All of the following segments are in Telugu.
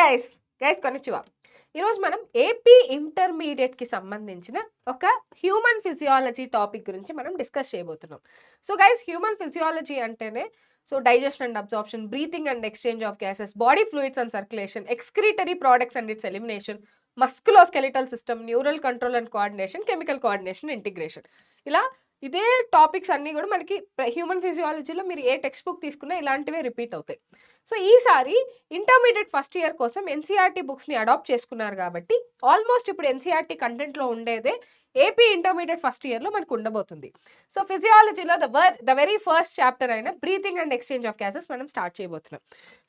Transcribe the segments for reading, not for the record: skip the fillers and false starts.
గైస్ కొనిచ్చివా. ఈరోజు మనం ఏపీ ఇంటర్మీడియట్‌కి సంబంధించిన ఒక హ్యూమన్ ఫిజియాలజీ టాపిక్ గురించి మనం డిస్కస్ చేయబోతున్నాం. సో గైస్ హ్యూమన్ ఫిజియాలజీ అంటేనే digestion and absorption, breathing and exchange of gases, body fluids and circulation, excretory products and it's elimination, musculoskeletal system, neural control and coordination, chemical coordination, integration. ఇలా ఇదే టాపిక్స్ అన్నీ కూడా మనకి హ్యూమన్ ఫిజియాలజీలో మీరు ఏ టెక్స్ట్ బుక్ తీసుకున్నా ఇలాంటివే రిపీట్ అవుతాయి. సో ఈసారి ఇంటర్మీడియట్ ఫస్ట్ ఇయర్ కోసం ఎన్సీఆర్టీ బుక్స్ని అడాప్ట్ చేసుకున్నారు కాబట్టి ఆల్మోస్ట్ ఇప్పుడు ఎన్సీఆర్టీ కంటెంట్లో ఉండేదే ఏపీ ఇంటర్మీడియట్ ఫస్ట్ ఇయర్లో మనకు ఉండబోతుంది. సో ఫిజియాలజీలో ద వెరీ ఫస్ట్ చాప్టర్ అయిన breathing and exchange of gases మనం స్టార్ట్ చేయబోతున్నాం.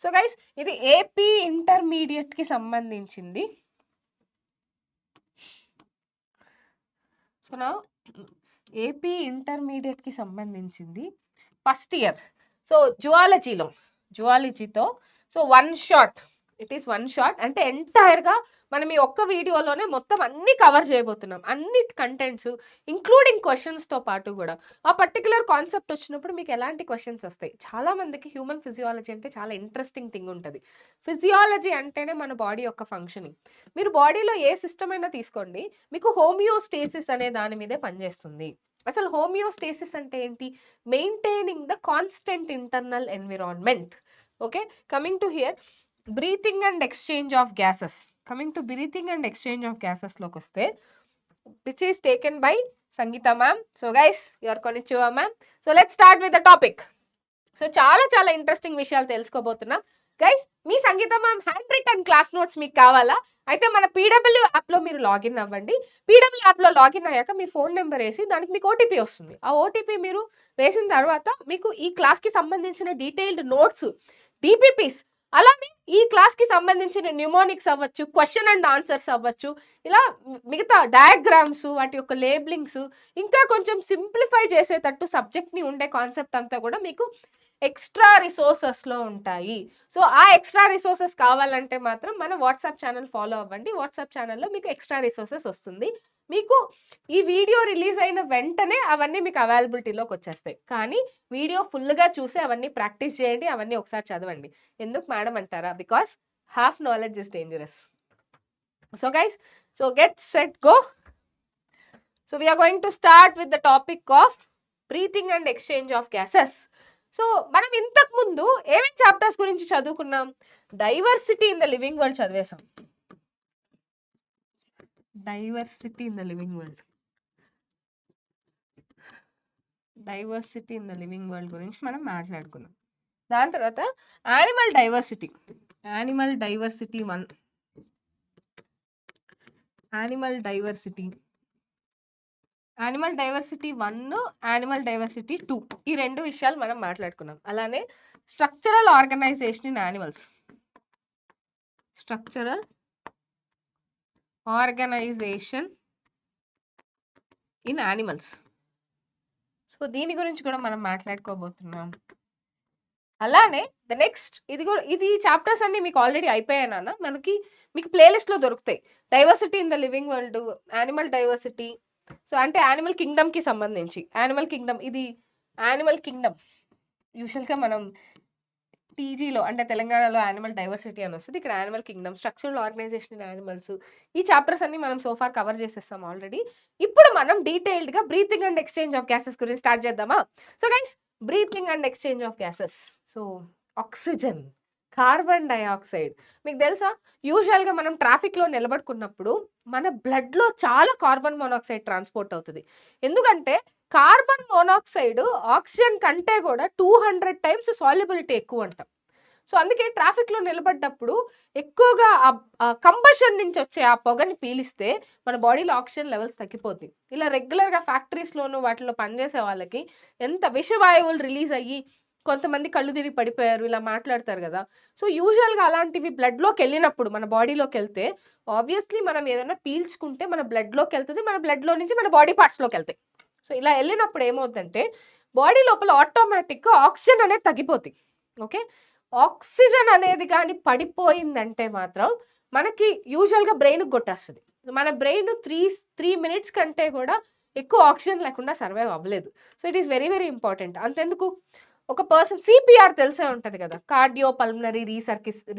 సో గైస్ ఇది ఏపీ ఇంటర్మీడియట్కి సంబంధించింది. సో నా ఏపీ ఇంటర్మీడియట్‌కి సంబంధించింది ఫస్ట్ ఇయర్. సో జువాలజీతో one shot, it is one shot అంటే ఎంటైర్‌గా మనం ఈ ఒక్క వీడియోలోనే మొత్తం అన్నీ కవర్ చేయబోతున్నాం. అన్ని కంటెంట్స్ ఇంక్లూడింగ్ క్వెషన్స్‌తో పాటు కూడా. ఆ పర్టిక్యులర్ కాన్సెప్ట్ వచ్చినప్పుడు మీకు ఎలాంటి క్వెషన్స్ వస్తాయి? చాలా మందికి హ్యూమన్ ఫిజియాలజీ అంటే చాలా ఇంట్రెస్టింగ్ థింగ్ ఉంటది. ఫిజియాలజీ అంటేనే మన బాడీ యొక్క ఫంక్షనింగ్. మీరు బాడీలో ఏ సిస్టమ్ అయినా తీసుకోండి, మీకు హోమియోస్టేసిస్ అనే దాని మీదే పనిచేస్తుంది. అసలు హోమియోస్టేసిస్ అంటే ఏంటి? Maintaining the constant internal environment. Okay, coming to here breathing and exchange of gases. Breathing and exchange of గ్యాసెస్లోకి వస్తే which is taken by Sangeeta ma'am. So guys your కొనిచ్చివా ma'am. So let's start with the topic. So చాలా ఇంట్రెస్టింగ్ విషయాలు తెలుసుకోబోతున్నాం. గైస్ మీ Sangeeta ma'am hand written class notes మీకు కావాలా? అయితే మన పీడబ్ల్యూ యాప్లో మీరు లాగిన్ అవ్వండి. పీడబ్ల్యూ యాప్లో లాగిన్ అయ్యాక మీ ఫోన్ నెంబర్ వేసి దానికి మీకు ఓటీపీ వస్తుంది. ఆ ఓటీపీ మీరు వేసిన తర్వాత మీకు ఈ క్లాస్కి సంబంధించిన డీటెయిల్డ్ నోట్స్, డిపిపిస్, అలానే ఈ క్లాస్కి సంబంధించిన న్యూమోనిక్స్ అవ్వచ్చు, క్వశ్చన్ అండ్ ఆన్సర్స్ అవ్వచ్చు, ఇలా మిగతా డయాగ్రామ్స్, వాటి యొక్క లేబులింగ్స్, ఇంకా కొంచెం సింప్లిఫై చేసేటట్టు సబ్జెక్ట్ని ఉండే కాన్సెప్ట్ అంతా కూడా మీకు ఎక్స్ట్రా రిసోర్సెస్లో ఉంటాయి. సో ఆ ఎక్స్ట్రా రిసోర్సెస్ కావాలంటే మాత్రం మన వాట్సాప్ ఛానల్ ఫాలో అవ్వండి. వాట్సాప్ ఛానల్లో మీకు ఎక్స్ట్రా రిసోర్సెస్ వస్తుంది. మీకు ఈ వీడియో రిలీజ్ అయిన వెంటనే అవన్నీ మీకు అవైలబిలిటీలోకి వచ్చేస్తాయి. కానీ వీడియో ఫుల్గా చూసి అవన్నీ ప్రాక్టీస్ చేయండి, అవన్నీ ఒకసారి చదవండి. ఎందుకు మేడం అంటారా? Because half knowledge is dangerous. So guys, so get set go. So we're going to start with the topic of breathing and exchange of gases. So మనం ఇంతకు ముందు ఏమేమి చాప్టర్స్ గురించి చదువుకున్నాం? Diversity in the living world చదివేశాం. Diversity in the living world గురించి మనం మాట్లాడుకున్నాం. దాని తర్వాత animal diversity 1, animal diversity 1, animal diversity 2, ఈ రెండు విషయాలు మనం మాట్లాడుకున్నాం. అలానే structural organisation in animals, so దీని గురించి కూడా మనం మాట్లాడుకోబోతున్నాం. అలానే ద నెక్స్ట్ ఇది చాప్టర్స్ అన్ని మీకు ఆల్రెడీ అయిపోయాయి నాన్న. మీకు ప్లేలిస్ట్లో దొరుకుతాయి. Diversity in the living world, animal diversity, so అంటే యానిమల్ కింగ్డమ్కి సంబంధించి. ఇది యానిమల్ కింగ్డమ్ యూజువల్గా మనం టీజీలో అంటే తెలంగాణలో యానిమల్ డైవర్సిటీ అని వస్తుంది. ఇక్కడ animal kingdom, structural organisation in animals, ఈ చాప్టర్స్ అన్ని మనం సోఫార్ కవర్ చేసేస్తాం ఆల్రెడీ. ఇప్పుడు మనం డీటెయిల్డ్గా breathing and exchange of gases గురించి స్టార్ట్ చేద్దామా? So guys, breathing and exchange of gases. So oxygen, carbon dioxide. మీకు తెలుసా, యూజువల్గా మనం ట్రాఫిక్లో నిలబడుకున్నప్పుడు మన బ్లడ్లో చాలా కార్బన్ మోనాక్సైడ్ ట్రాన్స్పోర్ట్ అవుతుంది. ఎందుకంటే కార్బన్ మోనాక్సైడ్ ఆక్సిజన్ కంటే కూడా 200 టైమ్స్ సాల్యుబిలిటీ ఎక్కువ అంట. సో అందుకే ట్రాఫిక్లో నిలబడ్డప్పుడు ఎక్కువగా ఆ కంబషన్ నుంచి వచ్చే ఆ పొగని పీలిస్తే మన బాడీలో ఆక్సిజన్ లెవెల్స్ తగ్గిపోతాయి. ఇలా రెగ్యులర్గా ఫ్యాక్టరీస్లోనూ వాటిలో పనిచేసే వాళ్ళకి ఎంత విషవాయువులు రిలీజ్ అయ్యి కొంతమంది కళ్ళు తిరిగి పడిపోయారు, ఇలా మాట్లాడతారు కదా. సో యూజువల్గా అలాంటివి బ్లడ్లోకి వెళ్ళినప్పుడు, మన బాడీలోకి వెళ్తే ఆబ్వియస్లీ మనం ఏదైనా పీల్చుకుంటే మన బ్లడ్లోకి వెళ్తుంది, మన బ్లడ్లో నుంచి మన బాడీ పార్ట్స్లోకి వెళ్తాయి. సో ఇలా వెళ్ళినప్పుడు ఏమవుతుందంటే బాడీ లోపల ఆటోమేటిక్గా ఆక్సిజన్ అనేది తగ్గిపోతుంది. ఓకే, ఆక్సిజన్ అనేది కానీ పడిపోయిందంటే మాత్రం మనకి యూజువల్గా బ్రెయిన్కి కొట్టేస్తుంది. మన బ్రెయిన్ 3 మినిట్స్ కంటే కూడా ఎక్కువ ఆక్సిజన్ లేకుండా సర్వైవ్ అవ్వలేదు. So it is very important. అంతెందుకు, ఒక పర్సన్ సిపిఆర్ తెలిసే ఉంటది కదా, కార్డియో పల్మనరీ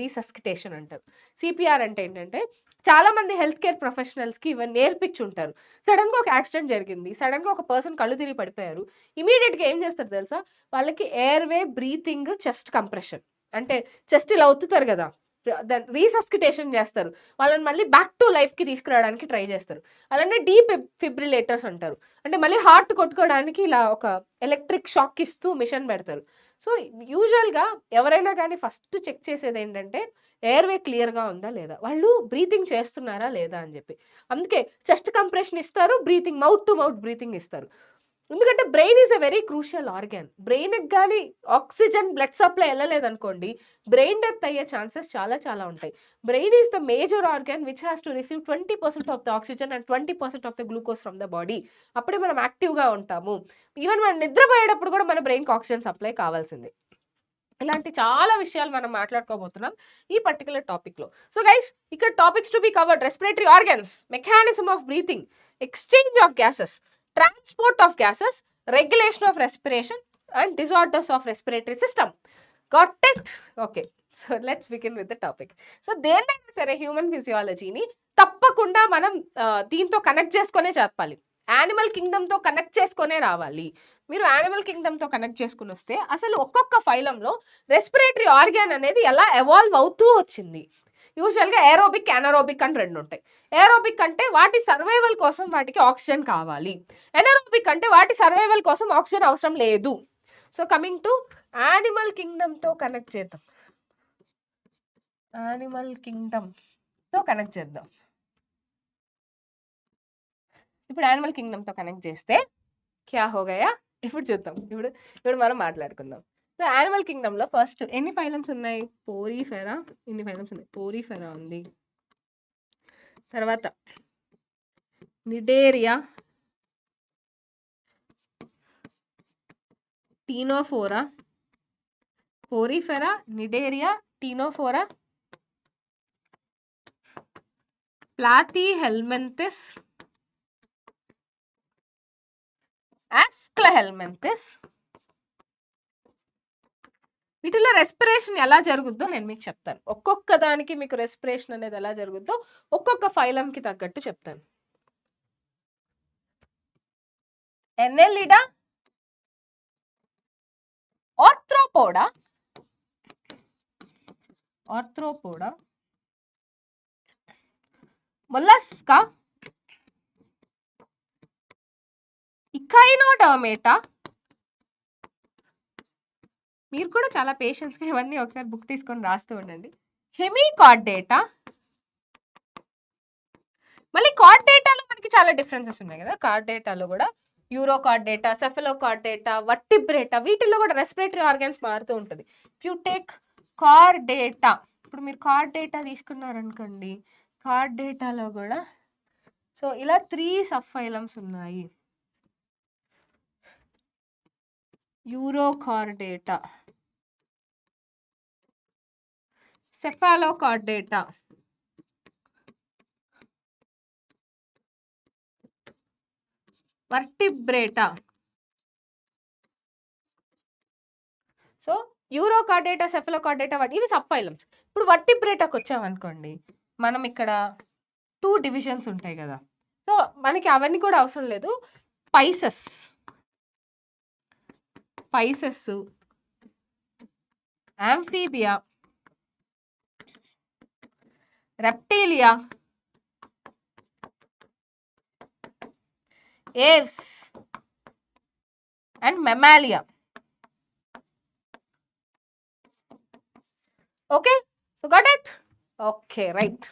రీసస్కిటేషన్ అంటారు. సిపిఆర్ అంటే ఏంటంటే చాలా మంది హెల్త్ కేర్ ప్రొఫెషనల్స్ కి ఇవన్నీ నేర్పించుంటారు. సడన్ గా ఒక యాక్సిడెంట్ జరిగింది, సడన్ గా ఒక పర్సన్ కళ్ళు తిరిగి పడిపోయారు, ఇమీడియట్ గా ఏం చేస్తారు తెలుసా, వాళ్ళకి ఎయిర్ వే బ్రీతింగ్ చెస్ట్ కంప్రెషన్ అంటే చెస్ట్ ఇలా ఒత్తుతారు కదా, రీసస్కిటేషన్ చేస్తారు, వాళ్ళని మళ్ళీ బ్యాక్ టు లైఫ్ కి తీసుకురావడానికి ట్రై చేస్తారు. అలానే డీప్ ఫిబ్రిలేటర్స్ అంటారు, అంటే మళ్ళీ హార్ట్ కొట్టుకోవడానికి ఇలా ఒక ఎలక్ట్రిక్ షాక్ ఇస్తూ మిషన్ పెడతారు. సో యూజువల్గా ఎవరైనా కానీ ఫస్ట్ చెక్ చేసేది ఏంటంటే ఎయిర్వే క్లియర్గా ఉందా లేదా, వాళ్ళు బ్రీతింగ్ చేస్తున్నారా లేదా అని చెప్పి. అందుకే చెస్ట్ కంప్రెషన్ ఇస్తారు, breathing mouth to mouth breathing ఇస్తారు. ఎందుకంటే brain is a very crucial organ. బ్రెయిన్కి కానీ ఆక్సిజన్ బ్లడ్ సప్లై వెళ్ళలేదు అనుకోండి, బ్రెయిన్ డెత్ అయ్యే ఛాన్సెస్ చాలా చాలా ఉంటాయి. Brain is the major organ which has to receive 20% of the oxygen and 20% of the glucose from the body. అప్పుడే మనం యాక్టివ్గా ఉంటాము. ఈవెన్ మనం నిద్రపోయేటప్పుడు కూడా మన బ్రెయిన్కి ఆక్సిజన్ సప్లై కావాల్సిందే. ఇలాంటి చాలా విషయాలు మనం మాట్లాడుకోబోతున్నాం ఈ పర్టికులర్ టాపిక్లో. సో గైస్, ఇక్కడ topics to be covered: respiratory organs, mechanism of breathing, exchange of gases, transport of gases, regulation of respiration and disorders of respiratory system. Got it? Okay. So let's begin with the topic. So దేన్నైనా సరే హ్యూమన్ ఫిజియాలజీని తప్పకుండా మనం దీంతో కనెక్ట్ చేసుకునే చెప్పాలి. యానిమల్ కింగ్డమ్తో కనెక్ట్ చేసుకునే రావాలి. మీరు యానిమల్ కింగ్డమ్తో కనెక్ట్ చేసుకుని వస్తే అసలు ఒక్కొక్క ఫైలంలో రెస్పిరేటరీ ఆర్గాన్ అనేది ఎలా ఎవాల్వ్ అవుతూ వచ్చింది. యూజువల్గా ఏరోబిక్, ఎనరోబిక్ అని రెండు ఉంటాయి. ఏరోబిక్ అంటే వాటి సర్వైవల్ కోసం వాటికి ఆక్సిజన్ కావాలి, ఎనరోబిక్ అంటే వాటి సర్వైవల్ కోసం ఆక్సిజన్ అవసరం లేదు. సో కమింగ్ టు యానిమల్ కింగ్డమ్తో కనెక్ట్ చేద్దాం. యానిమల్ కింగ్డమ్తో కనెక్ట్ చేద్దాం. ఇప్పుడు యానిమల్ కింగ్డమ్తో కనెక్ట్ చేస్తే క్యా హో గయా, ఇప్పుడు చూద్దాం. ఇప్పుడు మనం మాట్లాడుకుందాం. సో యానిమల్ కింగ్డమ్లో ఫస్ట్ ఎన్ని ఫైలమ్స్ ఉన్నాయి? పోరిఫెరా. ఎన్ని ఫైలమ్స్ ఉన్నాయి? పోరిఫెరా ఉంది, తర్వాత Cnidaria, Ctenophora, Porifera, Cnidaria, Ctenophora, Platyhelminthes, Aschelminthes. వీటిలో రెస్పిరేషన్ ఎలా జరుగుద్దో నేను మీకు చెప్తాను. ఒక్కొక్క దానికి మీకు రెస్పిరేషన్ అనేది ఎలా జరుగుద్దో ఒక్కొక్క ఫైలంకి తగ్గట్టు చెప్తాను. ఎన్నెల్లిడా, ఆర్థ్రోపోడా, మొల్లస్కా, ఇకైనోడర్మేటా. మీరు కూడా చాలా పేషెన్స్గా ఇవన్నీ ఒకసారి బుక్ తీసుకొని రాస్తూ ఉండండి. హెమికార్డేటా. మళ్ళీ కార్డేటాలో మనకి చాలా డిఫరెన్సెస్ ఉన్నాయి కదా. కార్డేటాలో కూడా యూరోకార్డేటా, సెఫలోకార్డేటా, వర్టిబ్రేటా, వీటిల్లో కూడా రెస్పిరేటరీ ఆర్గాన్స్ మారుతూ ఉంటుంది. ఇఫ్ యూ టేక్ కార్డేటా, ఇప్పుడు మీరు కార్డేటా తీసుకున్నారనుకోండి, కార్డేటాలో కూడా సో ఇలా 3 సబ్ ఫైలమ్స్ ఉన్నాయి. Urochordata, సెఫాలోకార్డేటా, Vertebrata. సో యూరోకార్డేటా, సెఫలోకార్డేటా ఇవి సబ్ ఫైలమ్స్. ఇప్పుడు వర్టిబ్రేటాకి వచ్చామనుకోండి, మనం ఇక్కడ 2 డివిజన్స్ ఉంటాయి కదా. సో మనకి అవన్నీ కూడా అవసరం లేదు. Pisces, Amphibia, Reptilia, Aves and Mammalia. Okay, so got it? Okay, right.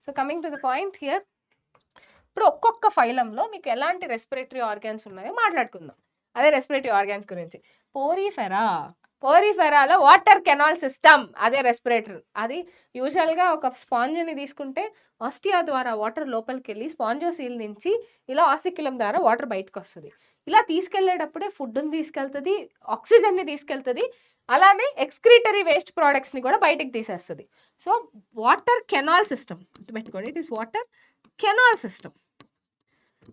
So coming to the point here, ఇప్పుడు ఒక్కొక్క ఫైలంలో మీకు ఎలాంటి రెస్పిరేటరీ ఆర్గాన్స్ ఉన్నాయో మాట్లాడుకుందాం. అదే రెస్పిరేటరీ ఆర్గాన్స్ గురించి. పోరిఫెరాలో వాటర్ కెనాల్ సిస్టమ్, అదే రెస్పిరేటరీ. అది యూజువల్గా ఒక స్పాంజ్ని తీసుకుంటే ఆస్టియా ద్వారా వాటర్ లోపలికి వెళ్ళి స్పాంజోసీల్ నుంచి ఇలా ఆసిక్యులం ద్వారా వాటర్ బయటకు వస్తుంది. ఇలా తీసుకెళ్లేటప్పుడే ఫుడ్ని తీసుకెళ్తుంది, ఆక్సిజన్ని తీసుకెళ్తుంది, అలానే ఎక్స్క్రీటరీ వేస్ట్ ప్రోడక్ట్స్ని కూడా బయటకు తీసేస్తుంది. సో వాటర్ కెనాల్ సిస్టమ్ పెట్టుకోండి, it is water canal system.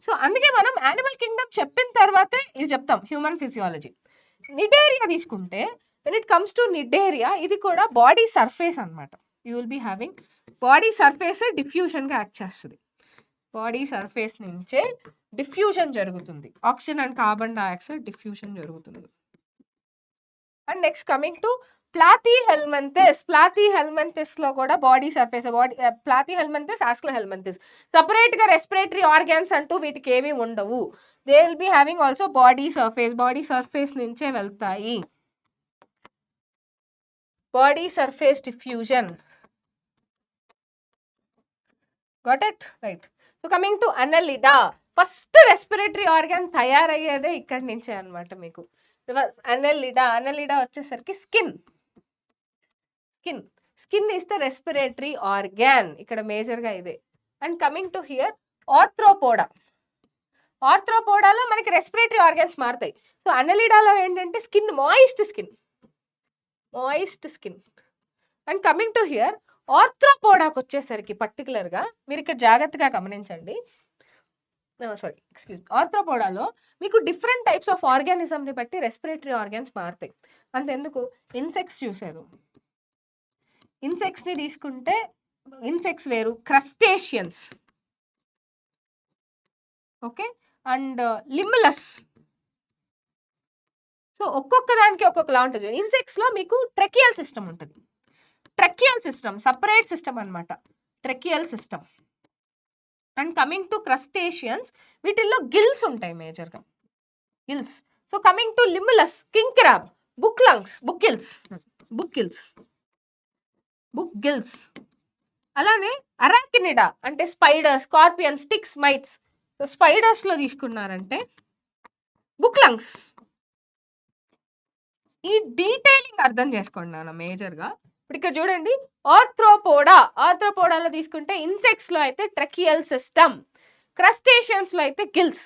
So అందుకే మనం యానిమల్ కింగ్డమ్ చెప్పిన తర్వాతే ఇది చెప్తాం హ్యూమన్ ఫిజియాలజీ. నిడేరియా తీసుకుంటే when it comes to Cnidaria ఇది కూడా బాడీ సర్ఫేస్ అనమాట. You will be having body surface డిఫ్యూషన్గా యాక్ట్ చేస్తుంది. బాడీ సర్ఫేస్ నుంచే డిఫ్యూజన్ జరుగుతుంది. Oxygen and carbon dioxide diffusion జరుగుతుంది. And next coming to Platyhelminthes. Platyhelminthes లో కూడా body surface, Platyhelminthes, Aschelminthes separate గా రెస్పిరేటరీ ఆర్గాన్స్ అంటూ వీటికి ఏమీ ఉండవు. They will be having also body surface నుంచే వెళ్తాయి. Body surface diffusion. Got it right. So coming to Annelida, first respiratory organ తయారయ్యేదే ఇక్కడి నుంచే అనమాట. మీకు అనెలిడా వచ్చేసరికి skin is the respiratory organ, ఇక్కడ మేజర్గా ఇదే. అండ్ కమింగ్ టు హియర్ ఆర్థ్రోపోడాలో మనకి రెస్పిరేటరీ ఆర్గాన్స్ మారుతాయి. సో అనెలిడాలో ఏంటంటే skin, moist skin. And coming to here ఆర్థ్రోపోడాకి వచ్చేసరికి పర్టికులర్గా మీరు ఇక్కడ జాగ్రత్తగా గమనించండి. ఆర్థ్రోపోడాలో మీకు డిఫరెంట్ టైప్స్ ఆఫ్ ఆర్గానిజంని బట్టి రెస్పిరేటరీ ఆర్గాన్స్ మారుతాయి. అంతెందుకు, ఇన్సెక్ట్స్ చూసారు, ఇన్సెక్ట్స్ని తీసుకుంటే ఇన్సెక్ట్స్ వేరు, crustaceans, okay, and Limulus. So ఒక్కొక్క దానికి ఒక్కొక్కలా ఉంటుంది. ఇన్సెక్ట్స్లో మీకు ట్రెకియల్ సిస్టమ్ ఉంటుంది. సపరేట్ సిస్టమ్ అనమాట, tracheal system. And coming to crustaceans, వీటిల్లో గిల్స్ ఉంటాయి మేజర్గా, gills. So coming to Limulus, king crab, book gills. అలానే అరాకినిడా అంటే spiders, scorpions, ticks, mites. So స్పైడర్స్లో తీసుకున్నారంటే బుక్ లంగ్స్. ఈ డీటెయిలింగ్ అర్థం చేసుకోండి నాన్న మేజర్గా. ఇప్పుడు ఇక్కడ చూడండి, ఆర్థ్రోపోడాలో తీసుకుంటే ఇన్సెక్ట్స్లో అయితే ట్రెకియల్ సిస్టమ్, క్రస్టేషియన్స్లో అయితే గిల్స్,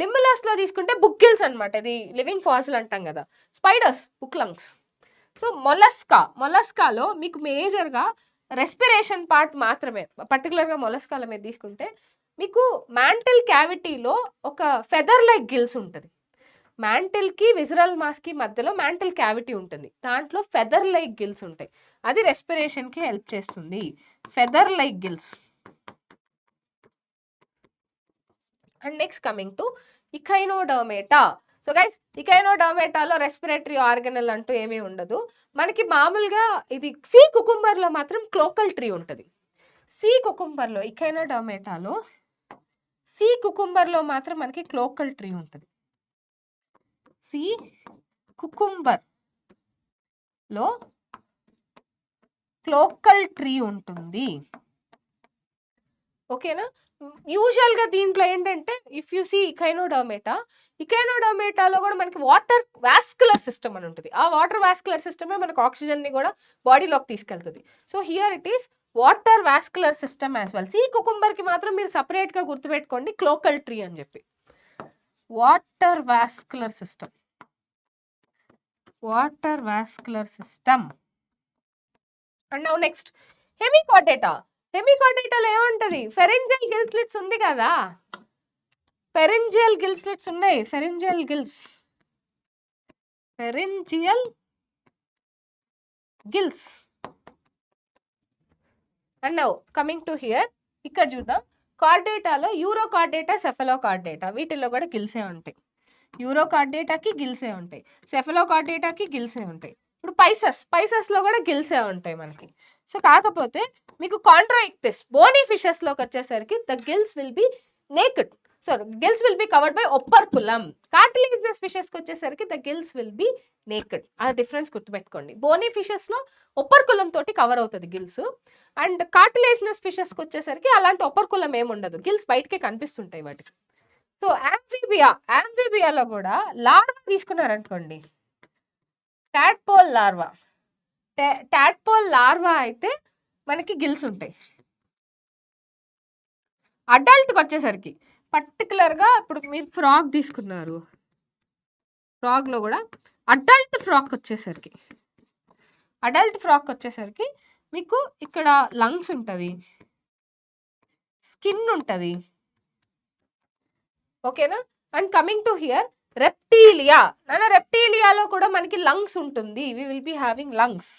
లిమ్బులస్లో తీసుకుంటే బుక్ గిల్స్ అనమాట, ఇది లివింగ్ ఫాసిల్ అంటాం కదా, స్పైడర్స్ బుక్ లంగ్స్. సో మొలస్కాలో మీకు మేజర్గా రెస్పిరేషన్ పార్ట్ మాత్రమే, పర్టికులర్గా మొలస్కాల మీద తీసుకుంటే మీకు మ్యాంటిల్ క్యావిటీలో ఒక ఫెదర్ లైక్ గిల్స్ ఉంటుంది. మ్యాంటిల్కి విజరల్ మాస్కి మధ్యలో మ్యాంటిల్ క్యావిటీ ఉంటుంది, దాంట్లో ఫెదర్ లైక్ గిల్స్ ఉంటాయి, అది రెస్పిరేషన్కి హెల్ప్ చేస్తుంది, feather like gills. And next coming to Echinodermata. So guys, ఇకైనోడర్మేటాలో రెస్పిరేటరీ ఆర్గనల్ అంటూ ఏమీ ఉండదు. మనకి మామూలుగా ఇది సీ కుకుంబర్లో మాత్రం క్లోకల్ ట్రీ ఉంటుంది. ఇకైనోడర్మేటాలో సీ కుకుంబర్లో మాత్రం మనకి క్లోకల్ ట్రీ ఉంటుంది. సీ కుకుంబర్లో క్లోకల్ ట్రీ ఉంటుంది, ఓకేనా. యూజువల్గా దీంట్లో ఏంటంటే ఇఫ్ యూ సీ ఇకైనోడర్మేటాలో కూడా మనకి వాటర్ వాస్కులర్ సిస్టమ్ అని ఉంటుంది. ఆ వాటర్ వాస్కులర్ సిస్టమే మనకు ఆక్సిజన్ని కూడా బాడీలోకి తీసుకెళ్తుంది. So here it is water vascular system as well. Sea కుకుంబర్కి మాత్రం మీరు సపరేట్గా గుర్తుపెట్టుకోండి క్లోకల్ ట్రీ అని చెప్పి, water vascular system. And now next హెమికార్డేటాలో ఏముంటది, ఫెరెంజియల్ గిల్ స్లిట్స్ ఉంది కదా, pharyngeal gills. And now coming to here, ఇక్కడ చూద్దాం, కార్డేటాలో యూరోకార్డేటా, సెఫలోకార్డేటా, వీటిల్లో కూడా గిల్సే ఉంటాయి. యూరోకార్డేటాకి గిల్సే ఉంటాయి, సెఫలోకార్డేటాకి గిల్సే ఉంటాయి. ఇప్పుడు పైసస్లో కూడా గిల్సే ఉంటాయి మనకి. సో కాకపోతే మీకు కాంట్రాయిక్టిస్ బోనీ ఫిషెస్లోకి వచ్చేసరికి the gills will be naked, gills will be covered by operculum. Cartilaginous ఫిషెస్కి వచ్చేసరికి the gills will be naked. ఆ డిఫరెన్స్ గుర్తుపెట్టుకోండి. బోనీ ఫిషెస్లో ఒప్పర్కులం తోటి కవర్ అవుతుంది గిల్స్, అండ్ కార్టిలేజినస్ ఫిషెస్కి వచ్చేసరికి అలాంటి ఒప్పర్కులం ఏముండదు, గిల్స్ బయటకే కనిపిస్తుంటాయి వాటికి. సో యాంఫీబియాలో కూడా లార్వా తీసుకున్నారనుకోండి, టాడ్పోల్ లార్వా అయితే మనకి గిల్స్ ఉంటాయి. అడల్ట్కి వచ్చేసరికి పర్టికులర్గా ఇప్పుడు మీరు ఫ్రాగ్ తీసుకున్నారు, ఫ్రాగ్లో కూడా అడల్ట్ ఫ్రాక్ వచ్చేసరికి మీకు ఇక్కడ లంగ్స్ ఉంటుంది, స్కిన్ ఉంటుంది, ఓకేనా. And coming to here Reptilia. రెప్టీలియాలో కూడా మనకి లంగ్స్ ఉంటుంది. We will be having lungs.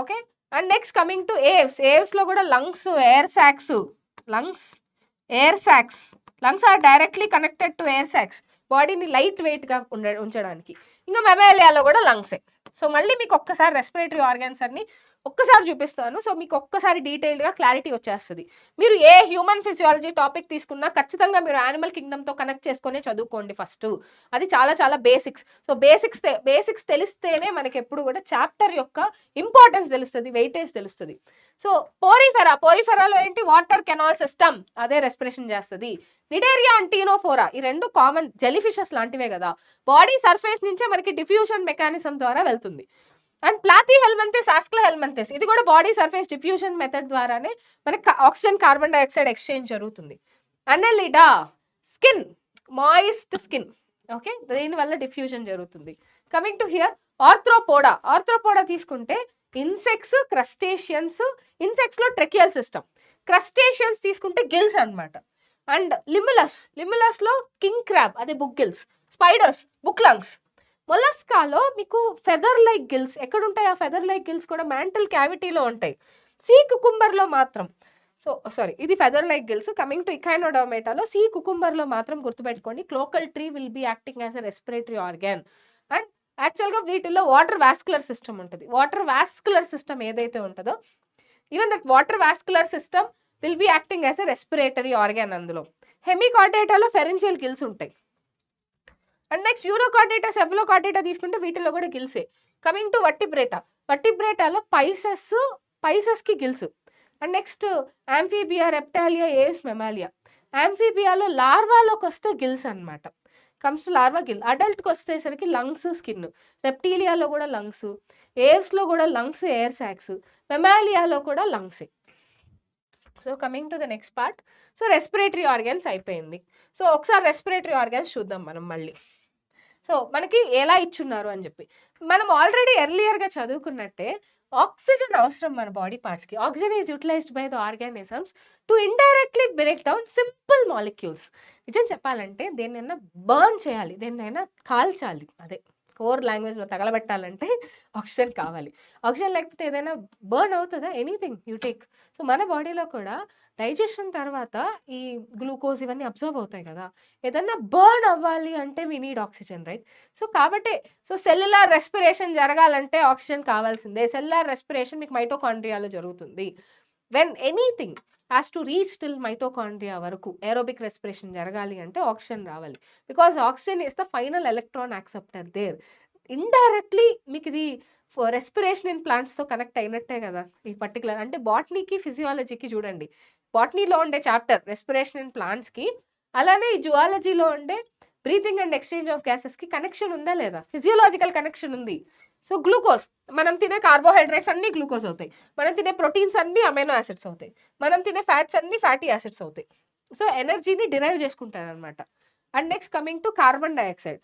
Okay. And next coming to Aves. ఏవ్స్లో కూడా lungs, air sacs. Lungs, air sacs. Lungs are directly connected to air sacs, బాడీని లైట్ వెయిట్గా ఉంచడానికి. ఇంకా మెమాలియాలో కూడా లంగ్సే. సో మళ్ళీ మీకు ఒక్కసారి రెస్పిరేటరీ ఆర్గాన్స్ అన్ని ఒక్కసారి చూపిస్తాను. సో మీకు ఒక్కసారి డీటెయిల్డ్గా క్లారిటీ వచ్చేస్తుంది. మీరు ఏ హ్యూమన్ ఫిజియాలజీ టాపిక్ తీసుకున్నా ఖచ్చితంగా మీరు యానిమల్ కింగ్డమ్తో కనెక్ట్ చేసుకొని చదువుకోండి ఫస్ట్. అది చాలా చాలా బేసిక్స్. సో బేసిక్స్ తెలిస్తేనే మనకి ఎప్పుడు కూడా చాప్టర్ యొక్క ఇంపార్టెన్స్ తెలుస్తుంది, వెయిటేజ్ తెలుస్తుంది. సో పోరిఫెరాలో ఏంటి? వాటర్ కెనాల్ సిస్టమ్, అదే రెస్పిరేషన్ చేస్తుంది. నిడేరియా అండ్ టీనోఫోరా, ఈ రెండు కామన్ జెల్లీ ఫిషెస్ లాంటివే కదా. బాడీ సర్ఫేస్ నుంచే మనకి డిఫ్యూషన్ మెకానిజం ద్వారా వెళ్తుంది. అండ్ ప్లాతీ హెల్మంథెస్, ఆస్క్లా హెల్మంథెస్, ఇది కూడా బాడీ సర్ఫేస్ డిఫ్యూషన్ మెథడ్ ద్వారానే మనకి ఆక్సిజన్ కార్బన్ డైఆక్సైడ్ ఎక్స్చేంజ్ జరుగుతుంది. Annelida, skin, moist skin. Okay, దీనివల్ల డిఫ్యూజన్ జరుగుతుంది. కమింగ్ టు హియర్ ఆర్థ్రోపోడా తీసుకుంటే ఇన్సెక్ట్స్, క్రస్టేషియన్స్. ఇన్సెక్ట్స్లో ట్రెకియల్ సిస్టమ్. క్రస్టేషియన్స్ తీసుకుంటే గిల్స్ అన్నమాట. అండ్ లిములస్లో కింగ్ క్రాబ్, అదే book gills. Spiders, book lungs. మొలస్కాలో మీకు ఫెదర్ లైక్ గిల్స్. ఎక్కడుంటాయి ఆ ఫెదర్ లైక్ గిల్స్? కూడా మ్యాంటల్ క్యావిటీలో ఉంటాయి. సీ కుకుంబర్లో మాత్రం, ఇది feather like gills. Coming to ఇకైనోడర్మేటాలో, సీ కుకుంబర్లో మాత్రం గుర్తుపెట్టుకోండి, cloacal tree will be acting as a respiratory organ. And యాక్చువల్గా వీటిల్లో వాటర్ వాస్కులర్ సిస్టమ్ ఉంటుంది. వాటర్ వాస్కులర్ సిస్టమ్ ఏదైతే ఉంటుందో, even that water vascular system will be acting as a respiratory organ. అందులో హెమికార్డేటాలో ఫెరెంజియల్ గిల్స్ ఉంటాయి. అండ్ నెక్స్ట్ యూరోకార్డేటా, సెఫలోకార్డేటా తీసుకుంటే వీటిలో కూడా గిల్సే. కమింగ్ టు వర్టిబ్రేటాలో పైసెస్కి gills. And next Amphibia, Reptilia, Aves, Mammalia. యాంఫీబియాలో లార్వాలోకి వస్తే గిల్స్ అనమాట. Comes to larva gill. అడల్ట్కి వచ్చేసరికి లంగ్స్, స్కిన్. రెప్టీలియాలో కూడా లంగ్స్, ఏవ్స్లో కూడా లంగ్స్, ఎయిర్ సాక్స్. మెమాలియాలో కూడా లంగ్సే. So coming to the next part. So respiratory organs అయిపోయింది. సో ఒకసారి రెస్పిరేటరీ ఆర్గాన్స్ చూద్దాం మనం మళ్ళీ. సో మనకి ఎలా ఇచ్చున్నారు అని చెప్పి మనం ఆల్రెడీ ఎర్లియర్గా చదువుకున్నట్టే ఆక్సిజన్ అవసరం మన బాడీ పార్ట్స్కి. Oxygen is utilised by the organisms to indirectly break down simple molecules. నిజం చెప్పాలంటే దేన్నైనా బర్న్ చేయాలి, దేన్నైనా కాల్చాలి, అదే కోర్ లాంగ్వేజ్లో తగలబెట్టాలంటే ఆక్సిజన్ కావాలి. ఆక్సిజన్ లేకపోతే ఏదైనా బర్న్ అవుతుందా? Anything you take. సో మన బాడీలో కూడా డైజెషన్ తర్వాత ఈ గ్లూకోజ్ ఇవన్నీ అబ్జర్వ్ అవుతాయి కదా. ఏదన్నా బర్న్ అవ్వాలి అంటే we need oxygen, right? So కాబట్టి సెల్యులార్ రెస్పిరేషన్ జరగాలంటే ఆక్సిజన్ కావాల్సిందే. సెల్యులార్ రెస్పిరేషన్ మీకు మైటోకాండ్రియాలో జరుగుతుంది. When anything has to reach till mitochondria వరకు ఏరోబిక్ రెస్పిరేషన్ జరగాలి అంటే ఆక్సిజన్ రావాలి. Because oxygen is the final electron acceptor there. Indirectly మీకు ఇది రెస్పిరేషన్ ఇన్ ప్లాంట్స్తో కనెక్ట్ అయినట్టే కదా ఈ పర్టికులర్. అంటే బాటనీకి, ఫిజియాలజీకి చూడండి, బాటనీలో ఉండే చాప్టర్ రెస్పిరేషన్ ఇన్ ప్లాంట్స్కి, అలానే ఈ జువాలజీలో ఉండే బ్రీతింగ్ అండ్ ఎక్స్చేంజ్ ఆఫ్ గ్యాసెస్కి కనెక్షన్ ఉందా లేదా? ఫిజియోలాజికల్ కనెక్షన్ ఉంది. సో గ్లూకోజ్, మనం తినే కార్బోహైడ్రేట్స్ అన్నీ గ్లూకోజ్ అవుతాయి, మనం తినే ప్రోటీన్స్ అన్నీ అమైనో యాసిడ్స్ అవుతాయి, మనం తినే ఫ్యాట్స్ అన్నీ ఫ్యాటీ యాసిడ్స్ అవుతాయి. సో ఎనర్జీని డిరైవ్ చేసుకుంటారు అనమాట. And next coming to carbon dioxide.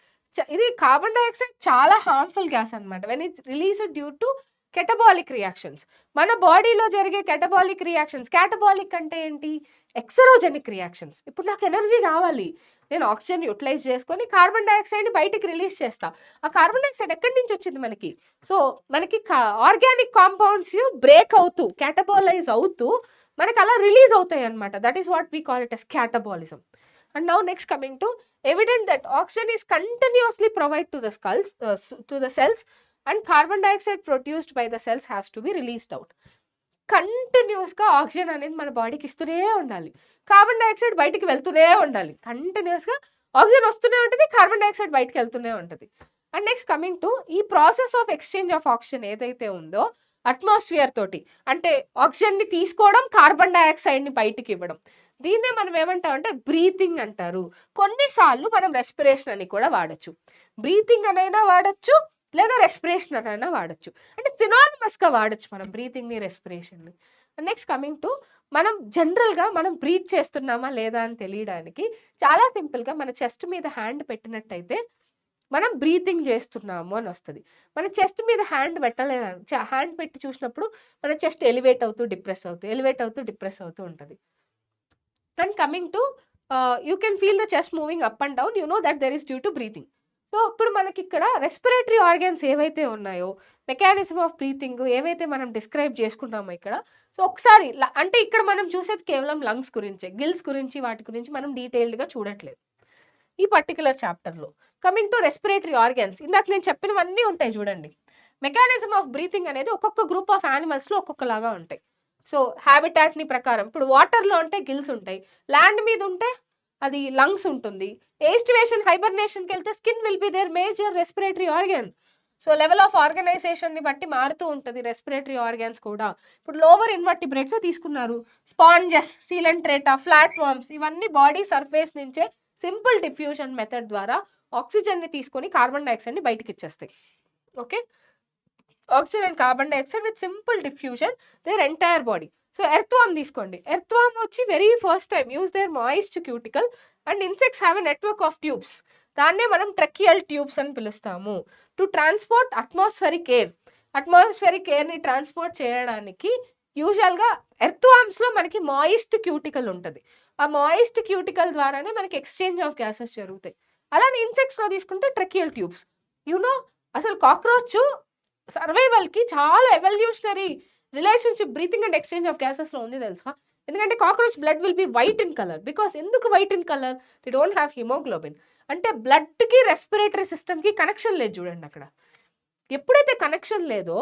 ఇది కార్బన్ డైఆక్సైడ్ చాలా హార్మ్ఫుల్ గ్యాస్ అనమాట. When it's released due to catabolic reactions. మన బాడీలో జరిగే కెటబాలిక్ రియాక్షన్స్. క్యాటబాలిక్ అంటే ఏంటి? ఎక్సరోజెనిక్ రియాక్షన్స్. ఇప్పుడు నాకు ఎనర్జీ కావాలి, నేను ఆక్సిజన్ యూటిలైజ్ చేసుకొని కార్బన్ డైఆక్సైడ్ని బయటికి రిలీజ్ చేస్తా. ఆ కార్బన్ డైఆక్సైడ్ ఎక్కడి నుంచి వచ్చింది మనకి? సో మనకి ఆర్గానిక్ కాంపౌండ్స్ బ్రేక్ అవుతూ, క్యాటబాలైజ్ అవుతూ మనకి అలా రిలీజ్ అవుతాయి అనమాట. That is what we call it as catabolism. And now next coming to evident that oxygen is continuously provided to the cells and carbon dioxide produced by the cells has to be released out. కంటిన్యూస్గా ఆక్సిజన్ అనేది మన బాడీకి ఇస్తూనే ఉండాలి, కార్బన్ డైఆక్సైడ్ బయటికి వెళ్తూనే ఉండాలి. కంటిన్యూస్గా ఆక్సిజన్ వస్తూనే ఉంటుంది, కార్బన్ డైఆక్సైడ్ బయటికి వెళ్తూనే ఉంటుంది. అండ్ నెక్స్ట్ కమింగ్ టు ఈ process of exchange of oxygen ఏదైతే ఉందో అట్మాస్ఫియర్ తోటి, అంటే ఆక్సిజన్ని తీసుకోవడం, కార్బన్ డైఆక్సైడ్ని బయటికి ఇవ్వడం, దీన్నే మనం ఏమంటాం అంటే బ్రీతింగ్ అంటారు. కొన్నిసార్లు మనం రెస్పిరేషన్ అని కూడా వాడచ్చు. బ్రీతింగ్ అనైనా వాడచ్చు, లేదా రెస్పిరేషన్ అనైనా వాడచ్చు. అంటే సినానిమస్గా వాడచ్చు మనం బ్రీతింగ్ని, రెస్పిరేషన్ని. నెక్స్ట్ కమింగ్ టు మనం జనరల్గా మనం బ్రీత్ చేస్తున్నామా లేదా అని తెలియడానికి చాలా సింపుల్గా మన చెస్ట్ మీద హ్యాండ్ పెట్టినట్టయితే మనం బ్రీతింగ్ చేస్తున్నాము అని వస్తుంది. మన చెస్ట్ మీద హ్యాండ్ పెట్టలేదు, హ్యాండ్ పెట్టి చూసినప్పుడు మన చెస్ట్ ఎలివేట్ అవుతూ డిప్రెస్ అవుతూ, ఎలివేట్ అవుతూ డిప్రెస్ అవుతూ ఉంటుంది. And coming to you can feel the chest moving up and down, you know that there is due to breathing. So ఇప్పుడు మనకి ఇక్కడ రెస్పిరేటరీ ఆర్గాన్స్ ఏవైతే ఉన్నాయో, మెకానిజం ఆఫ్ బ్రీతింగ్ ఏవైతే మనం డిస్క్రైబ్ చేసుకున్నామో ఇక్కడ, సో ఒకసారి అంటే ఇక్కడ మనం చూసేది కేవలం లంగ్స్ గురించే, గిల్స్ గురించి వాటి గురించి మనం డీటెయిల్డ్గా చూడట్లేదు ఈ పర్టికులర్ చాప్టర్లో. కమింగ్ టు రెస్పిరేటరీ ఆర్గాన్స్, ఇందాక నేను చెప్పినవన్నీ ఉంటాయి చూడండి. మెకానిజం ఆఫ్ బ్రీతింగ్ అనేది ఒక్కొక్క గ్రూప్ ఆఫ్ యానిమల్స్లో ఒక్కొక్కలాగా ఉంటాయి. సో హ్యాబిటాట్ని ప్రకారం ఇప్పుడు వాటర్లో ఉంటే గిల్స్ ఉంటాయి, ల్యాండ్ మీద ఉంటే అది లంగ్స్ ఉంటుంది, ఎస్టివేషన్ హైబర్నేషన్కి వెళ్తే skin will be their major respiratory organ. So level of ఆర్గనైజేషన్ని బట్టి మారుతూ ఉంటుంది రెస్పిరేటరీ ఆర్గాన్స్ కూడా. ఇప్పుడు లోవర్ ఇన్వర్టిబ్రేట్స్ తీసుకున్నారు, స్పాంజెస్, సీలెంట్రేటా, ఫ్లాట్ వార్మ్స్, ఇవన్నీ బాడీ సర్ఫేస్ నుంచే సింపుల్ డిఫ్యూజన్ మెథడ్ ద్వారా ఆక్సిజన్ని తీసుకొని కార్బన్ డైఆక్సైడ్ని బయటికి ఇచ్చేస్తాయి. Okay, oxygen and carbon dioxide with simple diffusion their entire body. So earthworm తీసుకోండి, ఎర్త్వామ్ వచ్చి very first time use their moist cuticle and insects have a network of tubes, దాన్నే మనం ట్రకియల్ ట్యూబ్స్ అని పిలుస్తాము. To transport atmospheric air, atmospheric ఎయిర్ని ట్రాన్స్పోర్ట్ చేయడానికి యూజువల్గా ఎర్త్వామ్స్లో మనకి మాయిస్ట్ క్యూటికల్ ఉంటుంది, ఆ మాయిస్ట్ క్యూటికల్ ద్వారానే మనకి ఎక్స్చేంజ్ ఆఫ్ గ్యాసెస్ జరుగుతాయి. అలానే ఇన్సెక్ట్స్లో తీసుకుంటే ట్రకియల్ ట్యూబ్స్. యూనో అసలు కాక్రోచ్ సర్వైవల్కి చాలా evolutionary relationship breathing and exchange of గ్యాసెస్లో ఉంది తెలుసా. ఎందుకంటే cockroach blood will be white in colour, because ఎందుకు white in colour, they don't have haemoglobin. అంటే బ్లడ్కి రెస్పిరేటరీ సిస్టమ్కి కనెక్షన్ లేదు చూడండి అక్కడ. ఎప్పుడైతే కనెక్షన్ లేదో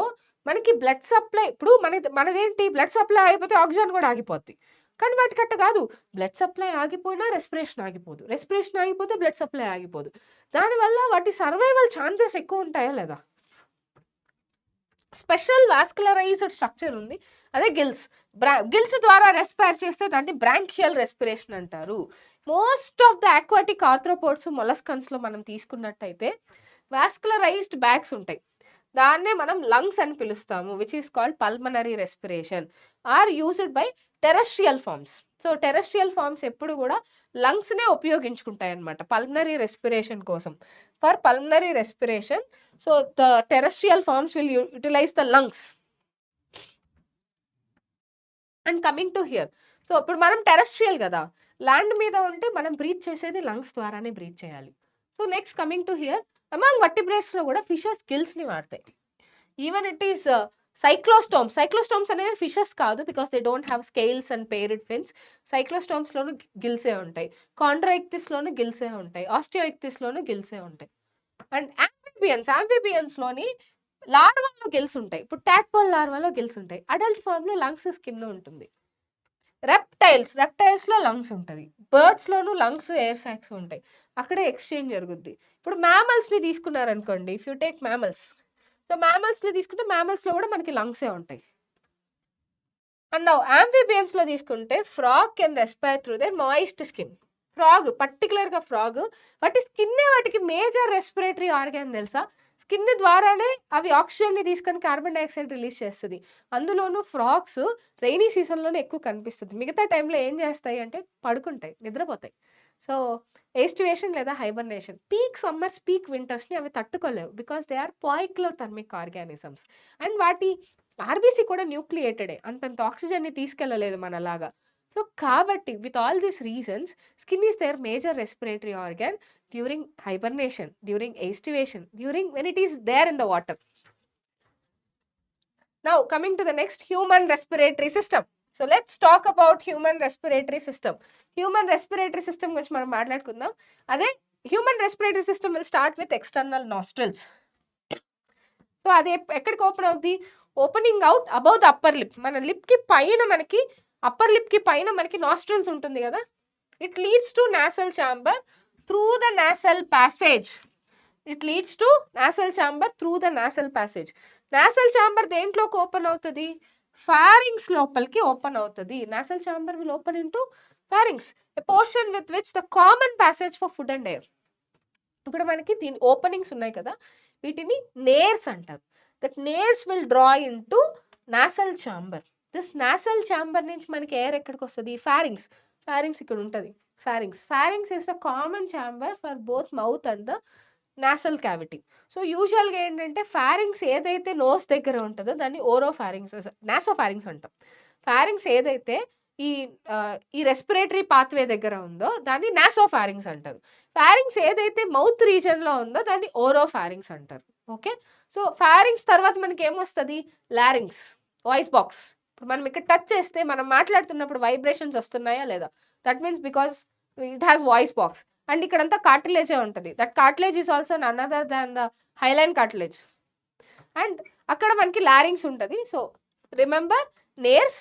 మనకి బ్లడ్ సప్లై, ఇప్పుడు మనదేంటి బ్లడ్ సప్లై ఆగిపోతే ఆక్సిజన్ కూడా ఆగిపోద్ది, కానీ వాటికి అట్ట కాదు, బ్లడ్ సప్లై ఆగిపోయినా రెస్పిరేషన్ ఆగిపోదు, రెస్పిరేషన్ ఆగిపోతే బ్లడ్ సప్లై ఆగిపోదు. దానివల్ల వాటి సర్వైవల్ ఛాన్సెస్ ఎక్కువ ఉంటాయా లేదా. స్పెషల్ వాస్కులరైజ్డ్ స్ట్రక్చర్ ఉంది, అదే గిల్స్. గిల్స్ ద్వారా రెస్పైర్ చేస్తే దాన్ని బ్రాంకియల్ రెస్పిరేషన్ అంటారు. Most of the aquatic arthropods, మొలస్కన్స్లో మనం తీసుకున్నట్టయితే వాస్కులరైజ్డ్ బ్యాగ్స్ ఉంటాయి, దాన్నే మనం లంగ్స్ అని పిలుస్తాము, which is called pulmonary respiration, are used by terrestrial forms. So terrestrial forms ఎప్పుడు కూడా లంగ్స్నే ఉపయోగించుకుంటాయి అన్నమాట పల్మనరీ రెస్పిరేషన్ కోసం. For pulmonary respiration, so the terrestrial forms will utilise the lungs. And coming to here, so ఇప్పుడు మనం టెరెస్ట్రియల్ కదా, ల్యాండ్ మీద ఉంటే మనం బ్రీత్ చేసేది లంగ్స్ ద్వారానే బ్రీత్ చేయాలి. So next coming to here, among వర్టిబ్రేట్స్లో కూడా ఫిషెస్ గిల్స్ని వాడతాయి. Even it is cyclostomes, cyclostomes అనేవి ఫిషెస్ కాదు, because they don't have scales and paired fins. సైక్లోస్టోమ్స్లోనూ గిల్సే ఉంటాయి, కాండ్రాయిక్టిస్లోనూ గిల్సే ఉంటాయి, ఆస్టియోయిక్టిస్లోనూ గిల్సే ఉంటాయి. అండ్ యాంఫిబియన్స్లోని లార్వాలో గిల్స్ ఉంటాయి, ఇప్పుడు టాడ్పోల్ లార్వాలో గిల్స్ ఉంటాయి, అడల్ట్ ఫామ్లో లంగ్స్, స్కిన్ ఉంటుంది. రెప్టైల్స్లో లంగ్స్ ఉంటుంది, బర్డ్స్లోనూ లంగ్స్, ఎయిర్ సాక్స్ ఉంటాయి, అక్కడే ఎక్స్చేంజ్ జరుగుద్ది. ఇప్పుడు మ్యామల్స్ని తీసుకున్నారనుకోండి, if you take mammals, so మ్యామల్స్ని తీసుకుంటే మ్యామల్స్లో కూడా మనకి లంగ్సే ఉంటాయి. అండ్ నౌ యాంఫిబియన్స్లో తీసుకుంటే frog can respire through there moist skin. Frog, పర్టికులర్గా ఫ్రాగ్, వాటి స్కిన్నే వాటికి మేజర్ రెస్పిరేటరీ ఆర్గాన్ తెలుసా. స్కిన్ ద్వారానే అవి ఆక్సిజన్ని తీసుకొని కార్బన్ డైఆక్సైడ్ రిలీజ్ చేస్తుంది. అందులోనూ ఫ్రాగ్స్ రైనీ సీజన్లోనే ఎక్కువ కనిపిస్తుంది, మిగతా టైంలో ఏం చేస్తాయి అంటే పడుకుంటాయి, నిద్రపోతాయి. సో ఎస్టివేషన్ లేదా హైబర్నేషన్, పీక్ సమ్మర్స్, పీక్ వింటర్స్ని అవి తట్టుకోలేవు, because they are poikilothermic organisms. And వాటి ఆర్బీసీ కూడా న్యూక్లియేటెడే, అంతంత ఆక్సిజన్ని తీసుకెళ్ళలేదు మనలాగా. సో కాబట్టి with all these reasons, skin is their major respiratory organ during hibernation, during aestivation, during when it is there in the water. Now coming to the next, human respiratory system. So let's talk about human respiratory system. Human respiratory system గురించి మనం మాట్లాడుకుందాం. అదే human respiratory system will start with external nostrils. So అది ఎక్కడికి ఓపెన్ అవుద్ది, opening out above the upper lip, మన లిప్కి పైన, మనకి అప్పర్ లిప్కి పైన మనకి నాస్ట్రిల్స్ ఉంటుంది కదా, it leads to nasal chamber through the nasal passage. It leads to nasal chamber through the nasal passage. Nasal chamber దేంట్లోకి ఓపెన్ అవుతుంది, ఫారింగ్స్ లోపలికి ఓపెన్ అవుతుంది. nasal chamber will open into pharynx, a portion with which the common passage for food and air. ఇప్పుడు మనకి దీని ఓపెనింగ్స్ ఉన్నాయి కదా, వీటిని నేర్స్ అంటారు. That nares will draw into nasal chamber. This nasal chamber నుంచి మనకి ఎయిర్ ఎక్కడికి వస్తుంది, ఫారింగ్స్. ఫారింగ్స్ ఇక్కడ ఉంటుంది, pharynx. Pharynx is the common chamber for both mouth and the nasal cavity. So యూజువల్గా ఏంటంటే ఫారింగ్స్ ఏదైతే నోస్ దగ్గర ఉంటుందో దాన్ని ఓరోఫారింగ్స్, నాసోఫారింగ్స్ అంటాం. ఫారింగ్స్ ఏదైతే ఈ ఈ రెస్పిరేటరీ పాత్వే దగ్గర ఉందో దాన్ని నాసోఫారింగ్స్ అంటారు. ఫారింగ్స్ ఏదైతే మౌత్ రీజియన్‌లో ఉందో దాన్ని ఓరోఫారింగ్స్ అంటారు. ఓకే. సో, ఫారింగ్స్ తర్వాత మనకేమొస్తది? లారింగ్స్, వాయిస్ బాక్స్. ఇప్పుడు మనం ఇక్కడ టచ్ చేస్తే మనం మాట్లాడుతున్నప్పుడు వైబ్రేషన్స్ వస్తున్నాయా లేదా? That means because it has voice box. And ఇక్కడంతా కార్టిలేజే ఉంటది. That cartilage is also none other than the hyaline cartilage. And అక్కడ మనకి లారింగ్స్ ఉంటది. సో, రిమెంబర్ నేర్స్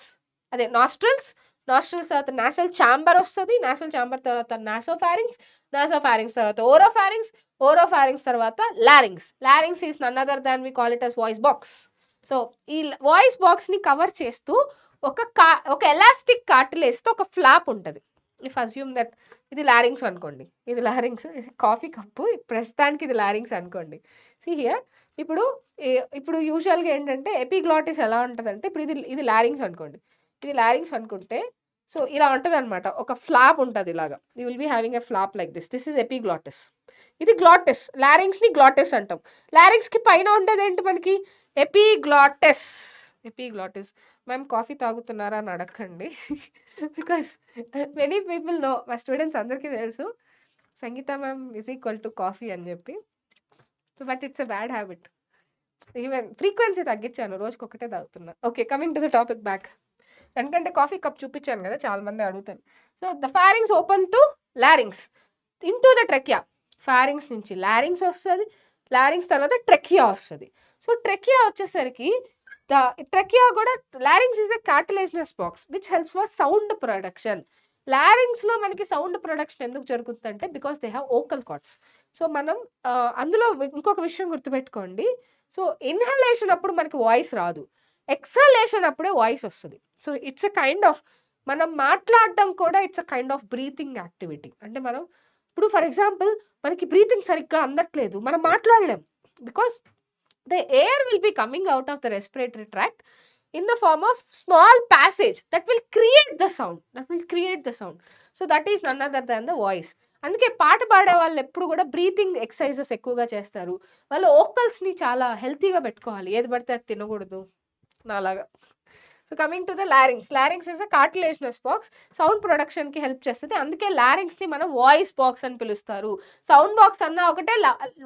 అదే నాస్ట్రిల్స్, నాస్ట్రిల్స్ తర్వాత నాసల్ ఛాంబర్ వస్తది. నాసల్ ఛాంబర్ తర్వాత నాసోఫారింగ్స్, నాసోఫారింగ్స్ తర్వాత ఓరోఫారింగ్స్, ఓరోఫారింగ్స్ తర్వాత larynx. Larynx is none other than we call it as voice box. So, ఈ వాయిస్ బాక్స్‌ని కవర్ చేస్తూ ఒక ఎలాస్టిక్ కార్టిలేజ్‌తో ఒక ఫ్లాప్ ఉంటది. ఇఫ్ అస్యూమ్ దట్ ఇది లారింగ్స్ అనుకోండి. ఇది లారింగ్స్, ఇది కాఫీ కప్పు. ప్రస్తుతానికి ఇది లారింగ్స్ అనుకోండి. సీ హియర్ ఇప్పుడు ఇప్పుడు యూజువల్‌గా ఏంటంటే ఎపిగ్లాటిస్ ఎలా ఉంటదంటే ఇప్పుడు ఇది లారింగ్స్ అనుకోండి. ఇది లారింగ్స్ అనుకుంటే సో, ఇలా ఉంటదనమాట. ఒక ఫ్లాప్ ఉంటది ఇలాగా. You will be having a flap like this. This is epiglottis. ఇది గ్లాటిస్. లారింగ్స్‌ని గ్లాటిస్ అంటాం. లారింగ్స్‌కి పైన ఉండేదేంటి మనకి? ఎపిగ్లాటిస్. ఎపిగ్లాటిస్. మ్యామ్ కాఫీ తాగుతున్నారా అని అడగకండి. Because many people know. మా స్టూడెంట్స్ అందరికీ తెలుసు. Sangeeta ma'am is equal to coffee అని చెప్పి. But it's a bad habit. Even frequency తగ్గించాను. రోజుకొకటే తాగుతున్నా. Okay. Coming to the topic back. ఎందుకంటే కాఫీ కప్ చూపించాను కదా! చాలా మంది అడుగుతారు. So, the pharynx open to larynx into the trachea. Pharynx నుంచి లారింగ్స్ వస్తది. లారింగ్స్ తర్వాత ట్రెకియా వస్తది. సో, ట్రెకియా వచ్చేసరికి ద ట్రెకియా కూడా larynx is a cartilaginous box which helps for sound production. లారింగ్స్‌లో మనకి సౌండ్ ప్రొడక్షన్ ఎందుకు జరుగుతుందంటే because they have vocal cords. So, మనం అందులో ఇంకొక విషయం గుర్తుపెట్టుకోండి. సో, ఇన్‌హలేషన్ అప్పుడు మనకి వాయిస్ రాదు. ఎక్సలేషన్ అప్పుడే వాయిస్ వస్తది. So, it's a kind of మనం మాట్లాడడం కూడా it's a kind of breathing activity. అంటే మనం ఇప్పుడు ఫర్ ఎగ్జాంపుల్ మనకి బ్రీతింగ్ సరిగ్గా అందట్లేదు. మనం మాట్లాడలేం. Because the air will be coming out of the respiratory tract in the form of small passage that will create the sound. So, that is none other than the voice. అందుకే పాట పాడే వాళ్ళు ఎప్పుడు కూడా బ్రీతింగ్ ఎక్సర్సైజెస్ ఎక్కువగా చేస్తారు. వాళ్ళు వోకల్స్‌ని చాలా హెల్తీగా పెట్టుకోవాలి. ఏది పడితే అది తినకూడదు. నాలాగా. So, coming to the larynx. Larynx is a cartilaginous box. Sound ప్రొడక్షన్‌కి హెల్ప్ చేస్తది. అందుకే లారింగ్స్‌ని మనం వాయిస్ బాక్స్ అని పిలుస్తారు. సౌండ్ బాక్స్ అన్నా ఒకటే,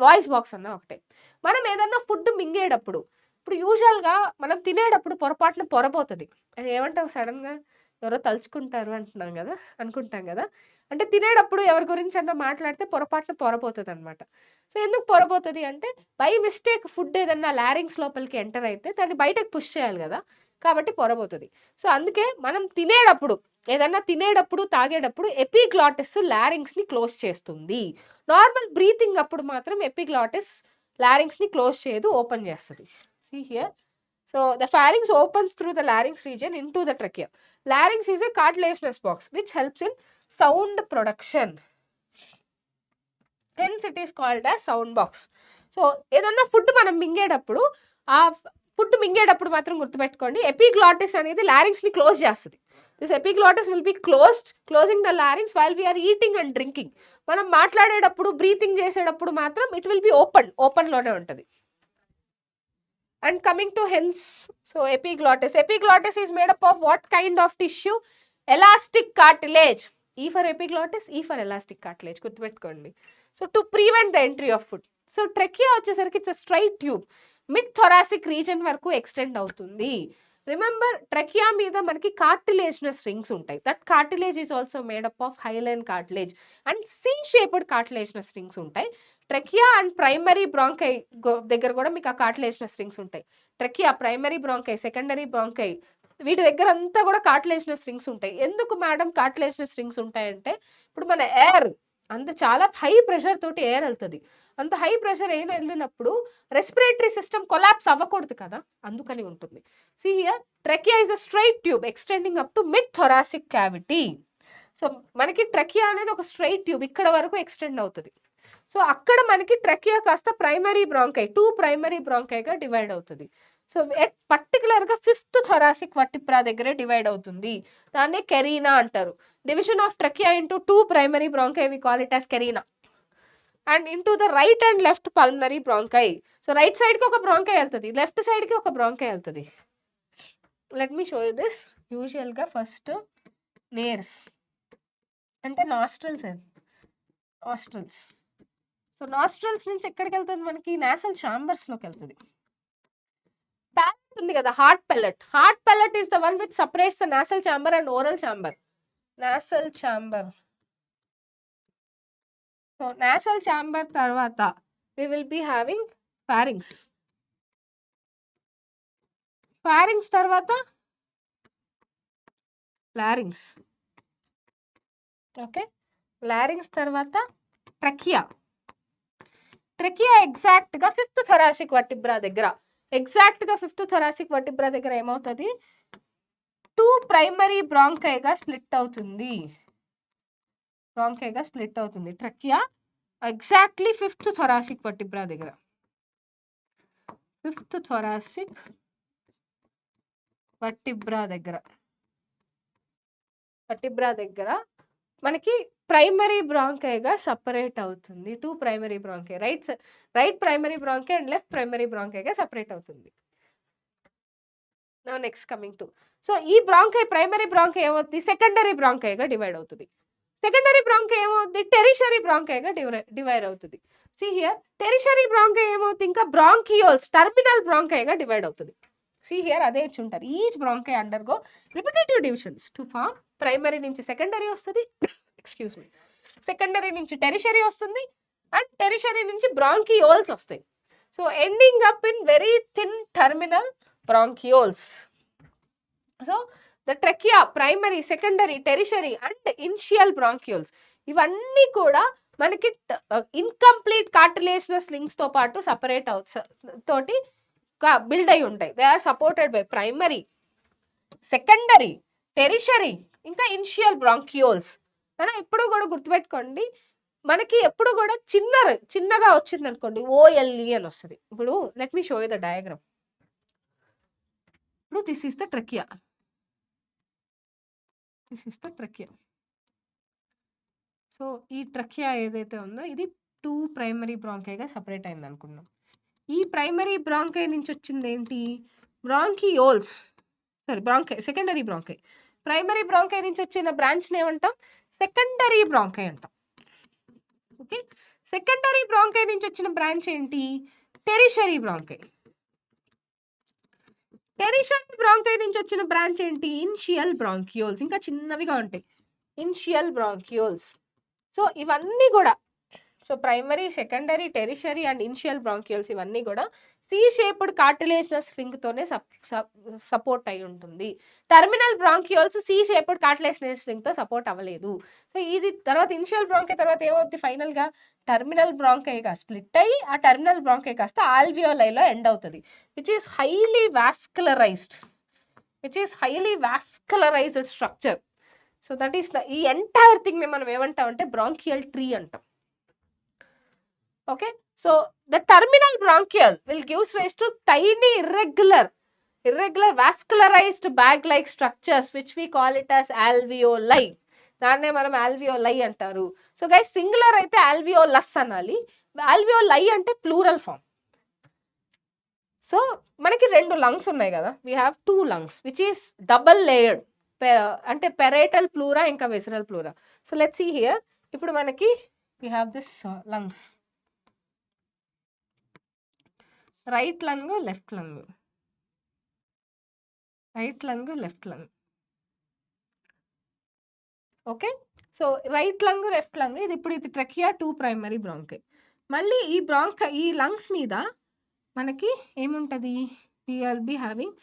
వాయిస్ బాక్స్ అన్నా ఒకటే. మనం ఏదన్నా ఫుడ్ మింగేటప్పుడు, ఇప్పుడు యూజువల్‌గా మనం తినేటప్పుడు పొరపాటున పొరపోతది. అది ఏమంటాం సడెన్‌గా ఎవరో తలుచుకుంటారు అంటున్నాం గదా! అనుకుంటాం గదా! అంటే తినేటప్పుడు ఎవరి గురించన్నా మాట్లాడితే పొరపాటున పొరపోతదనమాట. సో, ఎందుకు పొరపోతది అంటే బై మిస్టేక్ ఫుడ్ ఏదన్నా లారింగ్స్ లోపలికి ఎంటర్ అయితే దాన్ని బయటకి పుష్ చేయాలి గదా! కాబట్టి పొరపోతది. సో, అందుకే మనం ఏదన్నా తినేటప్పుడు, తాగేటప్పుడు ఎపిగ్లాటిస్ లారింగ్స్‌ని క్లోజ్ చేస్తుంది. నార్మల్ బ్రీతింగ్ అప్పుడు మాత్రం ఎపిగ్లాటిస్ లారింగ్స్‌ని క్లోజ్ చేయదు. ఓపెన్ చేస్తది. See here. So, the pharynx opens through the larynx region into the trachea. Larynx is a cartilaginous box which helps in sound production. Hence it is called as sound box. So, ఏదన్నా ఫుడ్ మనం మింగేటప్పుడు, ఆ ఫుడ్ మింగేటప్పుడు మాత్రం గుర్తుపెట్టుకోండి ఎపిగ్లాటిస్ అనేది లారింగ్స్‌ని క్లోజ్ చేస్తది. This epiglottis will be closing the లారింగ్స్ while we are eating and drinking. మనం మాట్లాడేటప్పుడు, బ్రీతింగ్ చేసేటప్పుడు మాత్రం ఇట్ విల్ బి ఓపెన్‌లోనే ఉంటది. And coming to hence, so epiglottis is made up of what kind of tissue? Elastic cartilage. ఈ ఫర్ ఎపిగ్లాటిస్, ఈ ఫర్ ఎలాస్టిక్ కార్టిలేజ్ గుర్తుపెట్టుకోండి. So, to prevent the entry of food. So, trachea వచ్చేసరికి it's a straight tube. Mid thoracic region వరకు ఎక్స్టెండ్ అవుతుంది. రిమెంబర్ ట్రెకియా మీద మనకి కార్టిలేజినస్ రింగ్స్ ఉంటాయి. That cartilage is also made up of hyaline cartilage and C shaped cartilaginous rings ఉంటాయి. ట్రెకియా అండ్ ప్రైమరీ బ్రాంకై దగ్గర కూడా మీకు ఆ కార్టిలేజినస్ రింగ్స్ ఉంటాయి. Trachea, primary bronchi, secondary bronchi వీటి దగ్గర అంతా కూడా కార్టిలేజినస్ రింగ్స్ ఉంటాయి. ఎందుకు మేడం కార్టిలేజినస్ రింగ్స్ ఉంటాయంటే ఇప్పుడు మన ఎయిర్ చాలా హై ప్రెషర్ తోటి ఎయిర్ వెళ్తది. అంత హై ప్రెషర్ ఎయిర్ వెళ్ళినప్పుడు రెస్పిరేటరీ సిస్టమ్ కొలాప్స్ అవ్వకూడదు కదా! అందుకని ఉంటుంది. See here trachea is a straight tube extending up to mid thoracic cavity. So, మనకి ట్రెకియా అనేది ఒక స్ట్రెయిట్ ట్యూబ్ ఇక్కడ వరకు ఎక్స్టెండ్ అవుతది. సో, అక్కడ మనకి ట్రెకియా కాస్త ప్రైమరీ బ్రాంకై 2 ప్రైమరీ బ్రాంకైగా డివైడ్ అవుతది. సో, పర్టిక్యులర్‌గా 5th థొరాసిక్ వర్టిబ్రా దగ్గరే డివైడ్ అవుతుంది. దాన్నే కెరీనా అంటారు. Division of trachea into 2 primary bronchi we call it as carina. And into the right and left pulmonary bronchi. So, right సైడ్‌కి ఒక బ్రాంకై ఎళ్తది. లెఫ్ట్ సైడ్‌కి ఒక బ్రాంకై ఎళ్తది. Let me show you this. యూజువల్‌గా ఫస్ట్ నేర్స్ అంటే నాస్ట్రల్స్ నాస్ట్రల్స్. సో నాస్ట్రల్స్ నుంచి ఎక్కడికి వెళ్తుంది మనకి నాసల్ చాంబర్స్ లోకి వెళ్తుంది. ప్యాలెట్ ఉంది కదా, heart pellet is the one which separates the nasal chamber and oral chamber. Nasal chamber. So nasal chamber తర్వాత we will be having pharynx. pharynx తర్వాత larynx. ఓకే, larynx తర్వాత ట్రకియా. ట్రకియా ఎగ్జాక్ట్ గా 5th థొరాసిక్ వర్టిబ్రా దగ్గర, ఎగ్జాక్ట్ గా 5th థొరాసిక్ వర్టిబ్రా దగ్గర ఏమవుతుంది, 2 ప్రైమరీ బ్రాంకైగా స్ప్లిట్ అవుతుంది. Trachea exactly 5th thoracic vertebra దగ్గర. 5th థొరాసిక్ వర్టిబ్రా దగ్గర మనకి ప్రైమరీ బ్రాంకైగా సపరేట్ అవుతుంది. 2 primary bronchi, right primary bronchi and left primary బ్రాంకైగా సపరేట్ అవుతుంది. Now next coming to, so ఈ బ్రాంకై ప్రైమరీ బ్రాంకై ఏమవుతుంది, సెకండరీ బ్రాంకైగా డివైడ్ అవుతుంది. సెకండరీ బ్రాంకై ఏమవుతుంది, టెరిషరీ బ్రాంకైగా డివైడ్ అవుతుంది. సీ హియర్, టెరిషరీ బ్రాంకై ఏమవుతుంది, ఇంకా బ్రాంకియోల్స్ టర్మినల్ బ్రాంకైగా డివైడ్ అవుతుంది. సీ హియర్ అదే ఇచ్చుంటారు, each bronchi undergo repetitive divisions to form. Primary నుంచి సెకండరీ వస్తుంది, ఎక్స్క్యూజ్ మీ, సెకండరీ నుంచి టెరిషరీ వస్తుంది, అండ్ టెరిషరీ నుంచి బ్రాంకియోల్స్ వస్తాయి. So ending up in very thin terminal bronchioles. So the trachea primary, secondary, tertiary and initial bronchioles ఇవన్నీ కూడా మనకి ఇన్కంప్లీట్ కార్టిలేజినస్ లింక్స్ తో పాటు సపరేట్ తోటి బిల్డ్ అయి ఉంటాయి. They are supported by primary, secondary, tertiary ఇంకా ఇనిషియల్ బ్రాంకియోల్స్. కానీ ఎప్పుడు కూడా గుర్తుపెట్టుకోండి, మనకి ఎప్పుడు కూడా చిన్నగా వచ్చింది అనుకోండి ఓఎల్ఈ అని వస్తుంది. ఇప్పుడు let me show you the diagram. ఇప్పుడు this is the trachea. So ఈ ట్రకియా ఏదైతే ఉందో ఇది 2 ప్రైమరీ బ్రాంకైగా సపరేట్ అయింది అనుకున్నాం. ఈ ప్రైమరీ బ్రాంకై నుంచి వచ్చింది ఏంటి, bronchioles, secondary bronchi. Primary bronchi నుంచి వచ్చిన బ్రాంచ్ ఏమంటాం, సెకండరీ బ్రాంకై అంటాం. ఓకే, సెకండరీ బ్రాంకై నుంచి వచ్చిన బ్రాంచ్ ఏంటి, టెరిషరీ బ్రాంకై. టెరిషరీ బ్రాంకై నుంచి వచ్చిన బ్రాంచ్ ఏంటి, ఇనిషియల్ బ్రాంకియోల్స్. ఇంకా చిన్నవిగా ఉంటాయి, ఇనిషియల్ బ్రాంకియోల్స్. సో ఇవన్నీ కూడా, so primary, secondary, tertiary and initial bronchioles ఇవన్నీ కూడా సి షేప్డ్ కార్టిలేజినస్ లింక్ తోనే సపోర్ట్ అయి ఉంటుంది. Terminal bronchioles C shaped cartilaginous link తో సపోర్ట్ అవ్వలేదు. సో ఇది తర్వాత ఇనిషియల్ బ్రాంకై తర్వాత ఏమవుతుంది, ఫైనల్ గా టర్మినల్ బ్రాంకైగా స్ప్లిట్ అయ్యి ఆ టర్మినల్ బ్రాంకై కాస్త ఆల్వియోలైలో ఎండ్ అవుతుంది, which is highly vascularised structure. So that is ఈ ఎంటైర్ థింగ్ ని మనం ఏమంటామంటే బ్రాంకియల్ ట్రీ అంటాం. Okay, so the terminal bronchial will gives rise to tiny irregular vascularized bag-like structures which we call it as alveoli. దాన్నే మనం alveoli అంటారు. సో గైస్ సింగులర్ అయితే alveolus అనాలి, alveoli అంటే ప్లూరల్ ఫామ్. సో మనకి 2 లంగ్స్ ఉన్నాయి కదా, we have 2 lungs which is double layered, అంటే పెరైటల్ ప్లూరా ఇంకా visceral pleura. So let's see here, ఇప్పుడు మనకి we have this lungs, right lung, left lung, okay. So right lung, left lung, ఇది ఇప్పుడు ఇది ట్రకియా 2 ప్రైమరీ బ్రాంకై. మళ్ళీ ఈ లంగ్స్ మీద మనకి ఏముంటది, we will be having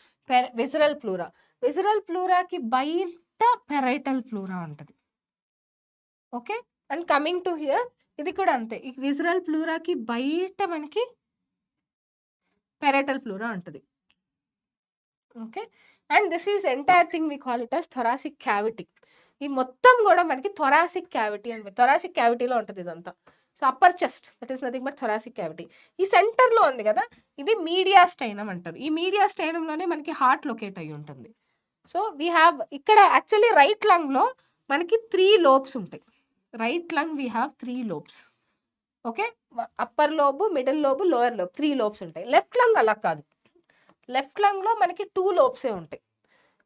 visceral ప్లూరాకి బయట పెరైటల్ ప్లూరా ఉంటుంది. Okay, and coming to here ఇది కూడా అంతే, ఈ విసరల్ ప్లూరాకి బయట మనకి పెరైటల్ ప్లూరా ఉంటుంది. Okay, and this is entire thing we call it as thoracic cavity. ఈ మొత్తం కూడా మనకి థొరాసిక్ క్యావిటీ అని, థొరాసిక్ క్యావిటీలో ఉంటుంది ఇదంతా. So upper chest, that is nothing but thoracic cavity. ఈ సెంటర్లో ఉంది కదా, ఇది మీడియాస్టైనం అంటారు. ఈ మీడియాస్టైనంలోనే మనకి హార్ట్ లొకేట్ అయి ఉంటుంది. సో వీ హ్యావ్ ఇక్కడ యాక్చువల్లీ రైట్ లంగ్లో మనకి 3 lobes ఉంటాయి. Right lung we have 3 lobes. Okay, upper lobe, middle lobe, lower lobe, 3 lobes ఉంటాయి. లెఫ్ట్ లంగ్ అలా కాదు, లెఫ్ట్ లంగ్లో మనకి 2 lobes ఉంటాయి.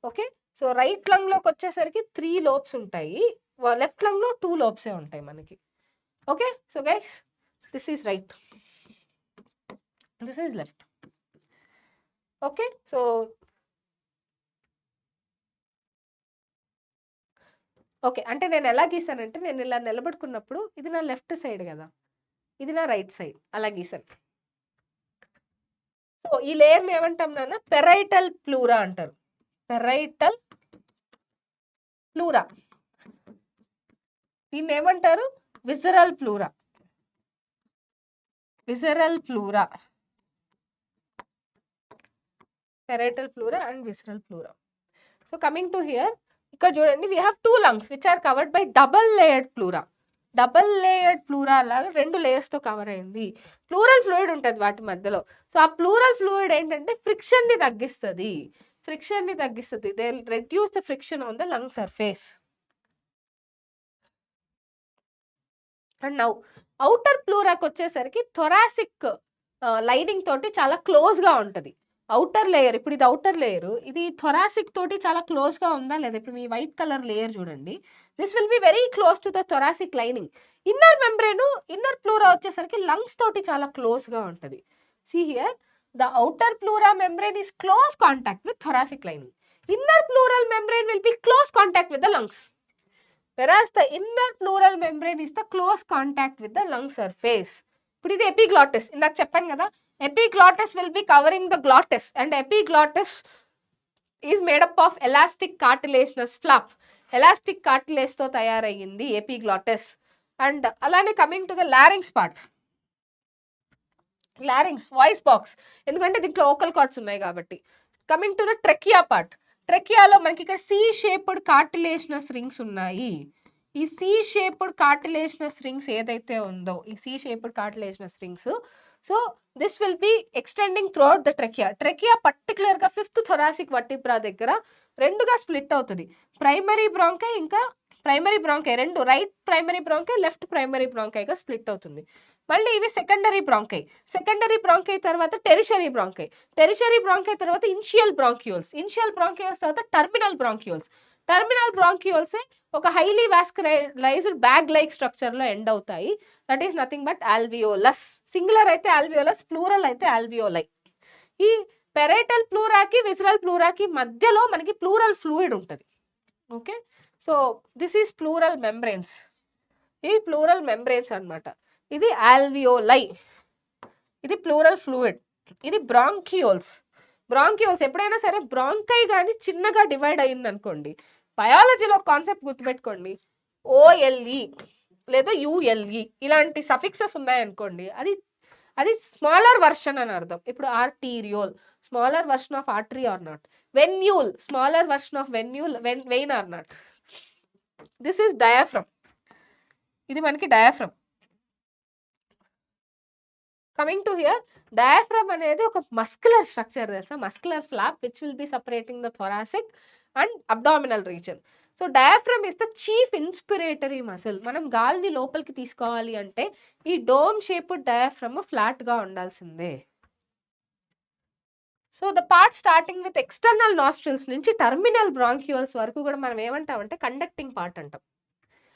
ఓకే, సో రైట్ లంగ్లోకి వచ్చేసరికి 3 లోబ్స్ ఉంటాయి, లెఫ్ట్ లంగ్లో 2 లోబ్సే ఉంటాయి మనకి. Okay, so guys this is right, this is left. Okay, so okay, అంటే నేను ఎలా గీసానంటే నేను ఇలా నిలబడుకున్నప్పుడు ఇది నా లెఫ్ట్ సైడ్ కదా, ఇది నా రైట్ సైడ్, అలా గీసాను. సో ఈ లేయర్ని ఏమంటాం నాన్న? పెరైటల్ ప్లూరా అంటారు. Parietal pleura. దీన్ని ఏమంటారు? Visceral pleura. Visceral pleura, parietal pleura and visceral pleura. So coming to here, ఇక్కడ చూడండి, we have 2 lungs which are covered by double layered pleura. Double layered pleura లాగా 2 లేయర్స్తో కవర్ అయింది. ప్లూరల్ ఫ్లూయిడ్ ఉంటుంది వాటి మధ్యలో. సో ఆ ప్లూరల్ ఫ్లూయిడ్ ఏంటంటే ఫ్రిక్షన్ని తగ్గిస్తుంది, ఫ్రిక్షన్ని తగ్గిస్తుంది. They reduce the friction on the lung surface. And now outer ప్లూరాకి వచ్చేసరికి థొరాసిక్ లైనింగ్ తోటి చాలా క్లోజ్గా ఉంటుంది. అవుటర్ లేయర్, ఇప్పుడు ఇది అవుటర్ లేయర్, ఇది థొరాసిక్ తోటి చాలా క్లోజ్గా ఉందా లేదా? ఇప్పుడు మీ వైట్ కలర్ లేయర్ చూడండి, this will be very close to the thoracic lining. Inner membrane, inner pleura వచ్చేసరికి లంగ్స్ తోటి చాలా క్లోజ్గా ఉంటుంది. See here, the outer pleura membrane is close contact with thoracic lining. Inner pleural membrane will be close contact with the lungs, whereas the inner pleural membrane is the close contact with the lung surface. ఇప్పుడు ఇది ఎపిగ్లాటిస్, ఇందాక చెప్పాను కదా, epiglottis will be covering the glottis and epiglottis is made up of elastic cartilaginous flap. Elastic cartilage తో తయారయ్యింది ఎపిగ్లాటిస్. అండ్ అలానే coming to the larynx part, larynx voice box, ఎందుకంటే దీంట్లో ఓకల్ కార్డ్స్ ఉన్నాయి కాబట్టి. Coming to the trachea part, ట్రెకియాలో మనకి ఇక్కడ సి షేప్డ్ కార్టిలేజినస్ రింగ్స్ ఉన్నాయి. ఈ సి షేప్డ్ కార్టిలేజినస్ రింగ్స్ ఏదైతే ఉందో, ఈ C shaped cartilaginous rings, so this will be extending throughout the trachea. Trachea పర్టికులర్గా 5th థొరాసిక్ వర్టిబ్రా దగ్గర రెండుగా స్ప్లిట్ అవుతుంది. ప్రైమరీ బ్రాంకై ఇంకా ప్రైమరీ బ్రాంకై రెండు, right primary bronchi, left primary బ్రాంకైగా స్ప్లిట్ అవుతుంది. మళ్ళీ ఇవి సెకండరీ బ్రాంకై, సెకండరీ బ్రాంకై తర్వాత టెరిషరీ బ్రాంకై, టెరిషరీ బ్రాంకై తర్వాత ఇనిషియల్ బ్రాంక్యూల్స్, ఇనిషియల్ బ్రాంక్యూల్స్ తర్వాత టర్మినల్ బ్రాంక్యూల్స్. టర్మినల్ బ్రాంక్యూల్స్ ఒక హైలీ వాస్కులరైజ్డ్ బ్యాగ్ లైక్ స్ట్రక్చర్లో ఎండ్ అవుతాయి. That is nothing but alveolus. Singular అయితే ఆల్వియోలస్, ప్లూరల్ అయితే ఆల్వియోలై. ఈ పెరైటల్ ప్లూరాకి విజరల్ ప్లూరాకి మధ్యలో మనకి ప్లూరల్ ఫ్లూయిడ్ ఉంటుంది. Okay, so this is pleural membranes. ఈ ప్లూరల్ మెంబ్రెయిన్స్ అన్నమాట. ఇది ఆల్వియోలై, ఇది ప్లూరల్ ఫ్లూయిడ్, ఇది బ్రాంకియోల్స్. బ్రాంకియోల్స్ ఎప్పుడైనా సరే బ్రాంకై కానీ చిన్నగా డివైడ్ అయింది అనుకోండి, బయాలజీలో కాన్సెప్ట్ గుర్తుపెట్టుకోండి, ఓఎల్ఈ లేదా యుఎల్ఈ ఇలాంటి సఫిక్సెస్ ఉన్నాయనుకోండి, అది స్మాలర్ వర్షన్ అని అర్థం. ఇప్పుడు arteriole, smaller version of artery or not. Venule, smaller version of venule, vein or not. This is diaphragm, ఇది మనకి diaphragm. Coming to here, diaphragm అనేది ఒక మస్కులర్ స్ట్రక్చర్ తెలుసా, muscular flap which will be separating the thoracic and abdominal region. So diaphragm is the chief inspiratory muscle. మనం గాలిని లోపలికి తీసుకోవాలి అంటే ఈ డోమ్ షేప్డ్ డయాఫ్రమ్ ఫ్లాట్గా ఉండాల్సిందే. So the part starting with external nostrils నుంచి టర్మినల్ బ్రాంక్యూల్స్ వరకు కూడా మనం ఏమంటామంటే కండక్టింగ్ పార్ట్ అంటాం.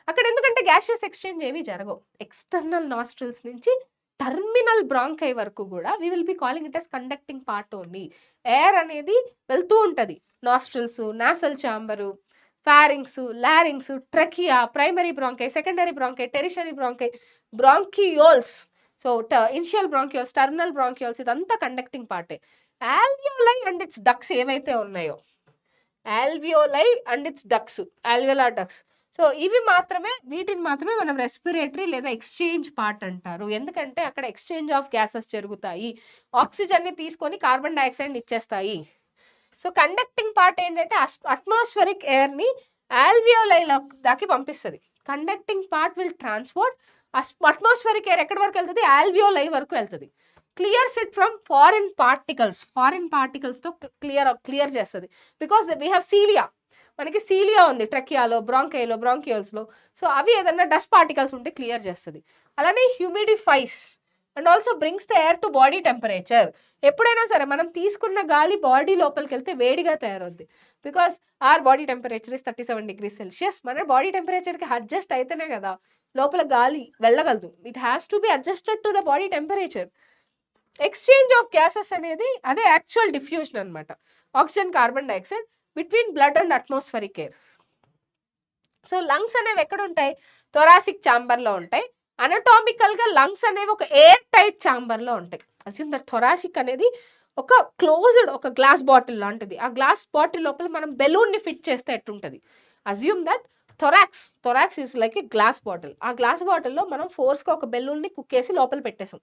అక్కడ ఎందుకంటే గ్యాషియస్ ఎక్స్చేంజ్ ఏమీ జరగవు. ఎక్స్టర్నల్ నాస్ట్రిల్స్ నుంచి టర్మినల్ బ్రాంకై వరకు కూడా we will be calling it as conducting part only. Air అనేది వెళ్తూ ఉంటుంది, nostrils, nasal chamber, pharynx, larynx, trachea, primary bronchi, secondary bronchi, tertiary bronchi, bronchioles, so initial bronchioles, terminal bronchioles, ఇదంతా కండక్టింగ్ పార్టే. ఆల్వియోలై అండ్ ఇట్స్ డక్స్ ఏవైతే ఉన్నాయో, alveoli and its ducts, alveolar ducts, so ఇవి మాత్రమే, వీటిని మాత్రమే మనం రెస్పిరేటరీ లేదా ఎక్స్చేంజ్ పార్ట్ అంటారు. ఎందుకంటే అక్కడ ఎక్స్చేంజ్ ఆఫ్ గ్యాసెస్ జరుగుతాయి, ఆక్సిజన్ని తీసుకొని కార్బన్ డైఆక్సైడ్ ఇచ్చేస్తాయి. సో కండక్టింగ్ పార్ట్ ఏంటంటే అట్మాస్ఫిరిక్ ఎయిర్ని ఆల్వియోలైలో దాకి పంపిస్తుంది. Conducting part will transport atmospheric air ఎక్కడి వరకు వెళ్తుంది, ఆల్వియోలై వరకు వెళ్తుంది. క్లియర్స్ ఇట్ ఫ్రమ్ ఫారిన్ పార్టికల్స్తో క్లియర్ చేస్తుంది. బికాస్ వీ హ్యావ్ సీలియా, మనకి సీలియా ఉంది ట్రకియాలో, బ్రాంకైలో, బ్రాంకియోల్స్లో. సో అవి ఏదన్నా డస్ట్ పార్టికల్స్ ఉంటే క్లియర్ చేస్తుంది. అలానే humidifies and also brings the air to body temperature. ఎప్పుడైనా సరే మనం తీసుకున్న గాలి బాడీ లోపలికి వెళ్తే వేడిగా తయారవుద్ది. Because our body temperature is 37 degrees Celsius. మన బాడీ టెంపరేచర్కి అడ్జస్ట్ అయితేనే కదా లోపల గాలి వెళ్ళగలదు. It has to be adjusted to the body temperature. Exchange of gases అనేది అదే యాక్చువల్ డిఫ్యూజన్ అనమాట. Oxygen, carbon dioxide between blood and atmospheric air. So lungs అనేవి ఎక్కడ ఉంటాయి? థొరాసిక్ ఛాంబర్లో ఉంటాయి. అనటామికల్గా లంగ్స్ అనేవి ఒక ఎయిర్ టైట్ ఛాంబర్లో ఉంటాయి. అస్యూమ్ దట్ థొరాసిక్ అనేది ఒక క్లోజ్డ్ ఒక గ్లాస్ బాటిల్ లాంటిది. ఆ గ్లాస్ బాటిల్ లోపల మనం బెలూన్ని ఫిట్ చేస్తే ఎట్టుంటుంది? Assume that thorax is like a glass bottle. ఆ గ్లాస్ బాటిల్లో మనం ఫోర్స్గా ఒక బెలూన్ని కుక్కేసి లోపల పెట్టేసాం.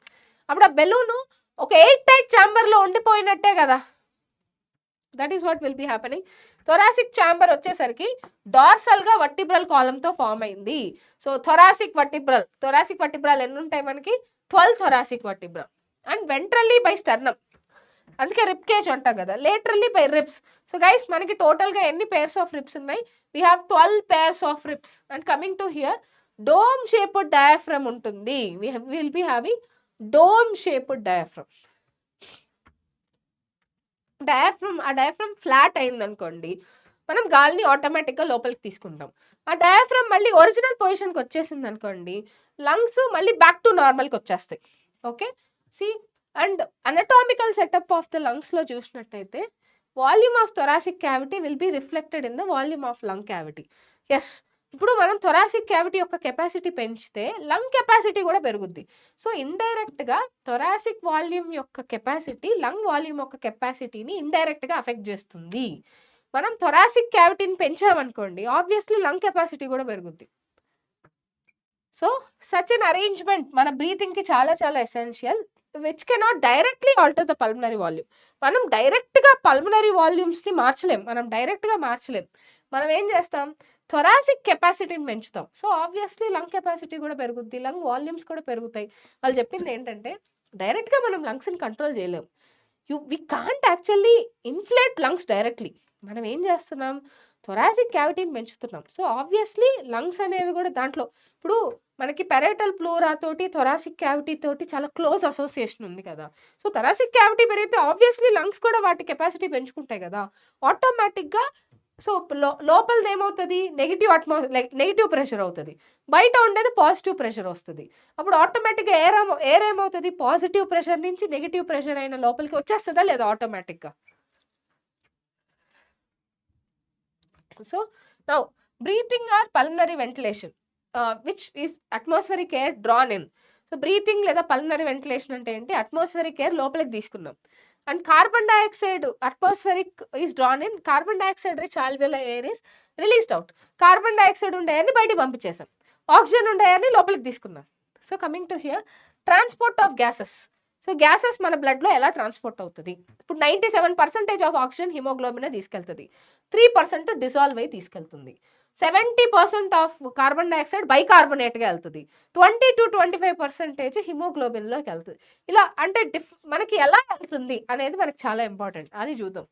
అప్పుడు ఆ బెలూను ఒక ఎయిర్ టైట్ ఛాంబర్లో ఉండిపోయినట్టే కదా. That is what will be happening. Thoracic chamber వచ్చేసరికి డార్సల్గా వర్టిబ్రల్ కాలంతో ఫామ్ అయింది. సో థొరాసిక్ వర్టిబ్రల్ ఎన్ని ఉంటాయి మనకి? 12 thoracic vertebra. And ventrally by sternum, అందుకే రిప్ కేజ్ అంటాం కదా, laterally by ribs. So guys మనకి టోటల్గా ఎన్ని పేర్స్ ఆఫ్ రిబ్స్ ఉన్నాయి? We have 12 pairs of ribs. And coming to here, dome shaped diaphragm ఉంటుంది. Will be having dome shaped diaphragm. ఆ డయాఫ్రమ్ ఫ్లాట్ అయింది అనుకోండి, మనం గాలిని ఆటోమేటిక్గా లోపలికి తీసుకుంటాం. ఆ డయాఫ్రమ్ మళ్ళీ ఒరిజినల్ పొజిషన్కి వచ్చేసింది అనుకోండి, లంగ్స్ మళ్ళీ బ్యాక్ టు నార్మల్కి వచ్చేస్తాయి. Okay, see and anatomical setup of the లంగ్స్లో చూసినట్టయితే volume of thoracic cavity will be reflected in the volume of lung cavity. Yes, ఇప్పుడు మనం థొరాసిక్ క్యావిటీ యొక్క కెపాసిటీ పెంచితే లంగ్ కెపాసిటీ కూడా పెరుగుద్ది. సో ఇండైరెక్ట్గా థొరాసిక్ వాల్యూమ్ యొక్క కెపాసిటీ లంగ్ వాల్యూమ్ యొక్క కెపాసిటీని ఇండైరెక్ట్గా అఫెక్ట్ చేస్తుంది. మనం థొరాసిక్ క్యావిటీని పెంచామనుకోండి, ఆబ్వియస్లీ లంగ్ కెపాసిటీ కూడా పెరుగుద్ది. సో సచ్ అన్ అరేంజ్మెంట్ మన బ్రీతింగ్కి చాలా చాలా essential, which cannot directly alter the pulmonary volume. మనం డైరెక్ట్గా పల్మనరీ వాల్యూమ్స్ని మార్చలేం. మనం ఏం చేస్తాం? థొరాసిక్ కెపాసిటీని పెంచుతాం. సో ఆబ్వియస్లీ లంగ్ కెపాసిటీ కూడా పెరుగుద్ది, లంగ్ వాల్యూమ్స్ కూడా పెరుగుతాయి. వాళ్ళు చెప్పింది ఏంటంటే డైరెక్ట్గా మనం లంగ్స్ని కంట్రోల్ చేయలేం. We can't actually inflate lungs directly. మనం ఏం చేస్తున్నాం? థొరాసిక్ క్యావిటీని పెంచుతున్నాం. సో ఆబ్వియస్లీ లంగ్స్ అనేవి కూడా దాంట్లో, ఇప్పుడు మనకి పెరేటల్ ప్లూరా తోటి థొరాసిక్ క్యావిటీ తోటి చాలా క్లోజ్ అసోసియేషన్ ఉంది కదా. సో థొరాసిక్ క్యావిటీ పెరిగితే ఆబ్వియస్లీ లంగ్స్ కూడా వాటి కెపాసిటీ పెంచుకుంటాయి కదా ఆటోమేటిక్గా. సో లోపలిది ఏమవుతుంది? నెగిటివ్ ప్రెషర్ అవుతుంది, బయట ఉండేది పాజిటివ్ ప్రెషర్ వస్తుంది. అప్పుడు ఆటోమేటిక్గా ఎయిర్ ఏమవుతుంది? పాజిటివ్ ప్రెషర్ నుంచి నెగిటివ్ ప్రెషర్ అయిన లోపలికి వచ్చేస్తుందా లేదా ఆటోమేటిక్గా? So now breathing or pulmonary ventilation which is atmospheric air drawn in. So breathing లేదా పల్మనరీ వెంటిలేషన్ అంటే ఏంటి? అట్మాస్ఫిరిక్ ఎయిర్ లోపలికి తీసుకున్నాం. And carbon dioxide atmospheric is drawn in, carbon dioxide rich alveolar air is released out. Carbon dioxide ఉండే ఎయిర్ని బయటికి పంపించేసాం, ఆక్సిజన్ ఉండే ఎయిర్ని లోపలికి తీసుకున్నాం. So coming to here, transport of gases. So gases మన బ్లడ్లో ఎలా ట్రాన్స్పోర్ట్ అవుతుంది? ఇప్పుడు 97% ఆఫ్ ఆక్సిజన్ హిమోగ్లోబిన్ తీసుకెళ్తుంది, 3% డిజాల్వ్ అయి తీసుకెళ్తుంది. 70% ఆఫ్ కార్బన్ డైఆక్సైడ్ బైకార్బోనేట్గా వెళ్తుంది, 20 to 25% హిమోగ్లోబిన్లోకి వెళ్తుంది. ఇలా అంటే మనకి ఎలా వెళ్తుంది అనేది మనకి చాలా ఇంపార్టెంట్, అది చూద్దాం.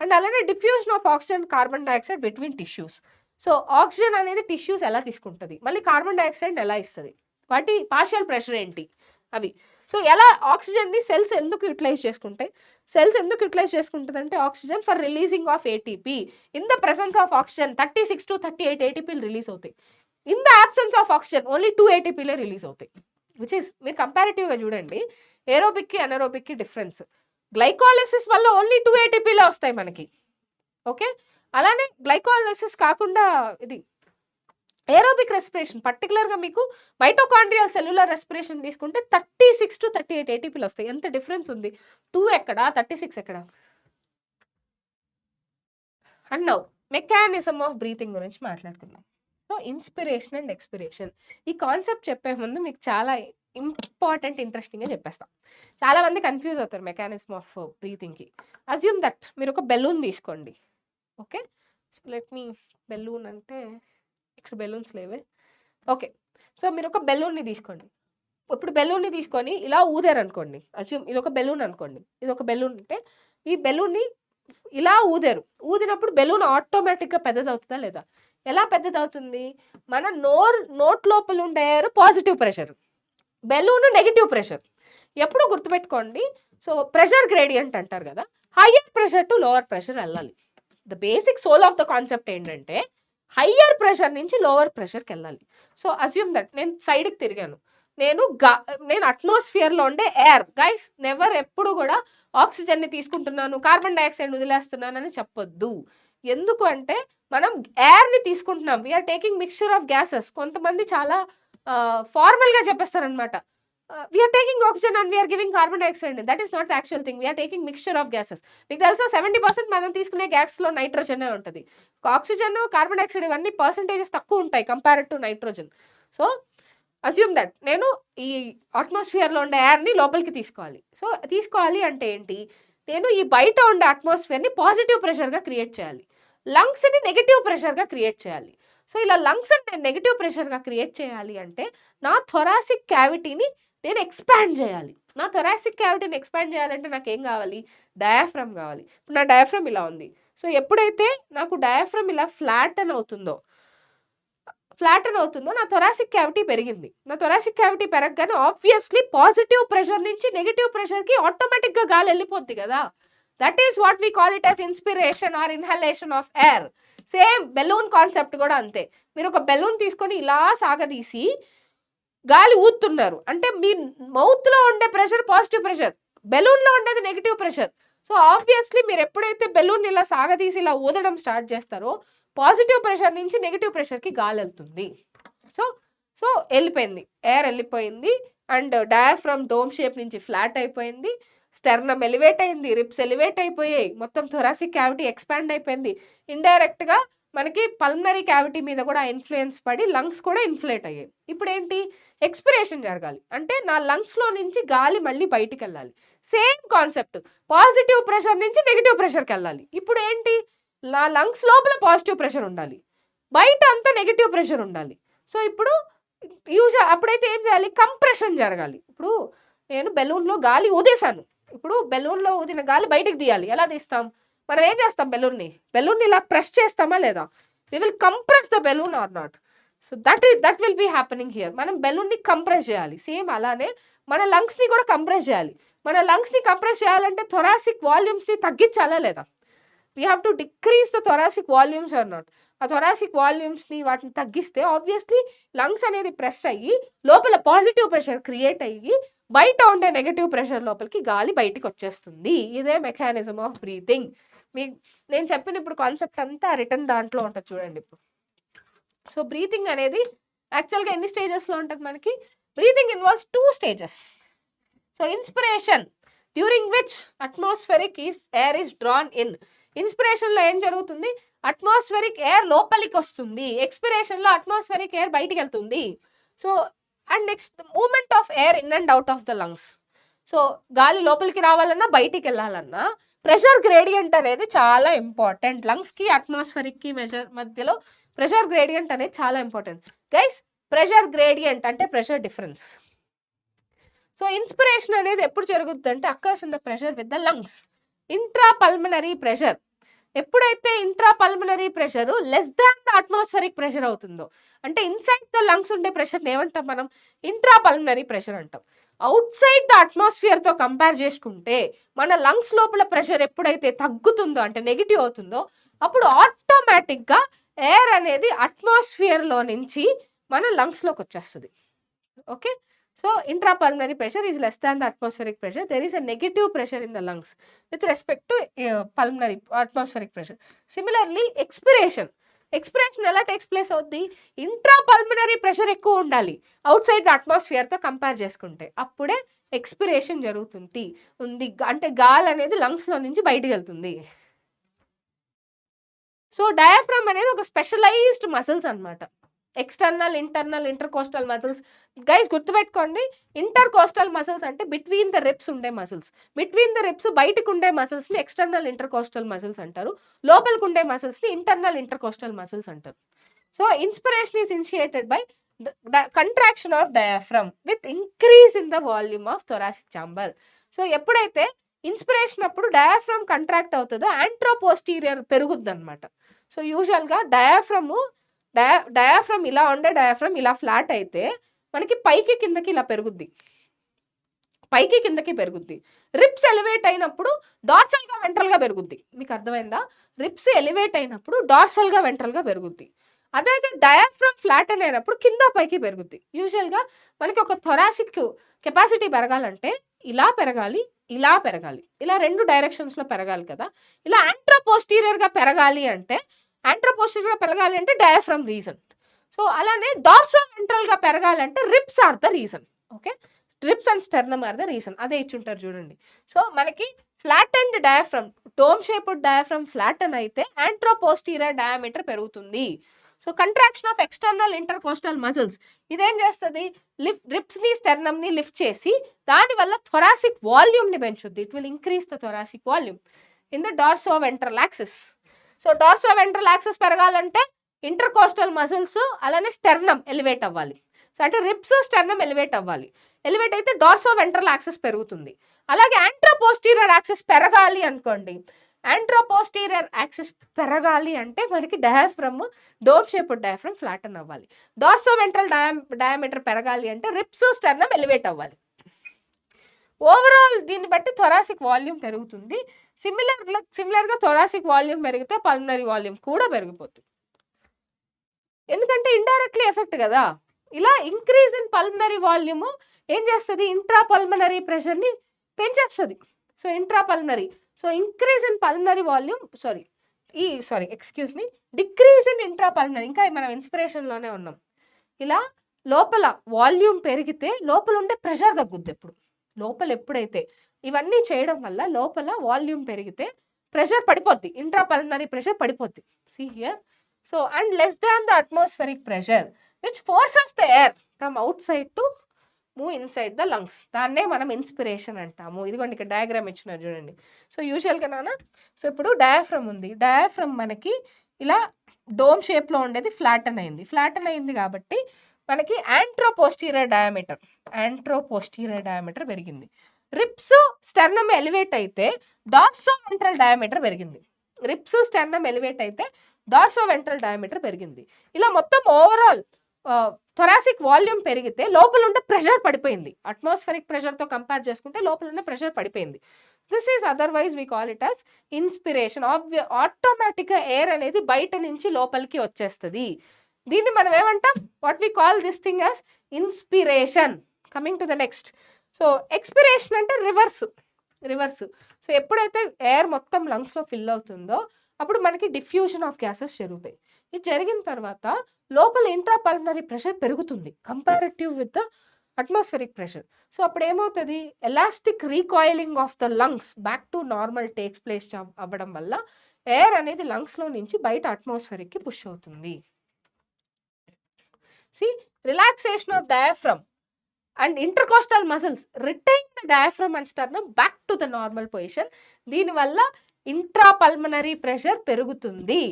అండ్ అలానే diffusion of oxygen carbon dioxide between tissues. So oxygen అనేది టిష్యూస్ ఎలా తీసుకుంటుంది, మళ్ళీ కార్బన్ డైఆక్సైడ్ ఎలా ఇస్తుంది, వాటి పార్షియల్ ప్రెషర్ ఏంటి అవి. సో ఎలా ఆక్సిజన్ని సెల్స్ ఎందుకు యూటిలైజ్ చేసుకుంటుంది అంటే oxygen for releasing of ATP. In the presence of oxygen 36 to 38 ఏటీపీలు రిలీజ్ అవుతాయి. In the absence of oxygen only 2 ఏటీపీలే రిలీజ్ అవుతాయి. విచ్ ఈస్, మీరు కంపారిటివ్గా చూడండి ఏరోబిక్కి అనరోబిక్కి డిఫరెన్స్. గ్లైకాలిసిస్ వల్ల ఓన్లీ 2 ఏటీపీలే వస్తాయి మనకి. ఓకే, అలానే గ్లైకాలిసిస్ కాకుండా ఇది ఏరోబిక్ రెస్పిరేషన్, పర్టికులర్గా మీకు మైటోకాండ్రియల్ సెల్యులర్ రెస్పిరేషన్ తీసుకుంటే 36 to 38 ఏటీపీలు వస్తాయి. ఎంత డిఫరెన్స్ ఉంది? 2 ఎక్కడ, 36 ఎక్కడ? And now mechanism of breathing గురించి మాట్లాడుకుందాం. సో ఇన్స్పిరేషన్ అండ్ ఎక్స్పిరేషన్, ఈ కాన్సెప్ట్ చెప్పే ముందు మీకు చాలా ఇంపార్టెంట్ ఇంట్రెస్టింగ్గా చెప్పేస్తాం. చాలామంది కన్ఫ్యూజ్ అవుతారు మెకానిజం ఆఫ్ బ్రీతింగ్కి. అజ్యూమ్ దట్ మీరు ఒక బెలూన్ తీసుకోండి. Okay, so let me, balloon అంటే ఇక్కడ బెలూన్స్ లేవే. ఓకే, సో మీరు ఒక బెలూన్ని తీసుకోండి. ఇప్పుడు బెలూన్ని తీసుకొని ఇలా ఊదారు అనుకోండి, అస్యూమ్ ఇది ఒక బెలూన్ అనుకోండి, ఇది ఒక బెలూన్ అంటే ఈ బెలూన్ని ఇలా ఊదినప్పుడు బెలూన్ ఆటోమేటిక్గా పెద్దదవుతుందా లేదా? ఎలా పెద్దదవుతుంది? మన నోట్ లోపల ఉండే positive pressure, balloon negative pressure. ఎప్పుడు గుర్తుపెట్టుకోండి. సో ప్రెషర్ గ్రేడియంట్ అంటారు కదా, higher pressure to lower pressure వెళ్ళాలి. The basic soul of the concept ఏంటంటే హయ్యర్ ప్రెషర్ నుంచి లోవర్ ప్రెషర్కి వెళ్ళాలి. సో అస్యూమ్ దట్ నేను సైడ్కి తిరిగాను, నేను అట్మాస్ఫియర్లో ఉండే ఎయిర్, గైస్ నెవర్ ఎప్పుడు కూడా ఆక్సిజన్ని తీసుకుంటున్నాను కార్బన్ డైఆక్సైడ్ వదిలేస్తున్నాను అని చెప్పొద్దు. ఎందుకు అంటే మనం ఎయిర్ని తీసుకుంటున్నాం, we are taking mixture of gases. కొంతమంది చాలా ఫార్మల్గా చెప్పేస్తారనమాట, we are taking oxygen and we are giving carbon dioxide. That is not the actual thing, we are taking mixture of gases. మీకు తెలుసా 70% మనం తీసుకునే గ్యాస్లో నైట్రోజనే ఉంటుంది. ఆక్సిజన్ కార్బన్ డైఆక్సైడ్ ఇవన్నీ పర్సంటేజెస్ తక్కువ ఉంటాయి compared to nitrogen. So assume that నేను ఈ అట్మాస్ఫియర్లో ఉండే ఎయిర్ని లోపలికి తీసుకోవాలి. సో తీసుకోవాలి అంటే ఏంటి, నేను ఈ బయట ఉండే అట్మాస్ఫియర్ని పాజిటివ్ ప్రెషర్గా క్రియేట్ చేయాలి, లంగ్స్ని నెగిటివ్ ప్రెషర్గా క్రియేట్ చేయాలి. సో ఇలా లంగ్స్ నేను నెగిటివ్ ప్రెషర్గా క్రియేట్ చేయాలి అంటే నా థొరాసిక్ క్యావిటీని నేను ఎక్స్పాండ్ చేయాలి. నా థొరాసిక్ క్యావిటీని ఎక్స్పాండ్ చేయాలంటే నాకు ఏం కావాలి, డయాఫ్రమ్ కావాలి. ఇప్పుడు నా డయాఫ్రమ్ ఇలా ఉంది. సో ఎప్పుడైతే నాకు డయాఫ్రమ్ ఇలా ఫ్లాటన్ అవుతుందో నా థొరాసిక్ క్యావిటీ పెరిగింది. నా థొరాసిక్ క్యావిటీ పెరగగానే ఆబ్వియస్లీ పాజిటివ్ ప్రెషర్ నుంచి నెగిటివ్ ప్రెషర్కి ఆటోమేటిక్గా గాలి వెళ్ళిపోద్ది కదా. That is what we call it as inspiration or inhalation of air. Same balloon concept కూడా అంతే. మీరు ఒక బెలూన్ తీసుకొని ఇలా సాగదీసి గాలి ఊతున్నారు అంటే మీ మౌత్లో ఉండే ప్రెషర్ పాజిటివ్ ప్రెషర్, బెలూన్లో ఉండేది నెగిటివ్ ప్రెషర్. సో ఆబ్వియస్లీ మీరు ఎప్పుడైతే బెలూన్ ఇలా సాగదీసి ఇలా ఊదడం స్టార్ట్ చేస్తారో పాజిటివ్ ప్రెషర్ నుంచి నెగిటివ్ ప్రెషర్కి గాలి వెళ్తుంది. సో వెళ్ళిపోయింది, ఎయిర్ వెళ్ళిపోయింది అండ్ డయాఫ్రమ్ డోమ్ షేప్ నుంచి ఫ్లాట్ అయిపోయింది, స్టెర్నమ్ ఎలివేట్ అయింది, రిప్స్ ఎలివేట్ అయిపోయాయి, మొత్తం థొరాసిక్ క్యావిటీ ఎక్స్పాండ్ అయిపోయింది. ఇండైరెక్ట్గా మనకి పల్మనరీ క్యావిటీ మీద కూడా ఇన్ఫ్లుయెన్స్ పడి లంగ్స్ కూడా ఇన్ఫ్లేట్ అయ్యాయి. ఇప్పుడు ఏంటి, ఎక్స్పిరేషన్ జరగాలి అంటే నా లంగ్స్లో నుంచి గాలి మళ్ళీ బయటికి వెళ్ళాలి. సేమ్ కాన్సెప్ట్, పాజిటివ్ ప్రెషర్ నుంచి నెగిటివ్ ప్రెషర్కి వెళ్ళాలి. ఇప్పుడు ఏంటి, నా లంగ్స్ లోపల పాజిటివ్ ప్రెషర్ ఉండాలి, బయట అంతా నెగిటివ్ ప్రెషర్ ఉండాలి. సో ఇప్పుడు అప్పుడైతే ఏం చేయాలి, కంప్రెషన్ జరగాలి. ఇప్పుడు నేను బెలూన్లో గాలి ఊదేశాను, ఇప్పుడు బెలూన్లో ఊదిన గాలి బయటికి తీయాలి. ఎలా తీస్తాం, మనం ఏం చేస్తాం, బెలూన్ని ఇలా ప్రెస్ చేస్తామా లేదా, we will compress the balloon or not. So that will be happening here. మనం బెలూన్ని కంప్రెస్ చేయాలి. సేమ్ అలానే మన లంగ్స్ని కూడా కంప్రెస్ చేయాలి. మన లంగ్స్ని కంప్రెస్ చేయాలంటే థొరాసిక్ వాల్యూమ్స్ని తగ్గించాలా లేదా, we have to decrease the thoracic volumes or not. ఆ థొరాసిక్ వాల్యూమ్స్ని వాటిని తగ్గిస్తే ఆబ్వియస్లీ లంగ్స్ అనేది ప్రెస్ అయ్యి లోపల పాజిటివ్ ప్రెషర్ క్రియేట్ అయ్యి బయట ఉండే నెగటివ్ ప్రెషర్ లోపలికి గాలి బయటికి వచ్చేస్తుంది. ఇదే మెకానిజం ఆఫ్ బ్రీతింగ్. నేను చెప్పిన ఇప్పుడు కాన్సెప్ట్ అంతా రిటర్న్ దాంట్లో ఉంటుంది చూడండి ఇప్పుడు. సో బ్రీతింగ్ అనేది యాక్చువల్గా ఎన్ని స్టేజెస్లో ఉంటుంది మనకి, breathing involves 2 stages. So inspiration during which atmospheric air is drawn in. ఇన్స్పిరేషన్లో ఏం జరుగుతుంది, అట్మాస్ఫెరిక్ ఎయిర్ లోపలికి వస్తుంది, ఎక్స్పిరేషన్లో అట్మాస్ఫెరిక్ ఎయిర్ బయటికి వెళ్తుంది. So and next movement of air in and out of the lungs. So గాలి లోపలికి రావాలన్నా బయటికి వెళ్ళాలన్నా ప్రెషర్ గ్రేడియంట్ అనేది చాలా ఇంపార్టెంట్. లంగ్స్కి అట్మాస్ఫెరిక్కి మధ్యలో ప్రెషర్ గ్రేడియంట్ అనేది చాలా ఇంపార్టెంట్ గైస్. ప్రెషర్ గ్రేడియంట్ అంటే ప్రెషర్ డిఫరెన్స్. సో ఇన్స్పిరేషన్ అనేది ఎప్పుడు జరుగుతుంది అంటే occurs in the pressure with the lungs. Intra pulmonary pressure, ఎప్పుడైతే intra pulmonary pressure less than the atmospheric pressure అవుతుందో, అంటే ఇన్సైడ్ ద లంగ్స్ ఉండే ప్రెషర్ ఏమంటాం మనం, ఇంట్రా పల్మనరీ ప్రెషర్ అంటాం. అవుట్ సైడ్ ద అట్మాస్ఫియర్తో కంపేర్ చేసుకుంటే మన లంగ్స్ లోపల ప్రెషర్ ఎప్పుడైతే తగ్గుతుందో అంటే నెగిటివ్ అవుతుందో అప్పుడు ఆటోమేటిక్గా ఎయిర్ అనేది అట్మాస్ఫియర్లో నుంచి మన లంగ్స్లోకి వచ్చేస్తుంది. Okay, so intrapulmonary pressure is less than the atmospheric pressure. There is a negative pressure in the lungs with respect to pulmonary atmospheric pressure. Similarly, expiration ఎలా టేక్స్ ప్లేస్ అవుద్ది, ఇంట్రాపల్మనరీ ప్రెషర్ ఎక్కువ ఉండాలి అవుట్ సైడ్ ద అట్మాస్ఫియర్తో కంపేర్ చేసుకుంటే, అప్పుడే ఎక్స్పిరేషన్ జరుగుతుంది ఉంది అంటే గాలి అనేది లంగ్స్లో నుంచి బయటికి వెళ్తుంది. సో డయాఫ్రమ్ అనేది ఒక స్పెషలైజ్డ్ మసిల్స్ అన్నమాట. External, internal, intercostal muscles. Guys గుర్తుపెట్టుకోండి, ఇంటర్కోస్టల్ మసిల్స్ అంటే బిట్వీన్ ద రిప్స్ ఉండే మసిల్స్. బిట్వీన్ ద రిప్స్ బయటకు ఉండే మసిల్స్ని ఎక్స్టర్నల్ ఇంటర్కోస్టల్ మసిల్స్ అంటారు, లోపలికి ఉండే మసిల్స్ని ఇంటర్నల్ ఇంటర్కోస్టల్ మసిల్స్ అంటారు. So inspiration is initiated by contraction of diaphragm with increase in the volume of thoracic chamber. So ఎప్పుడైతే ఇన్స్పిరేషన్ అప్పుడు డయాఫ్రమ్ కంట్రాక్ట్ అవుతుందో యాంట్రోపోస్టీరియర్ పెరుగుద్ది అనమాట. సో యూజువల్గా డయాఫ్రమ్ ఇలా ఉండే డయాఫ్రమ్ ఇలా ఫ్లాట్ అయితే మనకి పైకి కిందకి ఇలా పెరుగుద్ది, పైకి కిందకి పెరుగుద్ది. రిప్స్ ఎలివేట్ అయినప్పుడు డార్సల్గా వెంట్రల్గా పెరుగుద్ది. మీకు అర్థమైందా? రిప్స్ ఎలివేట్ అయినప్పుడు డార్సల్గా వెంట్రల్గా పెరుగుద్ది. అదే డయాఫ్రమ్ ఫ్లాట్ అయినప్పుడు కింద పైకి పెరుగుద్ది. యూజువల్గా మనకి ఒక థొరాసిక్ కెపాసిటీ పెరగాలంటే ఇలా పెరగాలి, ఇలా పెరగాలి, ఇలా 2 డైరెక్షన్స్లో పెరగాలి కదా. ఇలా యాంట్రోపోస్టీరియర్గా పెరగాలి అంటే డయాఫ్రమ్ రీజన్. సో అలానే డార్సో వెంట్రల్గా పెరగాలంటే ribs are the reason. Okay, ribs and sternum are the reason. అదే ఇచ్చుంటారు చూడండి. సో మనకి flat and diaphragm, dome shaped diaphragm flatten అయితే యాంట్రోపోస్టీరియర్ డయామీటర్ పెరుగుతుంది. So contraction of external intercostal muscles ఇదేం చేస్తుంది? రిప్స్ని స్టెర్నమ్ని లిఫ్ట్ చేసి దానివల్ల థొరాసిక్ వాల్యూమ్ని పెంచుద్ది. It will increase the thoracic volume in the dorso ventral axis. So dorso ventral axis పెరగాలంటే ఇంటర్కోస్టల్ మజిల్స్ అలానే స్టెర్నమ్ ఎలివేట్ అవ్వాలి. సో అంటే రిప్స్ స్టెర్నమ్ ఎలివేట్ అవ్వాలి. ఎలివేట్ అయితే డార్సో వెంట్రల్ యాక్సిస్ పెరుగుతుంది. అలాగే యాంట్రోపోస్టీరియర్ యాక్సిస్ పెరగాలి అనుకోండి. యాంట్రోపోస్టీరియర్ యాక్సిస్ పెరగాలి అంటే మనకి diaphragm, dome shaped diaphragm flatten అవ్వాలి. డార్సో వెంట్రల్ డయామీటర్ పెరగాలి అంటే రిప్స్ స్టెర్నమ్ ఎలివేట్ అవ్వాలి. ఓవరాల్ దీన్ని బట్టి థొరాసిక్ వాల్యూమ్ పెరుగుతుంది. సిమిలర్గా థొరాసిక్ వాల్యూమ్ పెరిగితే పల్మనరీ వాల్యూమ్ కూడా పెరిగిపోతుంది. ఎందుకంటే ఇండైరెక్ట్లీ ఎఫెక్ట్ కదా. ఇలా ఇంక్రీజ్ ఇన్ పల్మనరీ వాల్యూమ్ ఏం చేస్తుంది? ఇంట్రా పల్మనరీ ప్రెషర్ని పెంచేస్తుంది. So intra pulmonary, so increase in pulmonary volume excuse me, decrease in intra pulmonary. ఇంకా మనం ఇన్స్పిరేషన్లోనే ఉన్నాం. ఇలా లోపల వాల్యూమ్ పెరిగితే లోపల ఉండే ప్రెషర్ తగ్గుద్ది. లోపల ఎప్పుడైతే ఇవన్నీ చేయడం వల్ల లోపల వాల్యూమ్ పెరిగితే ప్రెషర్ పడిపోద్ది, ఇంట్రా పల్మనరీ ప్రెషర్ పడిపోద్ది. See here. So and less than the atmospheric pressure which forces the air from outside to move inside the lungs. దాన్నే మనం ఇన్స్పిరేషన్ అంటాము. ఇదిగోండి ఇక్కడ డయాగ్రామ్ ఇచ్చినారు చూడండి. సో యూజువల్గా సో ఇప్పుడు డయాఫ్రమ్ ఉంది. డయాఫ్రమ్ మనకి ఇలా డోమ్ షేప్లో ఉండేది ఫ్లాటన్ అయింది కాబట్టి మనకి యాంట్రోపోస్టీరియర్ డయామీటర్ పెరిగింది. రిప్స్ స్టెర్నమ్ ఎలివేట్ అయితే డార్సో వెంట్రల్ డయామీటర్ పెరిగింది. ఇలా మొత్తం ఓవరాల్ థొరాసిక్ వాల్యూమ్ పెరిగితే లోపల ఉండే ప్రెషర్ పడిపోయింది. అట్మాస్ఫెరిక్ ప్రెషర్తో కంపేర్ చేసుకుంటే లోపల ఉండే ప్రెషర్ పడిపోయింది. This is otherwise we call it as inspiration. ఆటోమేటిక్గా ఎయిర్ అనేది బయట నుంచి లోపలికి వచ్చేస్తుంది. దీన్ని మనం ఏమంటాం? What we call this thing as inspiration. Coming to the next. So expiration అంటే రివర్స్. సో ఎప్పుడైతే ఎయిర్ మొత్తం లంగ్స్లో ఫిల్ అవుతుందో అప్పుడు మనకి డిఫ్యూజన్ ఆఫ్ గ్యాసెస్ జరుగుతాయి. ఇది జరిగిన తర్వాత లోపల ఇంట్రా పల్మనరీ ప్రెషర్ పెరుగుతుంది comparative with the atmospheric pressure. So అప్పుడు ఏమవుతుంది? Elastic recoiling of the lungs back to normal takes place అవ్వడం వల్ల ఎయిర్ అనేది లంగ్స్లో నుంచి బయట అట్మాస్ఫెరిక్కి పుష్ అవుతుంది. See, relaxation of diaphragm and intercostal muscles retain the diaphragm and sternum back to the normal position. దీని వల్ల ఇంట్రాపల్మనరీ ప్రెషర్ పెరుగుతుంది.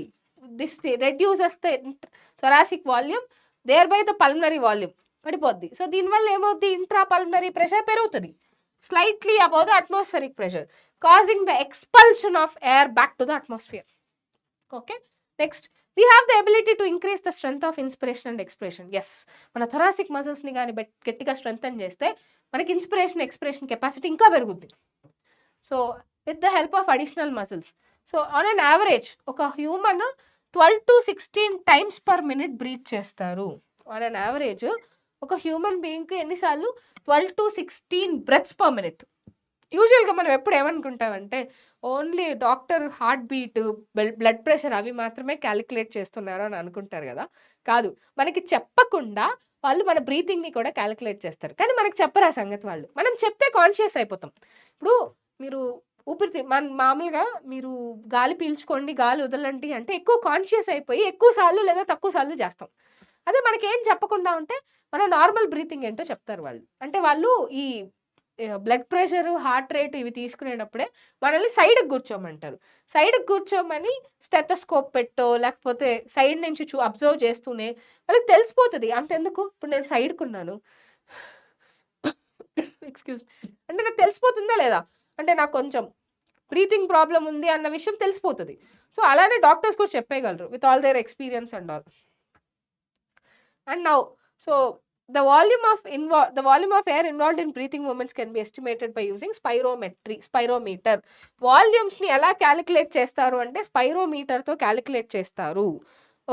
This reduces the thoracic volume, thereby the pulmonary volume పడిపోద్ది. సో దీనివల్ల ఏమవుద్ది? ఇంట్రాపల్మనరీ ప్రెషర్ పెరుగుతుంది slightly above the atmospheric pressure, causing the expulsion of air back to the atmosphere. Okay, next we have the ability to increase the strength of inspiration and expression. Yes, మన థొరాసిక్ మజిల్స్ని కానీ గట్టిగా స్ట్రెంగ్తన్ చేస్తే మనకి ఇన్స్పిరేషన్ ఎక్స్ప్రెషన్ కెపాసిటీ ఇంకా పెరుగుద్ది. So with the help of additional muscles. So on an average ఒక human 12 to 16 times per minute breathe చేస్తారు. ఆన్ అన్ యావరేజ్ ఒక హ్యూమన్ బీయింగ్కి ఎన్నిసార్లు? 12 to 16 breaths per minute. యూజువల్గా మనం ఎప్పుడు ఏమనుకుంటామంటే only doctor heartbeat, blood pressure అవి మాత్రమే క్యాలిక్యులేట్ చేస్తున్నారు అని అనుకుంటారు కదా. కాదు, మనకి చెప్పకుండా వాళ్ళు మన బ్రీతింగ్ని కూడా క్యాలిక్యులేట్ చేస్తారు. కానీ మనకి చెప్పరు ఆ సంగతి వాళ్ళు. మనం చెప్తే కాన్షియస్ అయిపోతాం. ఇప్పుడు మీరు మామూలుగా మీరు గాలి పీల్చుకోండి, గాలి వదలండి అంటే ఎక్కువ కాన్షియస్ అయిపోయి ఎక్కువ సార్లు లేదా తక్కువ సార్లు చేస్తాం. అదే మనకేం చెప్పకుండా ఉంటే మన నార్మల్ బ్రీతింగ్ ఏంటో చెప్తారు వాళ్ళు. అంటే వాళ్ళు ఈ బ్లడ్ ప్రెషర్, హార్ట్ రేట్ ఇవి తీసుకునేటప్పుడే మనల్ని సైడ్కి కూర్చోమంటారు. సైడ్కి కూర్చోమని స్టెథోస్కోప్ పెట్టో లేకపోతే సైడ్ నుంచి అబ్జర్వ్ చేస్తూనే వాళ్ళకి తెలిసిపోతుంది. అంతెందుకు, ఇప్పుడు నేను సైడ్కున్నాను ఎక్స్క్యూజ్ అంటే నాకు తెలిసిపోతుందా లేదా, అంటే నాకు కొంచెం బ్రీతింగ్ ప్రాబ్లం ఉంది అన్న విషయం తెలిసిపోతుంది. సో అలానే డాక్టర్స్ కూడా చెప్పేయగలరు with all their experience and all. And now so The volume of air involved in breathing movements can be estimated by using spirometer. Volumes ని ఎలా క్యాలిక్యులేట్ చేస్తారు అంటే స్పైరోమీటర్ తో క్యాలిక్యులేట్ చేస్తారు.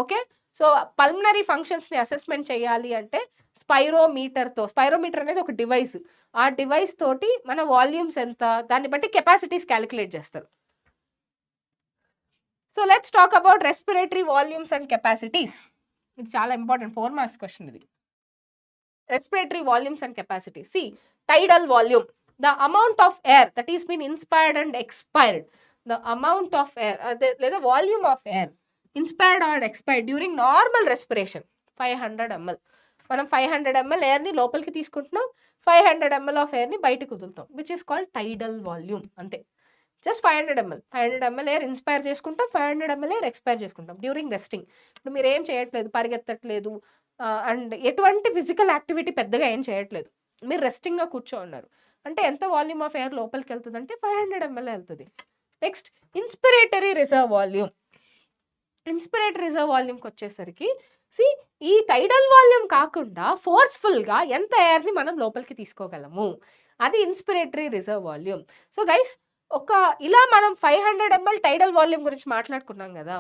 ఓకే, సో పల్మనరీ ఫంక్షన్స్ ని అసెస్మెంట్ చేయాలి అంటే స్పైరోమీటర్ అనేది ఒక డివైస్. ఆ డివైస్ తోటి మన వాల్యూమ్స్ ఎంత, దాన్ని బట్టి కెపాసిటీస్ క్యాలిక్యులేట్ చేస్తారు. So let's talk about respiratory volumes and capacities. ఇది చాలా ఇంపార్టెంట్ 4 మార్క్స్ క్వశ్చన్ ఇది. Respiratory volumes and capacity. See, tidal volume, the amount of air that is been inspired and expired. The amount of air, the volume of air inspired or expired during normal respiration, 500 ml. మనం 500 ml air ని లోపలికి తీసుకుంటున్నాం, 500 ml of air ని బయటకు వదులుతాం, which is called tidal volume. అంతే, జస్ట్ 500 ml ఎయిర్ ఇన్స్పైర్ చేసుకుంటాం, 500 ml ఎయిర్ ఎక్స్పైర్ చేసుకుంటాం డ్యూరింగ్ రెస్టింగ్. ఇప్పుడు మీరు ఏం చేయట్లేదు, పరిగెత్తట్లేదు అండ్ ఎటువంటి ఫిజికల్ యాక్టివిటీ పెద్దగా ఏం చేయట్లేదు, మీరు రెస్టింగ్గా కూర్చోన్నారు అంటే ఎంత వాల్యూమ్ ఆఫ్ ఎయిర్ లోపలికి వెళ్తుంది అంటే 500 ml వెళ్తుంది. Next inspiratory reserve volume. Inspiratory reserve వాల్యూమ్కి వచ్చేసరికి ఈ టైడల్ వాల్యూమ్ కాకుండా ఫోర్స్ఫుల్గా ఎంత ఎయిర్ని మనం లోపలికి తీసుకోగలము, అది inspiratory reserve volume. So guys, ఇలా మనం 500 ml టైడల్ వాల్యూమ్ గురించి మాట్లాడుకున్నాం కదా,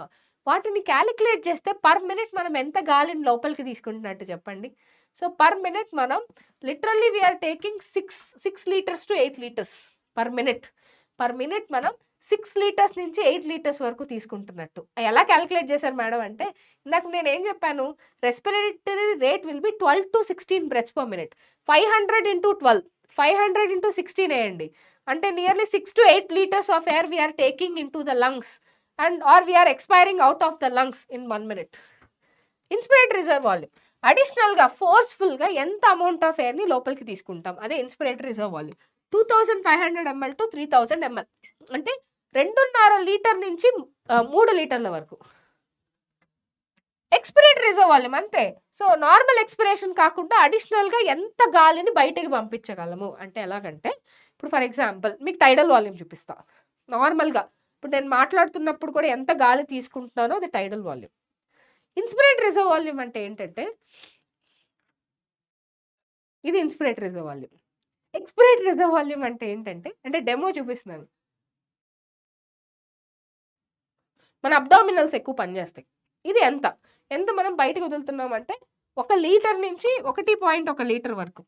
వాటిని క్యాలిక్యులేట్ చేస్తే పర్ మినిట్ మనం ఎంత గాలిని లోపలికి తీసుకుంటున్నట్టు చెప్పండి. సో పర్ మినిట్ మనం literally we are taking 6 litres to 8 litres per minute. మనం 6 లీటర్స్ నుంచి 8 లీటర్స్ వరకు తీసుకుంటున్నట్టు. ఎలా క్యాలిక్యులేట్ చేశారు మేడం అంటే, ఇందాక నేను ఏం చెప్పాను, respiratory rate will be 12 to 16 breaths per minute. 500 into 12, 500 into 16 వేయండి అంటే nearly 6 to 8 litres of air we are taking in to the lungs or we are expiring out of the lungs in 1 minute. Inspiratory reserve volume. అడిషనల్గా ఫోర్స్ఫుల్గా ఎంత అమౌంట్ ఆఫ్ ఎయిర్ని లోపలికి తీసుకుంటాం, అదే inspiratory reserve volume. 2500 ml to 3000 ml అంటే 2.5 లీటర్ నుంచి 3 లీటర్ల వరకు. ఎక్స్పిరేటరీ రిజర్వ్ వాల్యూమ్ అంతే. సో నార్మల్ ఎక్స్పిరేషన్ కాకుండా అడిషనల్గా ఎంత గాలిని బయటకు పంపించగలము అంటే ఎలాగంటే, ఇప్పుడు ఫర్ ఎగ్జాంపుల్ మీకు టైడల్ వాల్యూమ్ చూపిస్తా. నార్మల్గా ఇప్పుడు నేను మాట్లాడుతున్నప్పుడు కూడా ఎంత గాలి తీసుకుంటున్నానో అది టైడల్ వాల్యూమ్. ఇన్స్పిరేటరీ రిజర్వ్ వాల్యూమ్ అంటే ఏంటంటే, ఇది inspiratory reserve volume. Expiratory reserve volume అంటే ఏంటంటే, డెమో చూపిస్తున్నాను. మన అబ్డామినల్స్ ఎక్కువ పనిచేస్తాయి. ఇది ఎంత మనం బయటకు వదులుతున్నాం అంటే 1 లీటర్ నుంచి 1.1 లీటర్ వరకు,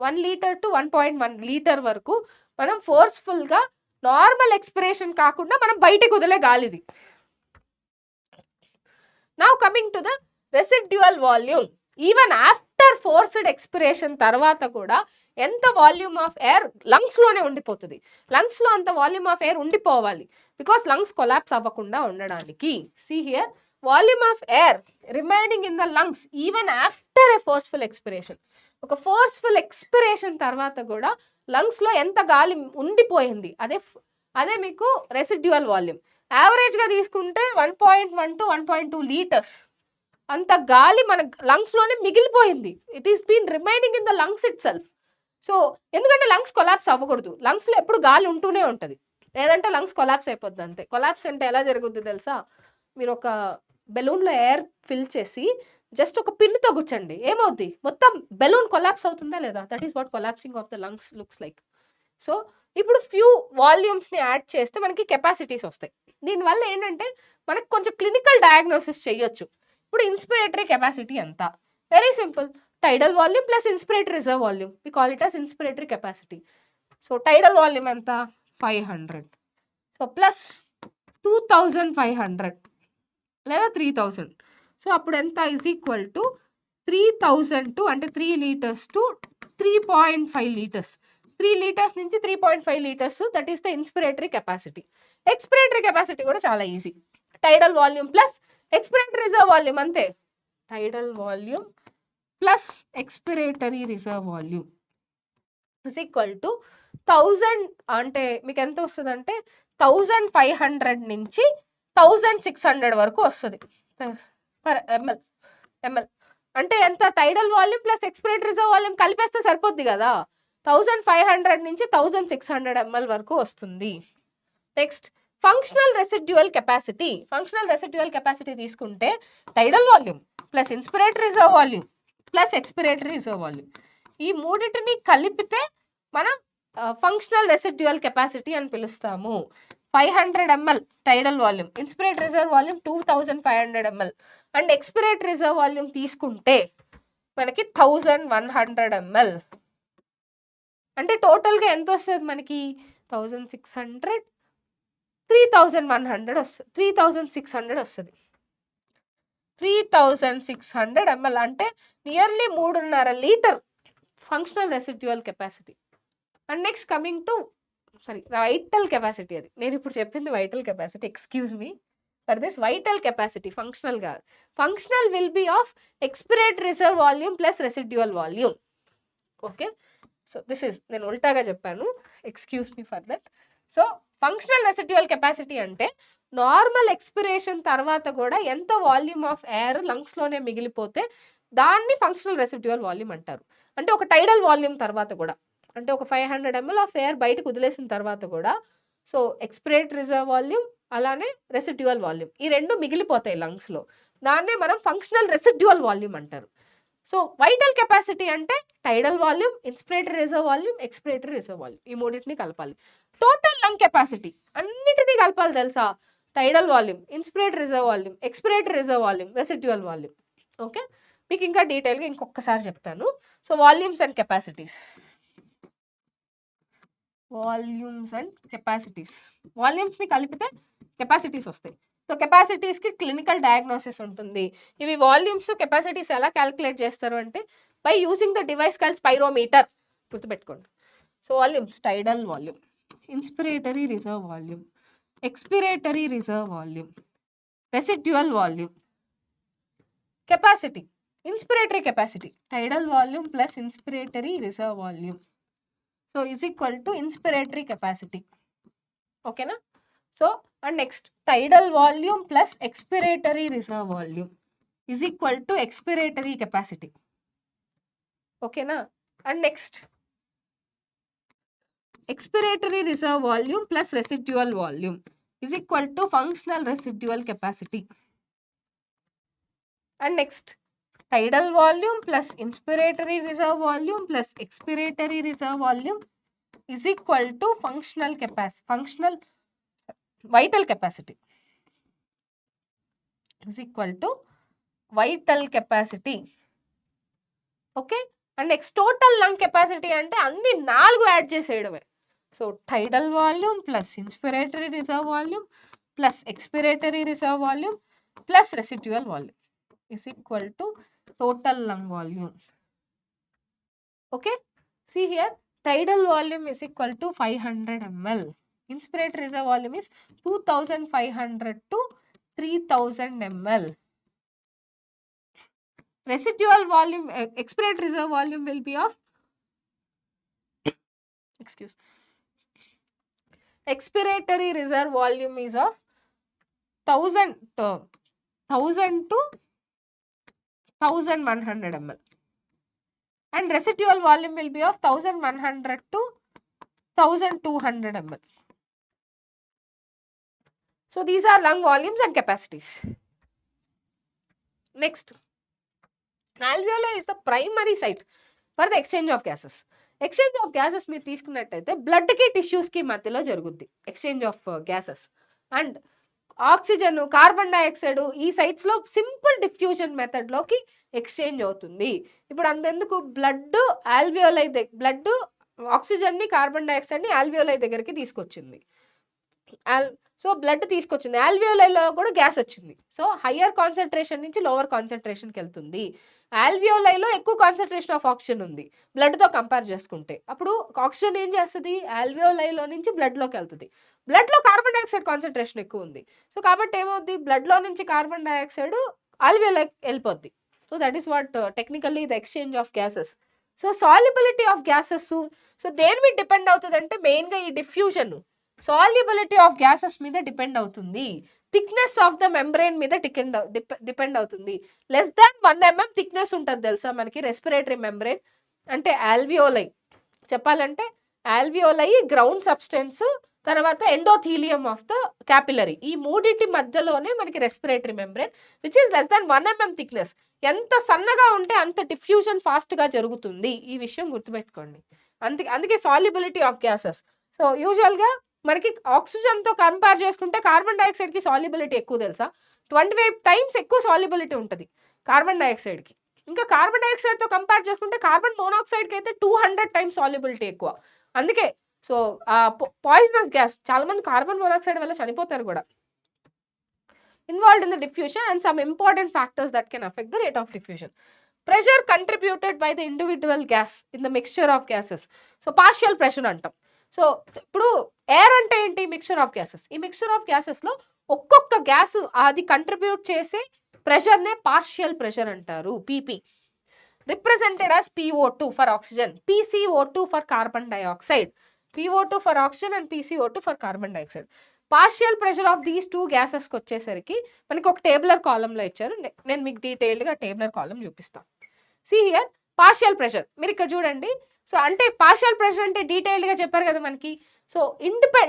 1 లీటర్ టు 1.1 లీటర్ వరకు మనం ఫోర్స్ఫుల్గా నార్మల్ ఎక్స్పిరేషన్ కాకుండా మనం బయటకు వదిలే గాలిది. Now coming to the residual volume. Even after forced expiration తర్వాత కూడా ఎంత వాల్యూమ్ ఆఫ్ ఎయిర్ లంగ్స్లోనే ఉండిపోతుంది. లంగ్స్లో అంత వాల్యూమ్ ఆఫ్ ఎయిర్ ఉండిపోవాలి, బికాస్ లంగ్స్ కొలాప్స్ అవ్వకుండా ఉండడానికి. See here, volume of air remaining in the lungs even after a forceful expiration. ఒక ఫోర్స్ఫుల్ ఎక్స్పిరేషన్ తర్వాత కూడా లంగ్స్లో ఎంత గాలి ఉండిపోయింది, అదే మీకు రెసిడ్యువల్ వాల్యూమ్. యావరేజ్గా తీసుకుంటే 1.1 to 1.2 లీటర్స్ అంత గాలి మన లంగ్స్లోనే మిగిలిపోయింది. It is been remaining in the lungs itself. So ఎందుకంటే లంగ్స్ కొలాప్స్ అవ్వకూడదు, లంగ్స్లో ఎప్పుడు గాలి ఉంటూనే ఉంటుంది, లేదంటే లంగ్స్ కొలాప్స్ అయిపోద్ది అంతే. కొలాప్స్ అంటే ఎలా జరుగుద్ది తెలుసా, మీరు ఒక బెలూన్లో ఎయిర్ ఫిల్ చేసి జస్ట్ ఒక పిన్నుతో గుచ్చండి, ఏమవుద్ది, మొత్తం బెలూన్ కొలాప్స్ అవుతుందా లేదా? That is what collapsing of the lungs looks like. So ఇప్పుడు ఫ్యూ వాల్యూమ్స్ని యాడ్ చేస్తే మనకి కెపాసిటీస్ వస్తాయి. దీనివల్ల ఏంటంటే మనకి కొంచెం క్లినికల్ డయాగ్నోసిస్ చేయొచ్చు. ఇప్పుడు ఇన్స్పిరేటరీ కెపాసిటీ ఎంత? Very simple, tidal volume plus inspiratory reserve volume, we call it as inspiratory capacity. So tidal volume ఎంత? 500. సో ప్లస్ 2500 లేదా 3000. సో అప్పుడు ఎంత ఈజ్ ఈక్వల్ టు 3000 అంటే 3 లీటర్స్ టు 3.5 లీటర్స్. 3 లీటర్స్ నుంచి 3.5 litres, that is the inspiratory capacity. Expiratory capacity కూడా చాలా easy, tidal volume plus expiratory reserve volume అంతే. Tidal volume plus expiratory reserve volume is equal to 1000. అంటే మీకు ఎంత వస్తుంది అంటే 1500 నుంచి 1600 వరకు వస్తుంది పర్ ఎంఎల్. అంటే ఎంత? Tidal volume plus expiratory reserve volume కలిపేస్తే సరిపోద్ది కదా, 1500 నుంచి 1600 ml వరకు వస్తుంది. Next functional residual capacity. Functional residual capacity తీసుకుంటే tidal volume plus inspiratory reserve volume plus expiratory reserve volume. ఈ మూడింటిని కలిపితే మనం ఫంక్షనల్ రెసిడ్యువల్ కెపాసిటీ అని పిలుస్తాము. 500 ml టైడల్ volume, inspiratory reserve volume 2500 ml and expiratory reserve volume తీసుకుంటే మనకి 1100 ml. అంటే టోటల్గా ఎంత వస్తుంది మనకి? 1600, 3100 వస్తుంది, 3600 వస్తుంది. 3600 ml అంటే nearly 3.5 litre functional residual capacity. And next coming to vital capacity. అది నేను ఇప్పుడు చెప్పింది vital capacity, excuse me for this. Vital capacity functional కాదు. Functional will be of expiratory reserve volume plus residual volume. Okay, so this is, నేను ఉల్టాగా చెప్పాను, excuse me for that. So functional residual capacity అంటే నార్మల్ ఎక్స్పిరేషన్ తర్వాత కూడా ఎంత వాల్యూమ్ ఆఫ్ ఎయిర్ లంగ్స్లోనే మిగిలిపోతే దాన్ని ఫంక్షనల్ రెసిడ్యువల్ వాల్యూమ్ అంటారు. అంటే ఒక టైడల్ వాల్యూమ్ తర్వాత కూడా, అంటే ఒక 500 ml ఆఫ్ ఎయిర్ బయటకు వదిలేసిన తర్వాత కూడా, సో ఎక్స్పిరేటరీ రిజర్వ్ వాల్యూమ్ అలానే రెసిడ్యువల్ వాల్యూమ్ ఈ రెండు మిగిలిపోతాయి లంగ్స్లో, దాన్నే మనం ఫంక్షనల్ రెసిడ్యువల్ వాల్యూమ్ అంటారు. సో వైటల్ కెపాసిటీ అంటే tidal volume, inspiratory reserve volume, expiratory reserve volume ఈ మూడింటిని కలపాలి. టోటల్ లంగ్ కెపాసిటీ అన్నిటినీ కలపాలి తెలుసా? Tidal volume, inspiratory reserve volume, expiratory reserve volume, residual volume. Okay, మీకు ఇంకా డీటెయిల్గా ఇంకొకసారి చెప్తాను. So volumes and capacities, volumes and capacities. వాల్యూమ్స్ని కలిపితే కెపాసిటీస్ వస్తాయి. సో కెపాసిటీస్కి క్లినికల్ డయాగ్నోసిస్ ఉంటుంది. ఇవి వాల్యూమ్స్ కెపాసిటీస్ ఎలా క్యాలిక్యులేట్ చేస్తారు అంటే by using the device called spirometer. గుర్తుపెట్టుకోండి. So volumes, tidal volume, inspiratory reserve volume, expiratory reserve volume, residual volume. Capacity, inspiratory capacity tidal volume plus inspiratory reserve volume, so is equal to inspiratory capacity. ఓకేనా? So and next tidal volume plus expiratory reserve volume is equal to expiratory capacity. ఓకేనా? And next expiratory reserve volume plus residual volume is equal to functional residual capacity. And next tidal volume plus inspiratory reserve volume plus expiratory reserve volume is equal to functional vital capacity is equal to vital capacity. Okay, and next total lung capacity అంటే అన్ని 4 యాడ్ చేసేయడమే. So tidal volume plus inspiratory reserve volume plus expiratory reserve volume plus residual volume is equal to total lung volume. Okay, see here, tidal volume is equal to 500 ml. Inspiratory reserve volume is 2500 to 3000 ml. Residual volume, expiratory reserve volume will be of, expiratory reserve volume is of 1000 to 1100 ml and residual volume will be of 1100 to 1200 ml. So these are lung volumes and capacities. Next, alveoli is the primary site for the exchange of gases. Exchange of gases మీరు తీసుకున్నట్టయితే బ్లడ్ కి టిష్యూస్ కి మధ్యలో జరుగుద్ది exchange of gases. And oxygen, carbon dioxide ఈ సైట్స్ లో సింపుల్ డిఫ్యూజన్ మెథడ్ లోకి ఎక్స్చేంజ్ అవుతుంది. ఇప్పుడు అంతెందుకు, బ్లడ్ ఆక్సిజన్ ని, కార్బన్ డైఆక్సైడ్ ని ఆల్వియోలై దగ్గరికి తీసుకొచ్చింది. సో బ్లడ్ తీసుకొచ్చింది, ఆల్వియోలైలో కూడా గ్యాస్ వచ్చింది. సో హయ్యర్ కాన్సన్ట్రేషన్ నుంచి లోవర్ కాన్సన్ట్రేషన్కి వెళ్తుంది. ఆల్వియోలైలో ఎక్కువ కాన్సన్ట్రేషన్ ఆఫ్ ఆక్సిజన్ ఉంది బ్లడ్తో కంపేర్ చేసుకుంటే. అప్పుడు ఆక్సిజన్ ఏం చేస్తుంది, ఆల్వియోలైలో నుంచి బ్లడ్లోకి వెళ్తుంది. బ్లడ్లో కార్బన్ డైఆక్సైడ్ కాన్సన్ట్రేషన్ ఎక్కువ ఉంది. సో కాబట్టి ఏమవుద్ది, బ్లడ్లో నుంచి కార్బన్ డైఆక్సైడ్ ఆల్వియోలైకి వెళ్ళిపోద్ది. So that is what technically the exchange of gases. So solubility of gases, so దేని మీద డిపెండ్ అవుతుంది అంటే మెయిన్గా ఈ డిఫ్యూజన్ సాల్యుబిలిటీ ఆఫ్ గ్యాసెస్ మీద డిపెండ్ అవుతుంది. థిక్నెస్ ఆఫ్ ద మెంబ్రెయిన్ మీద డిపెండ్ అవుతుంది. లెస్ దాన్ 1 mm థిక్నెస్ ఉంటుంది తెలుసా మనకి రెస్పిరేటరీ మెంబ్రెయిన్ అంటే ఆల్వియోలై. చెప్పాలంటే ఆల్వియోలై గ్రౌండ్ సబ్స్టెన్స్, తర్వాత ఎండోథీలియం ఆఫ్ ద క్యాపిలరీ. ఈ మూడిటి మధ్యలోనే మనకి respiratory membrane which is less than 1 mm thickness. ఎంత సన్నగా ఉంటే అంత డిఫ్యూజన్ ఫాస్ట్‌గా జరుగుతుంది. ఈ విషయం గుర్తుపెట్టుకోండి. అందుకే సాల్యుబిలిటీ ఆఫ్ గ్యాసెస్. సో యూజువల్‌గా మనకి ఆక్సిజన్‌తో కంపేర్ చేసుకుంటే కార్బన్ డయాక్సైడ్‌కి సాల్యుబిలిటీ ఎక్కువ తెలుసా? 25 టైమ్స్ ఎక్కువ సాల్యుబిలిటీ ఉంటది కార్బన్ డయాక్సైడ్‌కి. ఇంకా కార్బన్ డయాక్సైడ్‌తో కంపేర్ చేసుకుంటే కార్బన్ మోనాక్సైడ్‌కి అయితే 200 టైమ్స్ సాల్యుబిలిటీ ఎక్కువ. అందుకే సో పాయిజనస్ గ్యాస్ చాలా మంది కార్బన్ మోనాక్సైడ్ వల్ల చనిపోతారు కూడా. Involved in the diffusion and some important factors that can affect the rate of diffusion. Pressure contributed by the individual gas in the mixture of gases. So partial pressure అంటాం. సో ఇప్పుడు ఎయిర్ అంటే ఏంటి? Mixture of gases. ఈ మిక్స్చర్ ఆఫ్ గ్యాసెస్లో ఒక్కొక్క గ్యాస్ అది కంట్రిబ్యూట్ చేసే ప్రెషర్నే పార్షియల్ ప్రెషర్ అంటారు, PP. Represented as PO2 for oxygen, PCO2 for carbon dioxide. PO2 for oxygen and PCO2 for carbon dioxide. Partial pressure of these two గ్యాసెస్కి వచ్చేసరికి మనకి ఒక టేబులర్ కాలంలో ఇచ్చారు. నేను మీకు డీటెయిల్డ్గా టేబులర్ కాలం చూపిస్తాను. See here partial pressure. మీరు ఇక్కడ చూడండి. సో అంటే పార్షియల్ ప్రెషర్ అంటే డీటెయిల్డ్గా చెప్పారు కదా మనకి. So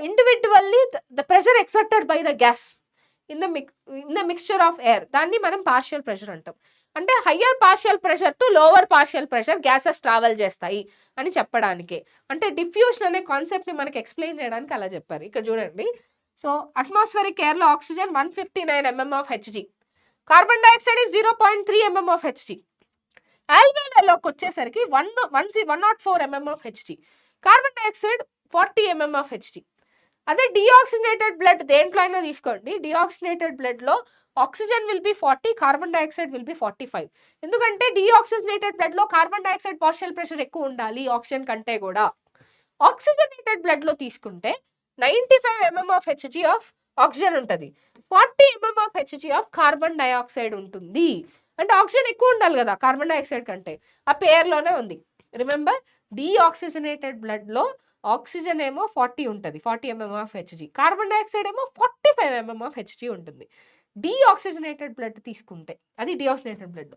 individually the pressure exerted by the gas in the mixture of air, దాన్ని మనం పార్షియల్ ప్రెషర్ అంటాం. అంటే higher partial pressure to lower partial pressure gases travel చేస్తాయి అని చెప్పడానికి. అంటే డిఫ్యూషన్ అనే కాన్సెప్ట్ని మనకి ఎక్స్ప్లెయిన్ చేయడానికి అలా చెప్పారు. ఇక్కడ చూడండి. సో అట్మాస్ఫియరిక్ ఎయిర్లో oxygen 159 mm of Hg, carbon dioxide is 0.3 mm of Hg. ఆల్వియోలలోకి వచ్చేసరికి 104 mm of Hg, carbon dioxide 40 mm of Hg. అదే డిఆక్సిజనేటెడ్ బ్లడ్ దేంట్లో అయినా తీసుకోండి, డిఆక్సిజనేటెడ్ బ్లడ్లో oxygen will be 40, carbon dioxide will be 45. ఎందుకంటే డిఆక్సిజనేటెడ్ బ్లడ్లో కార్బన్ డైఆక్సైడ్ పార్షియల్ ప్రెషర్ ఎక్కువ ఉండాలి ఆక్సిజన్ కంటే కూడా. ఆక్సిజనేటెడ్ బ్లడ్లో తీసుకుంటే 95 mm of Hg of oxygen ఉంటుంది, 40 mm of Hg of carbon dioxide ఉంటుంది. అంటే ఆక్సిజన్ ఎక్కువ ఉండాలి కదా కార్బన్ డైఆక్సైడ్ కంటే, ఆ పేర్లోనే ఉంది. రిమెంబర్, డిఆక్సిజనేటెడ్ బ్లడ్లో ఆక్సిజన్ ఏమో 40 ఉంటుంది, 40 mm of Hg. Carbon dioxide ఏమో 45 mm ఆఫ్ హెచ్జీ ఉంటుంది డిఆక్సిజనేటెడ్ బ్లడ్ తీసుకుంటే. అది డిఆక్సిజనేటెడ్ బ్లడ్.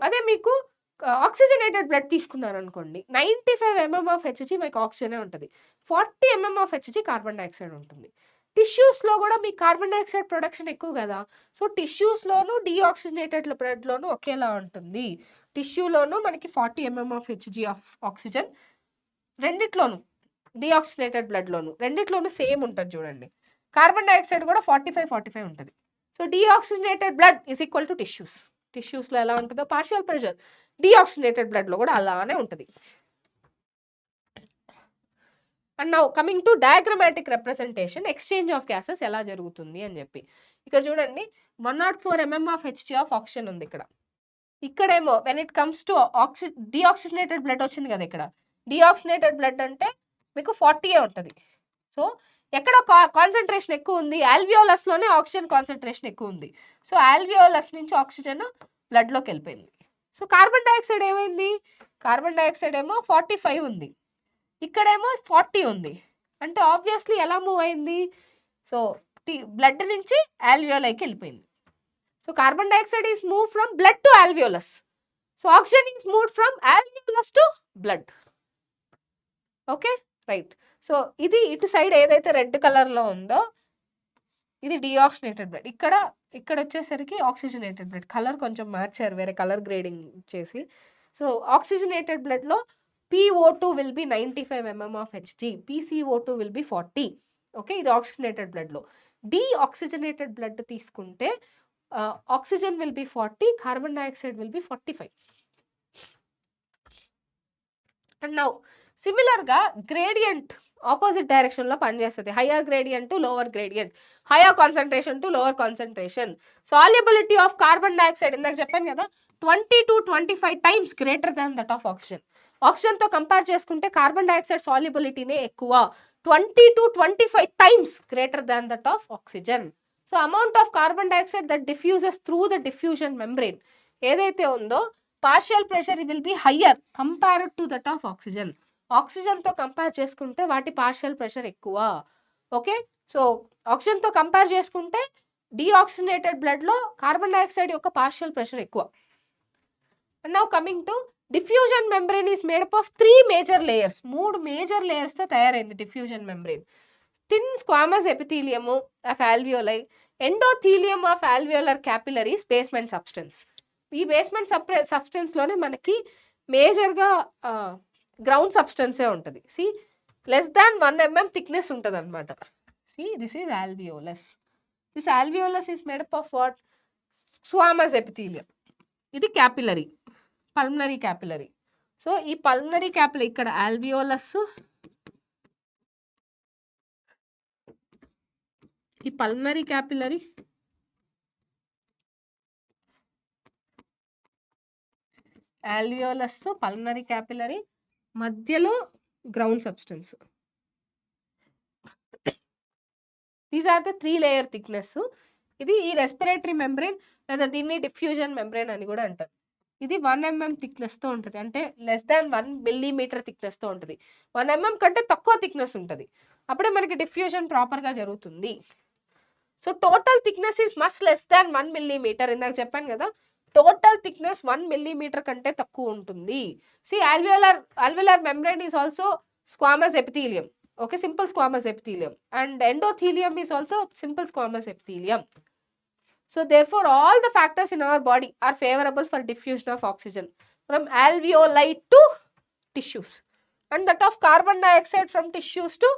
అదే మీకు ఆక్సిజనేటెడ్ బ్లడ్ తీసుకున్నారు అనుకోండి, 95 mm ఆఫ్ హెచ్జీ మీకు ఆక్సిజనే ఉంటుంది, 40 mm of Hg carbon dioxide ఉంటుంది. టిష్యూస్లో కూడా మీకు కార్బన్ డైఆక్సైడ్ ప్రొడక్షన్ ఎక్కువ కదా. సో టిష్యూస్లోనూ డిఆక్సిజనేటెడ్ బ్లడ్లోనూ ఒకేలా ఉంటుంది. టిష్యూలోనూ మనకి 40 mm of Hg of oxygen, రెండిట్లోనూ డిఆక్సిజనేటెడ్ బ్లడ్లోను రెండిట్లోనూ సేమ్ ఉంటుంది చూడండి. కార్బన్ డైఆక్సైడ్ కూడా 45 ఉంటుంది. So deoxygenated blood is equal to tissues. టిష్యూస్లో ఎలా ఉంటుందో పార్షియల్ ప్రెషర్, డిఆక్సిజనేటెడ్ బ్లడ్లో కూడా అలానే ఉంటుంది. And now coming to diagrammatic representation, exchange of gases ఎలా జరుగుతుంది అని చెప్పి. ఇక్కడ చూడండి 104 mm of Hg of oxygen ఉంది ఇక్కడ. ఇక్కడేమో when it comes to deoxygenated blood వచ్చింది కదా, ఇక్కడ డిఆక్సిజనేటెడ్ బ్లడ్ అంటే మీకు 40 ఉంటుంది. సో ఎక్కడ కాన్సన్ట్రేషన్ ఎక్కువ ఉంది, ఆల్వియోలస్లోనే ఆక్సిజన్ కాన్సన్ట్రేషన్ ఎక్కువ ఉంది. సో ఆల్వియోలస్ నుంచి ఆక్సిజన్ బ్లడ్లోకి వెళ్ళిపోయింది. సో కార్బన్ డైఆక్సైడ్ ఏమైంది, కార్బన్ డైఆక్సైడ్ ఏమో 45 ఉంది, ఇక్కడేమో 40 ఉంది. అంటే ఆబ్వియస్లీ ఎలా మూవ్ అయింది, సో బ్లడ్ నుంచి ఆల్వియోలైకి వెళ్ళిపోయింది. So carbon dioxide is move from blood to alveolus. So oxygen is move from alveolus to blood. Okay right. So ఇది ఇటు సైడ్ ఏదైతే రెడ్ కలర్లో ఉందో ఇది డిఆక్సిజనేటెడ్ బ్లడ్, ఇక్కడ వచ్చేసరికి ఆక్సిజనేటెడ్ బ్లడ్. కలర్ కొంచెం మార్చారు, వేరే కలర్ గ్రేడింగ్ చేసి. సో ఆక్సిజనేటెడ్ బ్లడ్లో PO2 will be 95 mm of Hg, PCO2 will be 40. Okay, ఇది ఆక్సిజనేటెడ్ బ్లడ్లో. డీఆక్సిజనేటెడ్ బ్లడ్ తీసుకుంటే oxygen will be 40, carbon dioxide will be 45. And now సిమిలర్గా గ్రేడియంట్ ఆపోజిట్ డైరెక్షన్లో పనిచేస్తుంది. Higher gradient to lower gradient, higher concentration to lower concentration. Solubility of carbon dioxide ఇందాక చెప్పాను కదా 20 to 25 times greater than that of oxygen. ఆక్సిజన్తో కంపేర్ చేసుకుంటే కార్బన్ డైఆక్సైడ్ సాల్యుబిలిటీనే ఎక్కువ, 20 to 25 times greater than that of oxygen. So amount of carbon dioxide that diffuses through the diffusion membrane ఏదైతే ఉందో partial pressure will be higher compared to that of oxygen. ఆక్సిజన్తో కంపేర్ చేసుకుంటే వాటి పార్షియల్ ప్రెషర్ ఎక్కువ. ఓకే, సో ఆక్సిజన్తో కంపేర్ చేసుకుంటే డీఆక్సిజనేటెడ్ బ్లడ్లో కార్బన్ డైఆక్సైడ్ యొక్క పార్షియల్ ప్రెషర్ ఎక్కువ. And now coming to diffusion membrane is made up of 3 major layers. 3 major లేయర్స్తో తయారైంది diffusion membrane. Thin squamous epithelium of alveoli, endothelium of alveolar capillaries basement substance. ఈ బేస్మెంట్ సబ్స్టెన్స్లోనే మనకి మేజర్గా గ్రౌండ్ సబ్స్టెన్సే ఉంటుంది. See less than 1 mm thickness ఉంటుంది అనమాట. See this is alveolus. This alveolus is made up of what? Squamous epithelium. ఇది క్యాపిలరీ, పల్మనరీ క్యాపిలరీ. సో ఈ పల్మనరీ క్యాపిలరీ ఇక్కడ ఆల్వియోలస్, ఈ pulmonary capillary, alveolus, pulmonary capillary, మధ్యలో ground substance. These are the 3 layer thickness. ఇది ఈ రెస్పిరేటరీ మెంబ్రెయిన్ లేదా దీన్ని డిఫ్యూజన్ మెంబ్రెయిన్ అని కూడా అంటారు. ఇది 1 mm థిక్నెస్తో ఉంటుంది, అంటే లెస్ దాన్ 1 mm థిక్నెస్తో ఉంటుంది. 1 mm కంటే తక్కువ థిక్నెస్ ఉంటుంది, అప్పుడే మనకి డిఫ్యూజన్ ప్రాపర్గా జరుగుతుంది. So total thickness is much less than 1 mm. ఇందాక చెప్పాను కదా, టోటల్ థిక్నెస్ 1 mm కంటే తక్కువ ఉంటుంది. See alveolar membrane is also squamous epithelium. Okay, simple squamous epithelium, and endothelium is also simple squamous epithelium. So therefore all the factors in our body are favorable for diffusion of oxygen from alveoli to tissues, and that of carbon dioxide from tissues to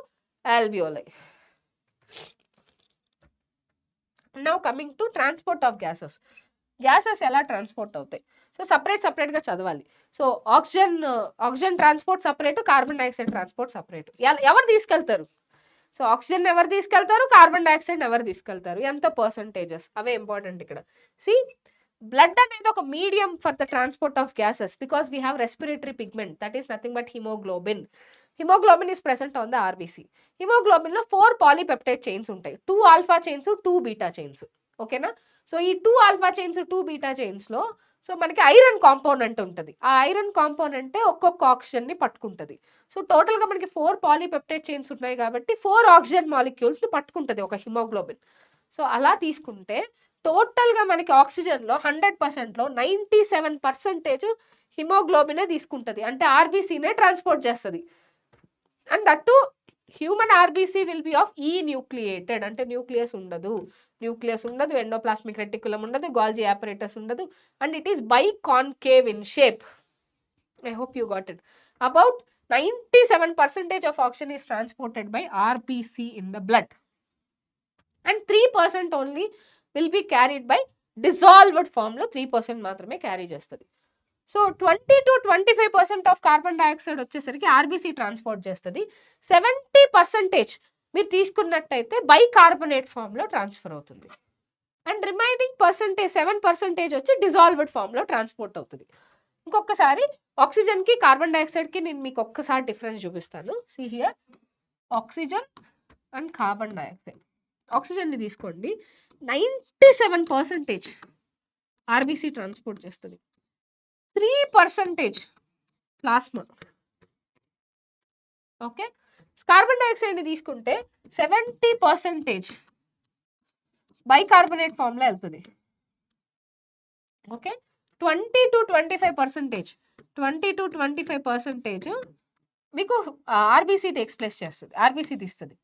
alveoli. Now coming to transport of gases. Gases ఎలా ట్రాన్స్పోర్ట్ అవుతాయి? సో సపరేట్గా చదవాలి. So oxygen transport separate, carbon dioxide transport separate. ఎవరు తీసుకెళ్తారు? సో ఆక్సిజన్ ఎవరు తీసుకెళ్తారు, కార్బన్ డైఆక్సైడ్ ఎవరు తీసుకెళ్తారు, ఎంత పర్సంటేజెస్, అవే ఇంపార్టెంట్ ఇక్కడ. సి బ్లడ్ అనేది ఒక medium for the transport of gases because we have respiratory pigment, that is nothing but haemoglobin. Haemoglobin is present on the RBC. హిమోగ్లోబిన్లో 4 పాలీపెప్టైడ్ చైన్స్ ఉంటాయి, 2 ఆల్ఫా చైన్స్, 2 బీటా చైన్స్. ఓకేనా? సో ఈ 2 ఆల్ఫా చైన్స్, 2 బీటా చైన్స్లో సో మనకి ఐరన్ కాంపోనెంట్ ఉంటుంది. ఆ ఐరన్ కాంపోనెంటే ఒక్కొక్క ఆక్సిజన్ని పట్టుకుంటుంది. సో టోటల్గా మనకి 4 పాలీపెప్టైడ్ చైన్స్ ఉన్నాయి కాబట్టి 4 ఆక్సిజన్ మాలిక్యూల్స్ని పట్టుకుంటుంది ఒక హిమోగ్లోబిన్. సో అలా తీసుకుంటే టోటల్గా మనకి ఆక్సిజన్లో 100%లో 97% హిమోగ్లోబినే తీసుకుంటుంది, అంటే ఆర్బీసీనే ట్రాన్స్పోర్ట్ చేస్తుంది. And that to human RBC will be of ఈ న్యూక్లియేటెడ్, అంటే న్యూక్లియస్ ఉండదు, ఎండోప్లాస్మిక్ రెటిక్యులం ఉండదు, గాల్జీ apparatus ఉండదు, and it is biconcave in shape. I hope you got it. About 97% of oxygen is transported by RBC in the blood, and 3% only will be carried by dissolved form లో 3% మాత్రమే క్యారీ చేస్తుంది. So 20 to 25% of carbon dioxide వచ్చేసరికి ఆర్బీసీ ట్రాన్స్పోర్ట్ చేస్తుంది. 70% మీరు తీసుకున్నట్టయితే బైకార్బోనేట్ ఫామ్లో ట్రాన్స్ఫర్ అవుతుంది, అండ్ రిమైనింగ్ 7% వచ్చి డిజాల్వ్డ్ ఫామ్లో ట్రాన్స్పోర్ట్ అవుతుంది. ఇంకొకసారి ఆక్సిజన్కి కార్బన్ డైఆక్సైడ్కి నేను మీకు ఒక్కసారి డిఫరెన్స్ చూపిస్తాను. See here, oxygen and carbon dioxide. ఆక్సిజన్ని తీసుకోండి, 97% ఆర్బీసీ ట్రాన్స్పోర్ట్ చేస్తుంది, 3% ప్లాస్మా. ఓకే, కార్బన్ డైఆక్సైడ్ని తీసుకుంటే 70% బైకార్బోనేట్ ఫామ్లో వెళ్తుంది. ఓకే, 20 to 25% మీకు ఆర్బీసీ ఎక్స్ప్రెస్ చేస్తుంది, ఆర్బీసీ తీస్తుంది,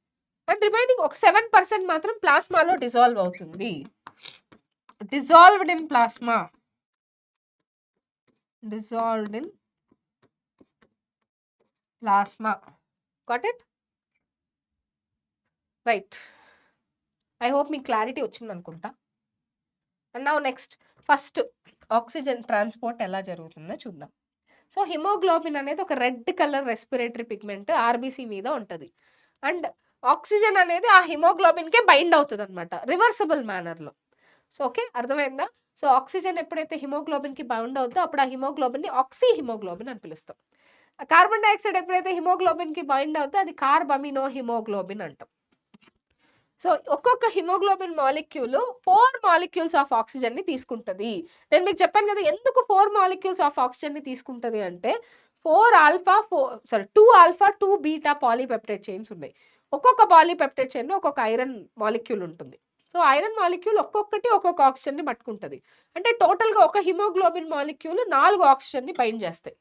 అండ్ రిమైనింగ్ ఒక 7% మాత్రం ప్లాస్మాలో డిజాల్వ్ అవుతుంది. Dissolved in plasma, dissolved in plasma. Got it? Right. I hope me clarity వచ్చింది అనుకుంటా. And now next, first oxygen transport ఎలా జరుగుతుందో చూద్దాం. సో హిమోగ్లోబిన్ అనేది ఒక red colour respiratory pigment RBC మీద ఉంటుంది, అండ్ ఆక్సిజన్ అనేది ఆ హిమోగ్లోబిన్కే బైండ్ అవుతుంది అనమాట, రివర్సిబుల్ మేనర్లో. సో ఓకే, అర్థమైందా? సో ఆక్సిజన్ ఎప్పుడైతే హిమోగ్లోబిన్కి బౌండ్ అవుతుందో అప్పుడు ఆ హిమోగ్లోబిన్ని ఆక్సీ హిమోగ్లోబిన్ అని పిలుస్తాం. కార్బన్ డైఆక్సైడ్ ఎప్పుడైతే హిమోగ్లోబిన్కి బైండ్ అవుతుందో అది కార్బమినో హిమోగ్లోబిన్ అంటాం. సో ఒక్కొక్క హిమోగ్లోబిన్ మాలిక్యూల్ 4 మాలిక్యూల్స్ ఆఫ్ ఆక్సిజన్ని తీసుకుంటుంది. నేను మీకు చెప్పాను కదా ఎందుకు 4 మాలిక్యూల్స్ ఆఫ్ ఆక్సిజన్ని తీసుకుంటుంది అంటే 2 ఆల్ఫా 2 బీటా పాలీపెప్టైడ్ చైన్స్ ఉన్నాయి. ఒక్కొక్క పాలీపెప్టైడ్ చైన్లో ఒక్కొక్క ఐరన్ మాలిక్యూల్ ఉంటుంది. సో ఐరన్ మాలిక్యూల్ ఒక్కొక్కటి ఒక్కొక్క ఆక్సిజన్ని పట్టుకుంటుంది, అంటే టోటల్గా ఒక హిమోగ్లోబిన్ మాలిక్యూల్ 4 ఆక్సిజన్ని బైండ్ చేస్తాయి.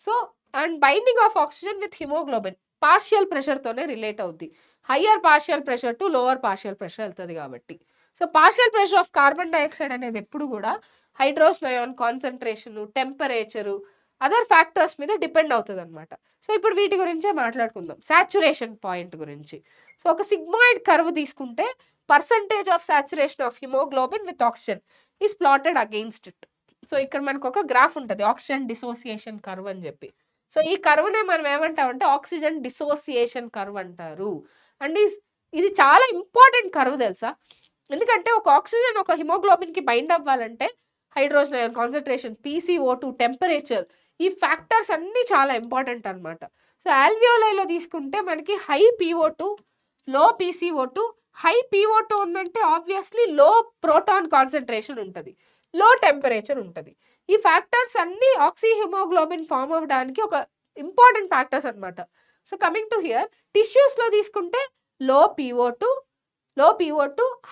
So and binding of oxygen with haemoglobin partial ప్రెషర్తోనే రిలేట్ అవుద్ది. Higher partial pressure to lower partial pressure వెళ్తుంది కాబట్టి. So partial pressure of carbon dioxide అనేది ఎప్పుడు కూడా hydrogen ion concentration, temperature, other factors మీద డిపెండ్ అవుతుంది అనమాట. సో ఇప్పుడు వీటి గురించే మాట్లాడుకుందాం, సాచురేషన్ పాయింట్ గురించి. సో ఒక సిగ్మాయిడ్ కర్వ్ తీసుకుంటే percentage of saturation of haemoglobin with oxygen is plotted against it. So ఇక్కడ మనకు ఒక గ్రాఫ్ ఉంటుంది, ఆక్సిజన్ డిసోసియేషన్ కర్వ్ అని చెప్పి. సో ఈ కర్వ్నే మనం ఏమంటామంటే ఆక్సిజన్ డిసోసియేషన్ కర్వ్ అంటారు. అండ్ ఇది చాలా ఇంపార్టెంట్ కర్వ్ తెలుసా, ఎందుకంటే ఒక ఆక్సిజన్ ఒక హిమోగ్లోబిన్కి బైండ్ అవ్వాలంటే hydrogen ion concentration, PCO2, temperature, ఈ ఫ్యాక్టర్స్ అన్నీ చాలా ఇంపార్టెంట్ అనమాట. సో ఆల్వియోలైలో తీసుకుంటే మనకి హై PO2, లో PCO2, హై PO2 ఉందంటే ఆబ్వియస్లీ లో ప్రోటాన్ కాన్సన్ట్రేషన్ ఉంటుంది, లో టెంపరేచర్ ఉంటుంది. ఈ ఫ్యాక్టర్స్ అన్నీ ఆక్సీ హిమోగ్లోబిన్ ఫామ్ అవ్వడానికి ఒక ఇంపార్టెంట్ ఫ్యాక్టర్స్ అనమాట. సో కమింగ్ టు హియర్, టిష్యూస్లో తీసుకుంటే low PO2,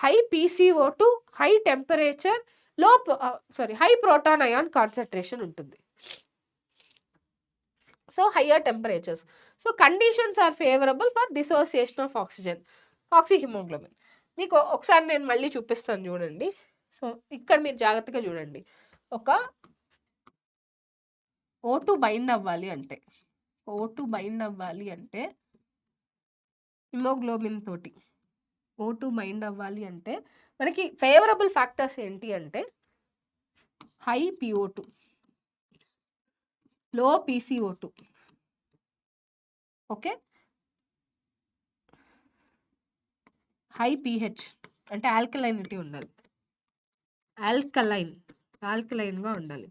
high PCO2, high temperature, high proton ion concentration ఉంటుంది. So higher temperatures. So conditions are favourable for dissociation of oxyhaemoglobin. మీకు ఒకసారి నేను మళ్ళీ చూపిస్తాను చూడండి. సో ఇక్కడ మీరు జాగ్రత్తగా చూడండి, ఒక O2 బైండ్ అవ్వాలి అంటే హిమోగ్లోబిన్ తోటి O2 బైండ్ అవ్వాలి అంటే మనకి ఫేవరబుల్ ఫ్యాక్టర్స్ ఏంటి అంటే హై PO2, లో PCO2, ఓకే, హై pH అంటే ఆల్కలైనిటీ ఉండాలి, ఆల్కలైన్గా ఉండాలి,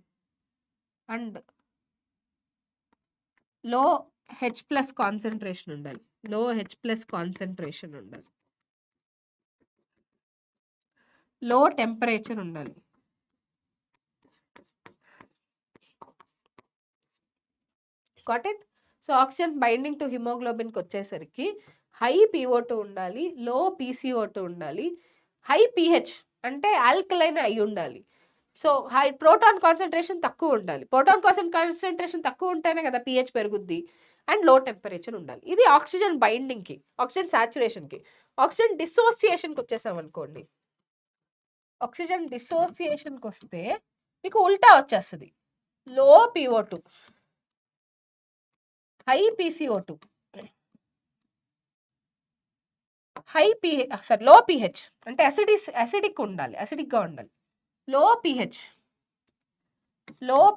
అండ్ లో H+ కాన్సన్ట్రేషన్ ఉండాలి, లో టెంపరేచర్ ఉండాలి. Got it? So oxygen binding to హిమోగ్లోబిన్కి వచ్చేసరికి హై PO2 ఉండాలి, లో PCO2 ఉండాలి, హై pH అంటే ఆల్కలైన్ అయి ఉండాలి. సో హై ప్రోటాన్ కాన్సన్ట్రేషన్ తక్కువ ఉండాలి, ప్రోటాన్ కాన్సన్ట్రేషన్ తక్కువ ఉంటేనే కదా pH పెరుగుద్ది, అండ్ లో టెంపరేచర్ ఉండాలి. ఇది ఆక్సిజన్ బైండింగ్కి, ఆక్సిజన్ సాచురేషన్కి. ఆక్సిజన్ డిసోసియేషన్కి వచ్చేసాం అనుకోండి, ఆక్సిజన్ డిసోసియేషన్కి వస్తే మీకు ఉల్టా వచ్చేస్తుంది, లో PO2, హై PCO2, లో pH అంటే అసిడిక్గా ఉండాలి, లో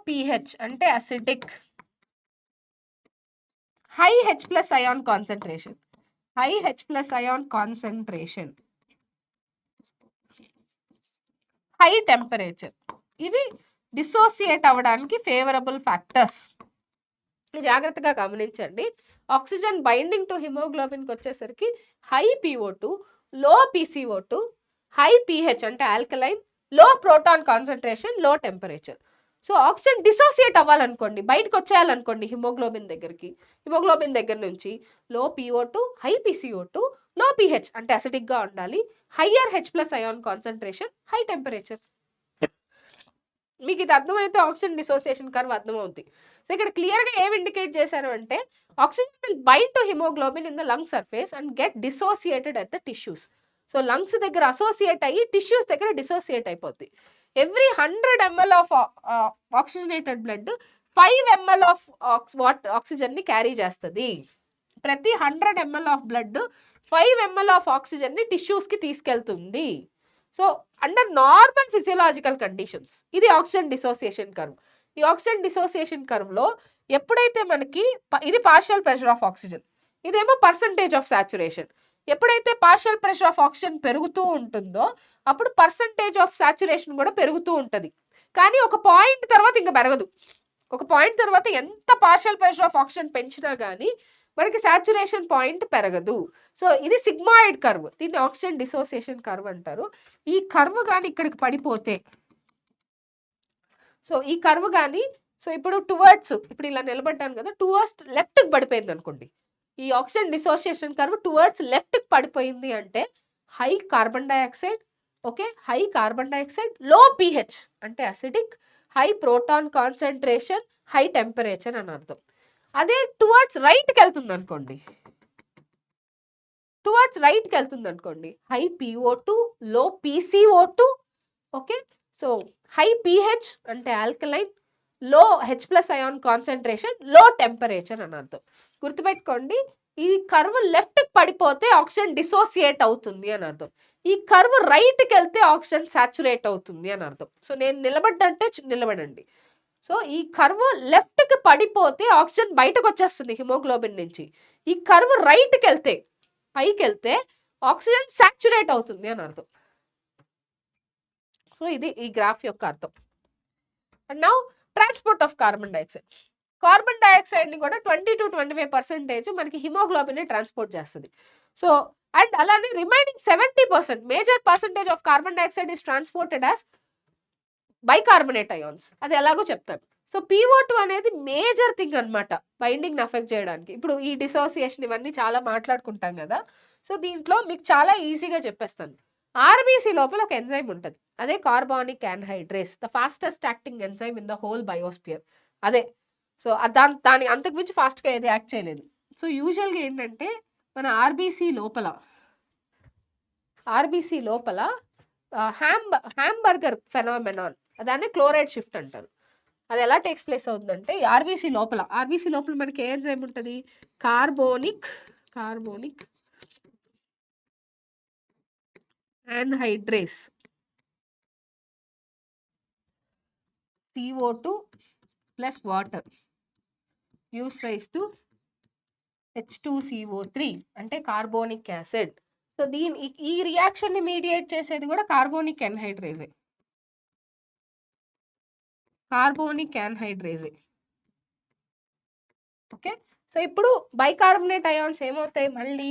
pH అంటే acidic, high H+ ion concentration, high temperature. ఇవి డిసోసియేట్ అవ్వడానికి ఫేవరబుల్ ఫ్యాక్టర్స్. జాగ్రత్తగా గమనించండి, ఆక్సిజన్ బైండింగ్ టు హిమోగ్లోబిన్కి వచ్చేసరికి హై PO2, లో PCO2, హై pH అంటే ఆల్కలైన్, లో ప్రోటాన్ కాన్సన్ట్రేషన్, లో టెంపరేచర్. సో ఆక్సిజన్ డిసోసియేట్ అవ్వాలనుకోండి, బయటకు వచ్చేయాలనుకోండి హిమోగ్లోబిన్ దగ్గర నుంచి లో PO2, హై PCO2, లో pH అంటే అసిడిక్గా ఉండాలి, higher H+ ion concentration, high temperature. మీకు ఇది అర్థమైతే ఆక్సిజన్ డిసోసియేషన్ కర్వ్ అర్థమవుతుంది. సో ఇక్కడ క్లియర్గా ఏం ఇండికేట్ చేశారు అంటే oxygen will bind to haemoglobin in the lung surface and get dissociated at the tissues. So lungs దగ్గర అసోసియేట్ అయ్యి టిష్యూస్ దగ్గర డిసోసియేట్ అయిపోద్ది. Every 100 ml of oxygenated blood 5 ml of ఆక్సిజన్ని క్యారీ చేస్తుంది. ప్రతి 100 ml of blood 5 ml of ఆక్సిజన్ని టిష్యూస్కి తీసుకెళ్తుంది. So under normal physiological conditions ఇది ఆక్సిజన్ డిసోసియేషన్ కర్వ్. ఈ ఆక్సిజన్ డిసోసియేషన్ కర్వ్లో ఎప్పుడైతే మనకి ఇది పార్షియల్ ప్రెషర్ ఆఫ్ ఆక్సిజన్, ఇదేమో పర్సంటేజ్ ఆఫ్ సాచురేషన్. ఎప్పుడైతే పార్షియల్ ప్రెషర్ ఆఫ్ ఆక్సిజన్ పెరుగుతూ ఉంటుందో అప్పుడు పర్సంటేజ్ ఆఫ్ సాచురేషన్ కూడా పెరుగుతూ ఉంటుంది. కానీ ఒక పాయింట్ తర్వాత ఇంకా పెరగదు. ఒక పాయింట్ తర్వాత ఎంత పార్షియల్ ప్రెషర్ ఆఫ్ ఆక్సిజన్ పెంచినా కానీ మనకి సాచురేషన్ పాయింట్ పెరగదు. సో ఇది సిగ్మాయిడ్ కర్వ్, దీన్ని ఆక్సిజన్ డిసోసియేషన్ కర్వ్ అంటారు. ఈ కర్వ్ కానీ ఇక్కడికి పడిపోతే, సో ఈ కర్వ్ కానీ, సో ఇప్పుడు ఇప్పుడు ఇలా నిలబడ్డాను కదా, టువర్డ్స్ లెఫ్ట్కి పడిపోయింది అనుకోండి, ఈ ఆక్సిజన్ డిసోసియేషన్ కర్వ్ టువర్డ్స్ లెఫ్ట్కి పడిపోయింది అంటే high carbon dioxide, okay, high carbon dioxide, low pH అంటే acidic, high proton concentration, high temperature అని అర్థం. అదే టువర్డ్స్ రైట్కి వెళ్తుంది అనుకోండి, టువర్డ్స్ రైట్కి వెళ్తుంది అనుకోండి, హై PO2, లో PCO2. Okay, so high pH అంటే ఆల్కలైన్, లో H+ అయాన్ కాన్సన్ట్రేషన్, లో టెంపరేచర్ అని అర్థం. గుర్తుపెట్టుకోండి, ఈ కర్వ్ లెఫ్ట్ పడిపోతే ఆక్సిజన్ డిసోసియేట్ అవుతుంది అని అర్థం. ఈ కర్వ్ రైట్కి వెళ్తే ఆక్సిజన్ సాచురేట్ అవుతుంది అని అర్థం. సో నేను నిలబడ్డంటే నిలబడండి. సో ఈ కర్వ్ లెఫ్ట్కి పడిపోతే ఆక్సిజన్ బయటకు వచ్చేస్తుంది హిమోగ్లోబిన్ నుంచి. ఈ కర్వ్ రైట్కి వెళ్తే, పైకి వెళ్తే ఆక్సిజన్ సాచురేట్ అవుతుంది అని అర్థం. సో ఇది ఈ గ్రాఫ్ యొక్క అర్థం. And now transport of carbon dioxide. Carbon dioxide ని కూడా 20 to 25% మనకి హిమోగ్లోబిన్ ట్రాన్స్పోర్ట్ చేస్తుంది. సో అండ్ అలానే remaining 70% major percentage of carbon dioxide is transported as bicarbonate ions. అది ఎలాగో చెప్తాను. సో PO2 అనేది మేజర్ థింగ్ అనమాట బైండింగ్ అఫెక్ట్ చేయడానికి. ఇప్పుడు ఈ డిసోసియేషన్ ఇవన్నీ చాలా మాట్లాడుకుంటాం కదా. సో దీంట్లో మీకు చాలా ఈజీగా చెప్పేస్తాను. RBC లోపల ఒక ఎంజైమ్ ఉంటుంది, అదే carbonic anhydrase, the fastest acting enzyme in the whole biosphere. అదే. సో దాని అంతకుమించి ఫాస్ట్గా ఏది యాక్ట్ చేయలేదు. సో యూజువల్గా ఏంటంటే మన ఆర్బీసీ లోపల హ్యాంబర్గర్ ఫెనామెనాన్, దాన్ని క్లోరైడ్ షిఫ్ట్ అంటారు. అది ఎలా టేక్స్ ప్లేస్ అవుతుందంటే ఆర్బీసీ లోపల మనకి ఏ ఎంజైమ్ ఉంటుంది, carbonic anhydrase, CO2 plus water gives rise to H2CO3 అంటే కార్బోనిక్ యాసిడ్. సో ఈ రియాక్షన్ ని మీడియేట్ చేసేది కూడా కార్బోనిక్ యాన్హైడ్రేజే. ఓకే, సో ఇప్పుడు బైకార్బోనేట్ అయాన్స్ ఏమవుతాయి, మళ్ళీ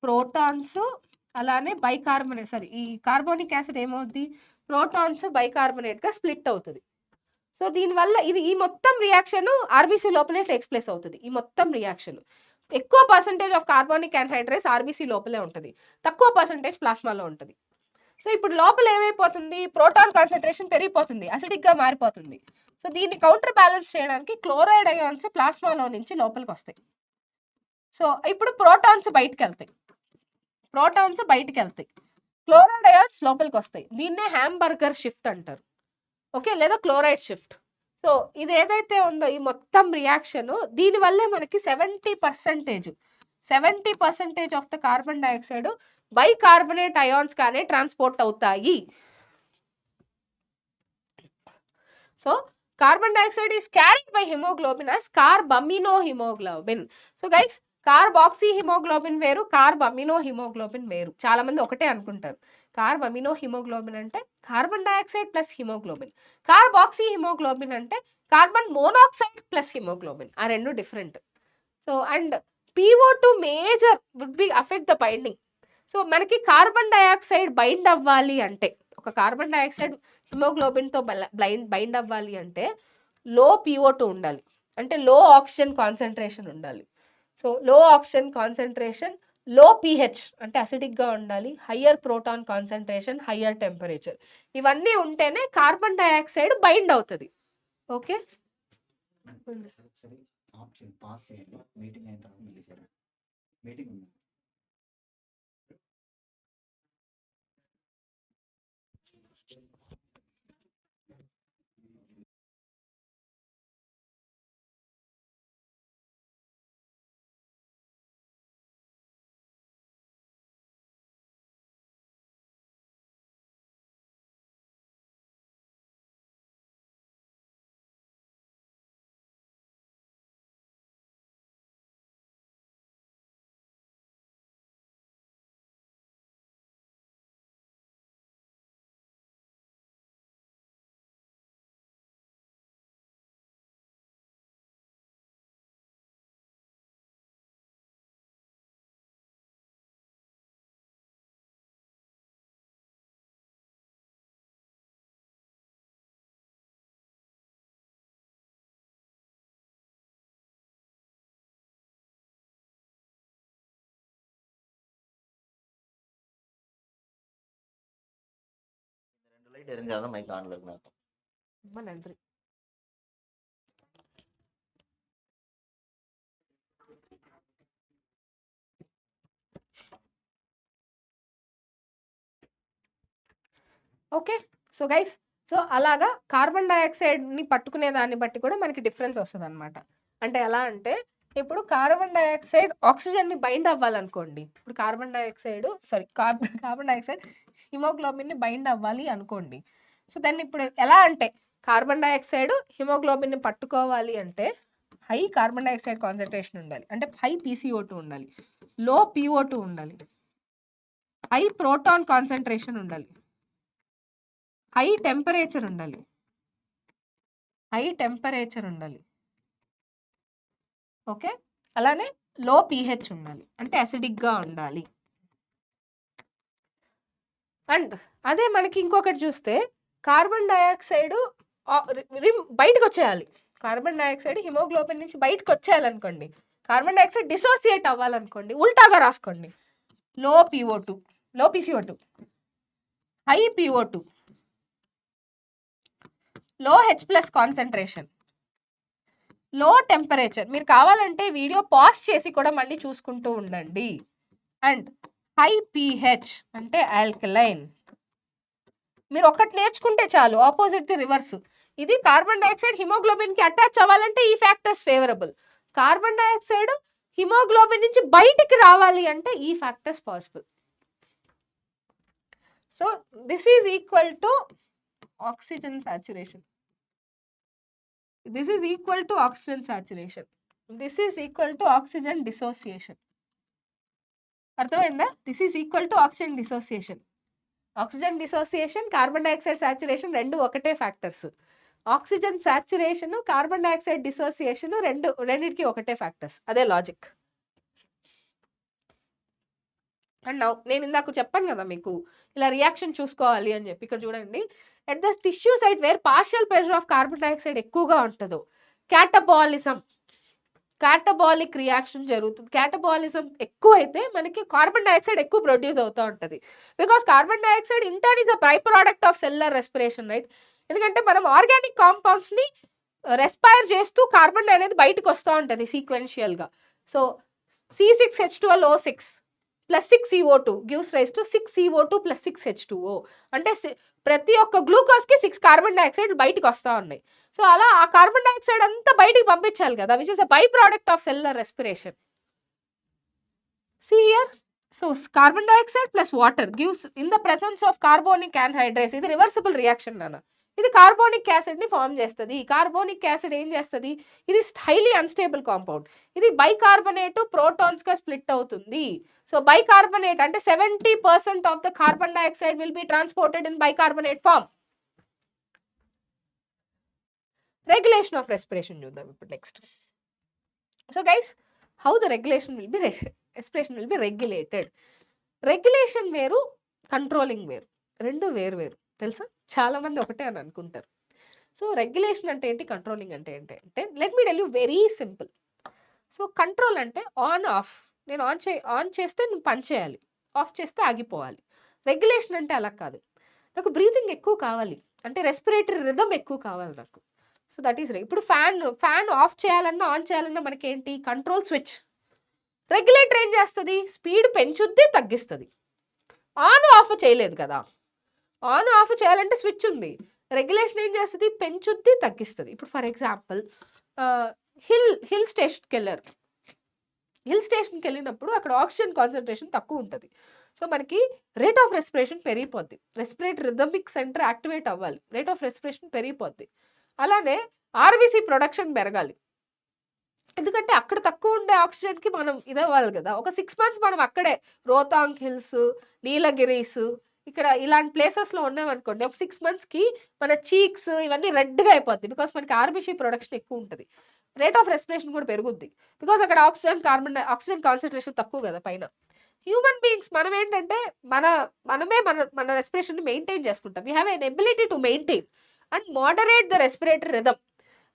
ప్రోటాన్స్, అలానే ఈ కార్బోనిక్ యాసిడ్ ఏమవుద్ది, ప్రోటాన్స్ బైకార్బోనేట్ గా స్ప్లిట్ అవుతుంది. సో దీనివల్ల ఈ మొత్తం రియాక్షన్ ఆర్బీసీ లోపలే టేక్స్ ప్లేస్ అవుతుంది. ఈ మొత్తం రియాక్షన్ ఎక్కువ percentage of carbonic anhydrase RBC లోపలే ఉంటుంది, తక్కువ పర్సెంటేజ్ ప్లాస్మాలో ఉంటుంది. సో ఇప్పుడు లోపల ఏమైపోతుంది, ప్రోటాన్ కాన్సన్ట్రేషన్ పెరిగిపోతుంది, అసిడిక్ గా మారిపోతుంది. సో దీన్ని కౌంటర్ బ్యాలెన్స్ చేయడానికి క్లోరైడ్ అయాన్స్ ప్లాస్మాలో నుంచి లోపలికి వస్తాయి. సో ఇప్పుడు ప్రోటాన్స్ బయటకు వెళ్తాయి, క్లోరైడ్ అయాన్స్ లోపలికి వస్తాయి. దీన్నే హ్యాంబర్గర్ షిఫ్ట్ అంటారు. ఓకే, లేదా క్లోరైడ్ షిఫ్ట్. సో ఇది ఏదైతే ఉందో ఈ మొత్తం రియాక్షన్, దీనివల్లే మనకి 70% of the carbon dioxide bicarbonate ions గానే ట్రాన్స్పోర్ట్ అవుతాయి. So carbon dioxide is carried by haemoglobin as carbamino haemoglobin. So guys, carboxy haemoglobin వేరు, కార్బమినో హిమోగ్లోబిన్ వేరు. చాలా మంది ఒకటే అనుకుంటారు. కార్బమినో హిమోగ్లోబిన్ అంటే carbon dioxide plus haemoglobin, carboxy haemoglobin అంటే కార్బన్ మోనాక్సైడ్ ప్లస్ హిమోగ్లోబిన్. ఆ రెండు different. So and PO2 major would be affect the binding. So మనకి కార్బన్ డైఆక్సైడ్ బైండ్ అవ్వాలి అంటే, ఒక కార్బన్ డైఆక్సైడ్ హిమోగ్లోబిన్తో బైండ్ అవ్వాలి అంటే లో PO2 ఉండాలి, అంటే లో ఆక్సిజన్ కాన్సన్ట్రేషన్ ఉండాలి. So low oxygen concentration, low pH అంటే అసిడిక్గా ఉండాలి, higher proton concentration, higher temperature, ఇవన్నీ ఉంటేనే కార్బన్ డైఆక్సైడ్ బైండ్ అవుతుంది. ఓకే, லைட் எரிஞ்சாதான் மைக் ஆன்ல இருக்கும். ரொம்ப நன்றி. ఓకే. సో గైస్, సో అలాగా కార్బన్ డయాక్సైడ్‌ని పట్టుకునే దాన్ని బట్టి కూడా మనకి డిఫరెన్స్ వస్తదనమాట. అంటే ఎలా అంటే, ఇప్పుడు కార్బన్ డయాక్సైడ్ ఆక్సిజన్‌ని బైండ్ అవ్వాలనుకోండి. ఇప్పుడు కార్బన్ డయాక్సైడ్ హిమోగ్లోబిన్‌ని బైండ్ అవ్వాలి అనుకోండి. సో దాన్ని ఇప్పుడు ఎలా అంటే, కార్బన్ డయాక్సైడ్ హిమోగ్లోబిన్‌ని పట్టుకోవాలి అంటే హై కార్బన్ డయాక్సైడ్ కాన్సంట్రేషన్ ఉండాలి. అంటే హై పీసీఓ2 ఉండాలి. లో పీఓ2 ఉండాలి. హై ప్రోటాన్ కాన్సంట్రేషన్ ఉండాలి. హై టెంపరేచర్ ఉండాలి. ఓకే. అలానే లో పీహెచ్ ఉండాలి. అంటే అసిడిక్‌గా ఉండాలి. అండ్ అదే మనకి ఇంకొకటి చూస్తే కార్బన్ డయాక్సైడ్ బయటకొచ్చేయాలి. కార్బన్ డయాక్సైడ్ హిమోగ్లోబిన్ నుంచి బయటకొచ్చేయాలనుకోండి. కార్బన్ డయాక్సైడ్ డిసోసియేట్ అవ్వాలనుకోండి. ఉల్టాగా రాసుకోండి. లో పీసీఓ2, హై పీఓ2, లో H+ కాన్సంట్రేషన్, లో టెంపరేచర్. మీరు కావాలంటే వీడియో పాజ్ చేసి కూడా మళ్ళీ చూసుకుంటూ ఉండండి. అండ్ హై పీహెచ్ అంటే ఆల్కలైన్. మీరు ఒకటి నేర్చుకుంటే చాలు, ఆపోజిట్ ది రివర్స్. ఇది కార్బన్ డయాక్సైడ్ హిమోగ్లోబిన్ కి అటాచ్ అవ్వాలంటే ఈ factors favourable. Carbon dioxide haemoglobin నుంచి బయటికి రావాలి అంటే ఈ factors possible. So this is equal to oxygen saturation. This is equal to oxygen saturation. This is equal to oxygen dissociation. అర్థమైందా? This is equal to oxygen dissociation. Oxygen dissociation, carbon dioxide saturation రెండు ఒకటే factors. Oxygen saturation, carbon dioxide dissociation రెండింటికి ఒకటే ఫ్యాక్టర్స్. అదే లాజిక్. అండ్ నేను ఇందాక చెప్పాను కదా మీకు ఇలా రియాక్షన్ చూసుకోవాలి అని చెప్పి. ఇక్కడ చూడండి, at the tissue site where partial pressure of carbon dioxide ఎక్కువగా ఉంటుందో క్యాటబాలిక్ రియాక్షన్ జరుగుతుంది. క్యాటబాలిజం ఎక్కువైతే మనకి కార్బన్ డయాక్సైడ్ ఎక్కువ ప్రొడ్యూస్ అవుతూ ఉంటుంది. Because carbon dioxide in turn is a by product of cellular respiration, right? ఎందుకంటే మనం ఆర్గానిక్ కాంపౌండ్స్ని రెస్పైర్ చేస్తూ కార్బన్ అనేది బయటకు వస్తూ ఉంటుంది సీక్వెన్షియల్గా. So C6H12O6 plus 6CO2 gives rise to 6CO2 plus 6H2O. అంటే ప్రతి ఒక్క గ్లూకోజ్కి 6 కార్బన్ డయాక్సైడ్ బయటకు వస్తూ ఉన్నాయి. సో అలా ఆ కార్బన్ డయాక్సైడ్ అంతా బయటికి పంపించాలి కదా, which is a by product of cellular respiration. See here. So carbon dioxide plus water gives in the presence of carbonic anhydrase. ఇది రివర్సిబుల్ రియాక్షన్ నాన్న. ఇది కార్బోనిక్ యాసిడ్ ని ఫామ్ చేస్తుంది. కార్బోనిక్ యాసిడ్ ఏం చేస్తుంది? ఇది హైలీ అన్స్టేబుల్ కాంపౌండ్. ఇది బైకార్బోనేట్ ప్రోటాన్స్ గా స్ప్లిట్ అవుతుంది. సో బైకార్బోనేట్ అంటే 70% of the carbon dioxide will be transported in bicarbonate form. Regulation of respiration చూద్దాం ఇప్పుడు next. So guys, how the regulation will be respiration will be regulated. Regulation వేరు, కంట్రోలింగ్ వేరు, రెండు వేరు వేరు తెలుసా? చాలా మంది ఒకటే అని అనుకుంటారు. సో రెగ్యులేషన్ అంటే ఏంటి, కంట్రోలింగ్ అంటే ఏంటి అంటే, let me tell you very simple. So control అంటే ఆన్ ఆఫ్. నేను ఆన్ చేస్తే నువ్వు పని చేయాలి, ఆఫ్ చేస్తే ఆగిపోవాలి. రెగ్యులేషన్ అంటే అలా కాదు. నాకు బ్రీతింగ్ ఎక్కువ కావాలి అంటే రెస్పిరేటరీ రిథమ్ ఎక్కువ కావాలి నాకు. సో దట్ ఈస్ ఇప్పుడు ఫ్యాన్ ఆఫ్ చేయాలన్నా ఆన్ చేయాలన్నా మనకేంటి, కంట్రోల్ స్విచ్. రెగ్యులేటర్ ఏం చేస్తుంది, స్పీడ్ పెంచుద్ది తగ్గిస్తుంది. ఆన్ ఆఫ్ చేయలేదు కదా. ఆన్ ఆఫ్ చేయాలంటే స్విచ్ ఉంది. రెగ్యులేషన్ ఏం చేస్తుంది, పెంచుద్ది తగ్గిస్తుంది. ఇప్పుడు ఫర్ ఎగ్జాంపుల్ హిల్ స్టేషన్కి వెళ్ళారు. హిల్ స్టేషన్కి వెళ్ళినప్పుడు అక్కడ ఆక్సిజన్ కాన్సన్ట్రేషన్ తక్కువ ఉంటుంది. సో మనకి రేట్ ఆఫ్ రెస్పిరేషన్ పెరిగిపోద్ది. రెస్పిరేటరీ రిథమిక్ సెంటర్ యాక్టివేట్ అవ్వాలి, రేట్ ఆఫ్ రెస్పిరేషన్ పెరిగిపోద్ది. అలానే ఆర్బీసీ ప్రొడక్షన్ పెరగాలి. ఎందుకంటే అక్కడ తక్కువ ఉండే ఆక్సిజన్కి మనం ఇదవ్వాలి కదా. ఒక 6 months మనం అక్కడే రోతాంగ్ హిల్స్, నీలగిరీస్, ఇక్కడ ఇలాంటి ప్లేసెస్లో ఉన్నామనుకోండి, ఒక 6 monthsకి మన చీక్స్ ఇవన్నీ రెడ్గా అయిపోద్ది. బికాస్ మనకి ఆర్బీసీ ప్రొడక్షన్ ఎక్కువ ఉంటుంది, రేట్ ఆఫ్ రెస్పిరేషన్ కూడా పెరుగుద్ది. బికాస్ అక్కడ ఆక్సిజన్ కాన్సన్ట్రేషన్ తక్కువ కదా పైన. హ్యూమన్ బీయింగ్స్ మనం ఏంటంటే మనమే మన రెస్పిరేషన్ని మెయింటైన్ చేసుకుంటాం. We have an ability to maintain and moderate the respiratory rhythm.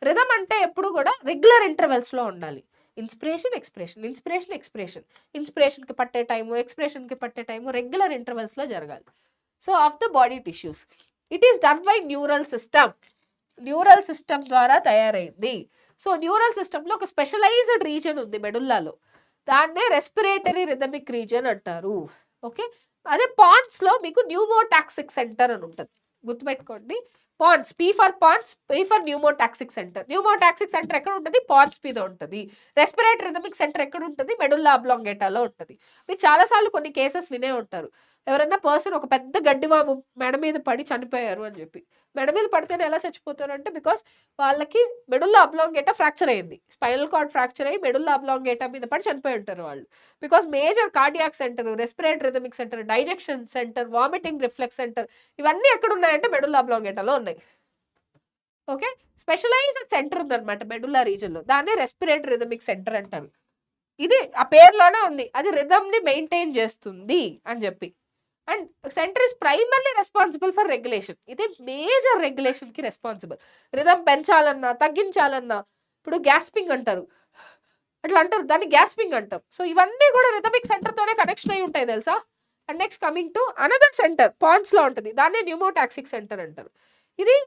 Rhythm అంటే ఎప్పుడు కూడా రెగ్యులర్ ఇంటర్వెల్స్లో ఉండాలి. ఇన్స్పిరేషన్ ఎక్స్పిరేషన్కి పట్టే టైము, ఎక్స్పిరేషన్కి పట్టే టైము రెగ్యులర్ ఇంటర్వెల్స్లో జరగాలి. So of the body tissues it is done by neural system ద్వారా తయారైంది. సో న్యూరల్ సిస్టంలో ఒక స్పెషలైజ్డ్ రీజన్ ఉంది మెడుల్లాలో, దాన్నే రెస్పిరేటరీ రిథమిక్ రీజన్ అంటారు. ఓకే, అదే పాన్స్లో మీకు న్యూమోటాక్సిక్ సెంటర్ అని ఉంటుంది. గుర్తుపెట్టుకోండి. Pons, P for pons, P for pneumotaxic centre. Pneumotaxic centre ఎక్కడ ఉంటుంది? పాన్స్ మీద ఉంటుంది. రెస్పిరేటరీ రిథమిక్ సెంటర్ ఎక్కడ ఉంటుంది? మెడుల్లా అబ్లాంగేటాలో ఉంటుంది. మీరు చాలాసార్లు కొన్ని కేసెస్ వినే ఉంటారు. ఎవరైనా పర్సన్ ఒక పెద్ద గడ్డివాము మెడ మీద పడి చనిపోయారు అని చెప్పి. మెడ మీద పడితేనే ఎలా చచ్చిపోతారు అంటే బికాస్ వాళ్ళకి మెడుల్లా అబ్లాంగేటా ఫ్రాక్చర్ అయింది. స్పైనల్ కార్డ్ ఫ్రాక్చర్ అయ్యి మెడుల్లా అబ్లాంగేటా మీద పడి చనిపోయి ఉంటారు వాళ్ళు. Because major cardiac centre, respiratory rhythmic centre, digestion centre, vomiting reflex centre ఇవన్నీ ఎక్కడ ఉన్నాయంటే మెడుల్లా అబ్లాంగేటాలో ఉన్నాయి. ఓకే, స్పెషలైజ్డ్ సెంటర్ ఉందన్నమాట మెడుల్లా రీజన్లో. దాన్ని రెస్పిరేటరీ రిథమిక్ సెంటర్ అంటారు. ఇది ఆ పేరులోనే ఉంది, అది రిథమ్ని మెయింటైన్ చేస్తుంది అని చెప్పి. And centre is primarily responsible for regulation. ఇది మేజర్ రెగ్యులేషన్కి రెస్పాన్సిబుల్. రిథమ్ పెంచాలన్నా తగ్గించాలన్నా, ఇప్పుడు గ్యాస్పింగ్ అంటారు, అట్లా అంటారు, దాన్ని గ్యాస్పింగ్ అంటాం. సో ఇవన్నీ కూడా రిథమిక్ సెంటర్తోనే కనెక్షన్ అయి ఉంటాయి తెలుసా. And next coming to another centre పాన్స్లో ఉంటుంది, దాన్ని న్యూమోటాక్సిక్ సెంటర్ అంటారు. ఇది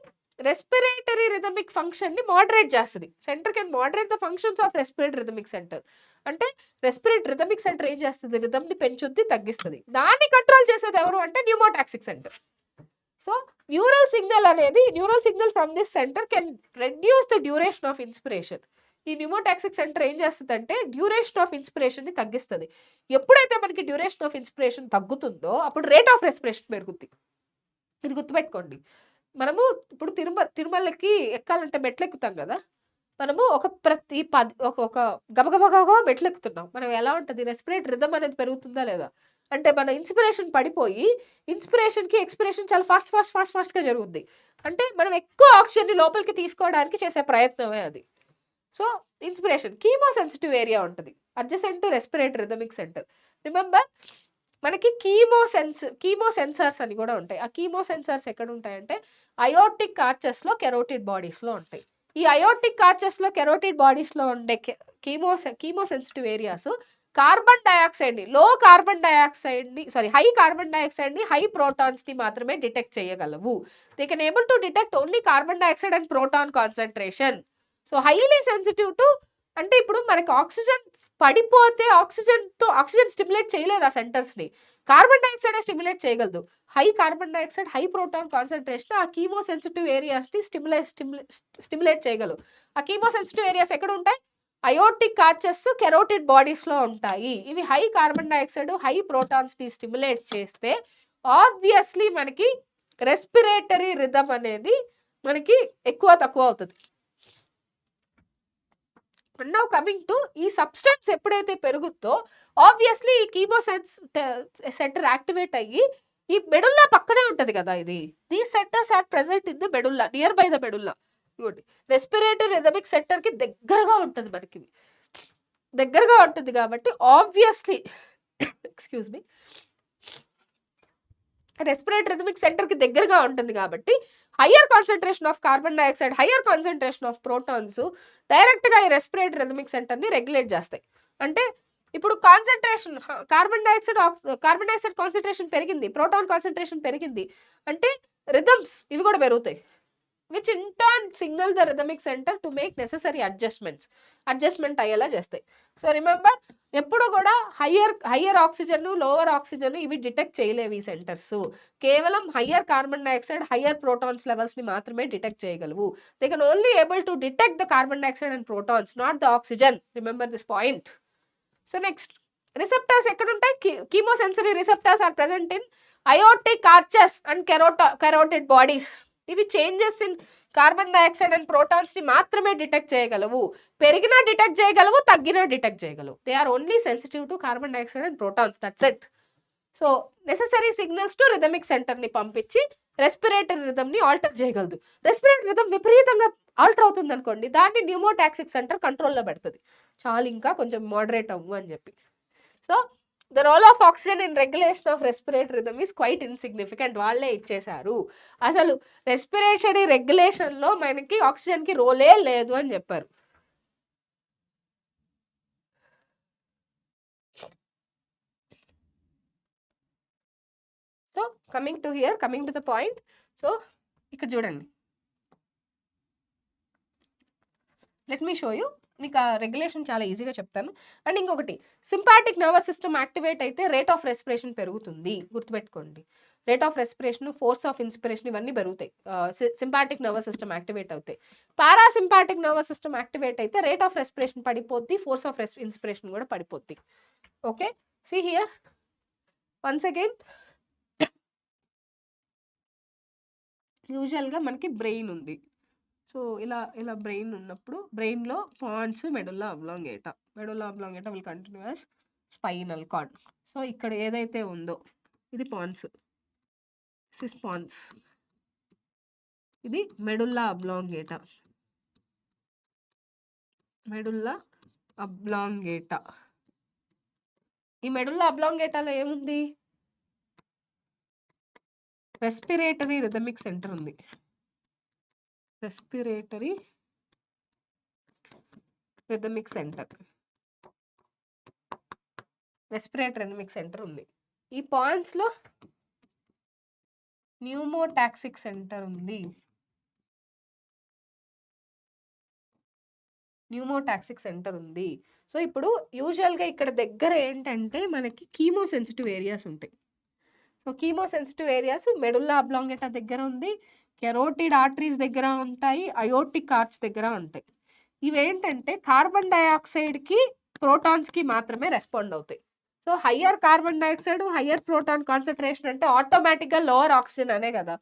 రెస్పిరేటరీ రిథమిక్ ఫంక్షన్ని మోడరేట్ చేస్తుంది. Centre can moderate the functions of respiratory rhythmic centre. అంటే రెస్పిరేటరీ రిథమిక్ సెంటర్ ఏం చేస్తుంది? రిథమ్ని పెంచుద్ది, తగ్గిస్తుంది. దాన్ని కంట్రోల్ చేసేది ఎవరు అంటే pneumotaxic centre. So neural signal from this centre can reduce the duration of inspiration. ఈ న్యూమోటాక్సిక్ సెంటర్ ఏం చేస్తుంది అంటే డ్యూరేషన్ ఆఫ్ ఇన్స్పిరేషన్ని తగ్గిస్తుంది. ఎప్పుడైతే మనకి డ్యూరేషన్ ఆఫ్ ఇన్స్పిరేషన్ తగ్గుతుందో అప్పుడు రేట్ ఆఫ్ రెస్పిరేషన్ పెరుగుద్ది. ఇది గుర్తుపెట్టుకోండి. మనము ఇప్పుడు తిరుమలకి ఎక్కాలంటే మెట్లు ఎక్కుతాం కదా, మనము ఒక గబగబగా మెట్లు ఎక్కుతున్నాం. మనం ఎలా ఉంటుంది? రెస్పిరేటరీ రిథమ్ అనేది పెరుగుతుందా లేదా అంటే మన ఇన్స్పిరేషన్ పడిపోయి ఇన్స్పిరేషన్కి ఎక్స్పిరేషన్ చాలా ఫాస్ట్గా జరుగుద్ది. అంటే మనం ఎక్కువ ఆక్సిజన్ని లోపలికి తీసుకోవడానికి చేసే ప్రయత్నమే అది. So inspiration chemo sensitive area ఉంటుంది adjacent to respiratory rhythmic centre. Remember మనకి కీమో సెన్సార్స్ అని కూడా ఉంటాయి. ఆ కీమో సెన్సార్స్ ఎక్కడ ఉంటాయంటే అయోటిక్ ఆర్చెస్లో, కెరోటిడ్ బాడీస్లో ఉంటాయి. ఈ అయోటిక్ ఆర్చెస్లో, కెరోటిడ్ బాడీస్లో ఉండే కీమో సెన్సిటివ్ ఏరియాస్ కార్బన్ డైఆక్సైడ్ని హై కార్బన్ డైఆక్సైడ్ని, హై ప్రోటాన్స్ని మాత్రమే డిటెక్ట్ చేయగలవు. They can able to detect only carbon dioxide and proton concentration. So highly sensitive to, అంటే ఇప్పుడు మనకి ఆక్సిజన్ పడిపోతే ఆక్సిజన్ స్టిమ్యులేట్ చేయలేదు ఆ సెంటర్స్ని, కార్బన్ డైఆక్సైడ్ స్టిమ్యులేట్ చేయగలదు. High carbon dioxide, high proton concentration ఆ కీమో సెన్సిటివ్ ఏరియాస్ని స్టిమ్యులేట్ చేయగలవు. ఆ కీమో సెన్సిటివ్ ఏరియాస్ ఎక్కడ ఉంటాయి? అయోటిక్ ఆర్చెస్, కెరోటిడ్ బాడీస్లో ఉంటాయి. ఇవి హై కార్బన్ డైఆక్సైడ్, హై ప్రోటాన్స్ని స్టిమ్యులేట్ చేస్తే ఆబ్వియస్లీ మనకి రెస్పిరేటరీ రిథమ్ అనేది మనకి ఎక్కువ తక్కువ అవుతుంది. నౌ కమింగ్ టు ఈ సబ్స్టెన్స్ ఎప్పుడైతే పెరుగుద్దో ఆబ్వియస్లీ ఈ కీమో సెంటర్ యాక్టివేట్ అయ్యి ఈ మెడుల్లా పక్కనే ఉంటుంది కదా, these centres are present in the medulla, near by the medulla. ఇవ్వండి, రెస్పిరేటరీ రిథమిక్ సెంటర్కి దగ్గరగా ఉంటుంది, మనకి దగ్గరగా ఉంటుంది కాబట్టి obviously excuse me, respiratory rhythmic సెంటర్కి దగ్గరగా ఉంటుంది కాబట్టి higher concentration of carbon dioxide, higher concentration of protons డైరెక్ట్గా ఈ రెస్పిరేటరీ రిథమిక్ సెంటర్ని రెగ్యులేట్ చేస్తాయి. అంటే ఇప్పుడు కాన్సన్ట్రేషన్ కార్బన్ డైఆక్సైడ్ కాన్సన్ట్రేషన్ పెరిగింది, ప్రోటాన్ కాన్సన్ట్రేషన్ పెరిగింది అంటే రిథమ్స్ ఇవి కూడా పెరుగుతాయి, which in turn signal the rhythmic centre to make necessary adjustment అయ్యేలా చేస్తాయి. సో రిమెంబర్, ఎప్పుడు కూడా హయ్యర్ ఆక్సిజన్, లోవర్ ఆక్సిజన్ ఇవి డిటెక్ట్ చేయలేవు ఈ సెంటర్స్. కేవలం higher carbon dioxide, higher protons లెవెల్స్ని మాత్రమే డిటెక్ట్ చేయగలవు. They can only able to detect the carbon dioxide and protons, not the oxygen. Remember this point. So next, receptors ఎక్కడ ఉంటాయి? Chemosensory receptors are present in aortic arches and carotid bodies. ఇవి changes in carbon dioxide and ప్రోటాన్స్ని మాత్రమే డిటెక్ట్ చేయగలవు. పెరిగినా డిటెక్ట్ చేయగలవు, తగ్గినా డిటెక్ట్ చేయగలవు. They are only sensitive to carbon dioxide and protons, that's it. So necessary signals to rhythmic సెంటర్ని పంపించి రెస్పిరేటరీ రిథమ్ని ఆల్టర్ చేయగలదు. రెస్పిరేటరీ రిథమ్ విపరీతంగా ఆల్టర్ అవుతుంది అనుకోండి, దాన్ని న్యూమోటాక్సిక్ సెంటర్ కంట్రోల్లో పెడుతుంది. చాలు ఇంకా కొంచెం మోడరేట్ అవ్వు అని చెప్పి. So the role of oxygen in regulation of respiratory rhythm is quite insignificant. వాళ్ళే ఇచ్చేశారు. అసలు రెస్పిరేటరీ రెగ్యులేషన్లో మనకి ఆక్సిజన్కి రోలే లేదు అని చెప్పారు. So coming to the point. So ఇక్కడ చూడండి, లెట్ మీ షో యూ. మీకు ఆ రెగ్యులేషన్ చాలా ఈజీగా చెప్తాను. అండ్ ఇంకొకటి, సింపాటిక్ నర్వస్ సిస్టమ్ యాక్టివేట్ అయితే రేట్ ఆఫ్ రెస్పిరేషన్ పెరుగుతుంది, గుర్తుపెట్టుకోండి. Rate of respiration, force of inspiration ఇవన్నీ పెరుగుతాయి. సింపాటిక్ నర్వస్ సిస్టమ్ యాక్టివేట్ అవుతాయి. పారాసింపాటిక్ నర్వస్ సిస్టమ్ యాక్టివేట్ అయితే రేట్ ఆఫ్ రెస్పిరేషన్ పడిపోద్ది, ఫోర్స్ ఆఫ్ ఇన్స్పిరేషన్ కూడా పడిపోద్ది. Okay, see here once again. యూజువల్గా మనకి బ్రెయిన్ ఉంది. సో ఇలా ఇలా బ్రెయిన్ ఉన్నప్పుడు బ్రెయిన్లో pons, medulla oblongata. Medulla oblongata will continues spinal cord. So ఇక్కడ ఏదైతే ఉందో ఇది పాన్స్, దిస్ పాన్స్, ఇది మెడుల్లా అబ్లాంగేటా. Medulla oblongata. ఈ మెడుల్లా అబ్లాంగేటాలో ఏముంది? రెస్పిరేటరీ రిథమిక్ సెంటర్ ఉంది. Respiratory rhythmic centre, respiratory rhythmic centre ఉంది. ఈ పాయింట్స్ లో న్యూమోటాక్సిక్ సెంటర్ ఉంది. న్యూమోటాక్సిక్ సెంటర్ ఉంది. సో ఇప్పుడు యూజువల్గా ఇక్కడ దగ్గర ఏంటంటే మనకి కీమో సెన్సిటివ్ ఏరియాస్ ఉంటాయి. So chemo sensitive areas medulla oblongata దగ్గర ఉంది, కెరోటిడ్ ఆర్టరీస్ దగ్గర ఉంటాయి, అయోటిక్ ఆర్చ్ దగ్గర ఉంటాయి. ఇవేంటంటే కార్బన్ డైఆక్సైడ్కి, ప్రోటాన్స్కి మాత్రమే రెస్పాండ్ అవుతాయి. So higher carbon dioxide, higher proton concentration అంటే ఆటోమేటిక్గా లోవర్ ఆక్సిజన్ అనే కదా.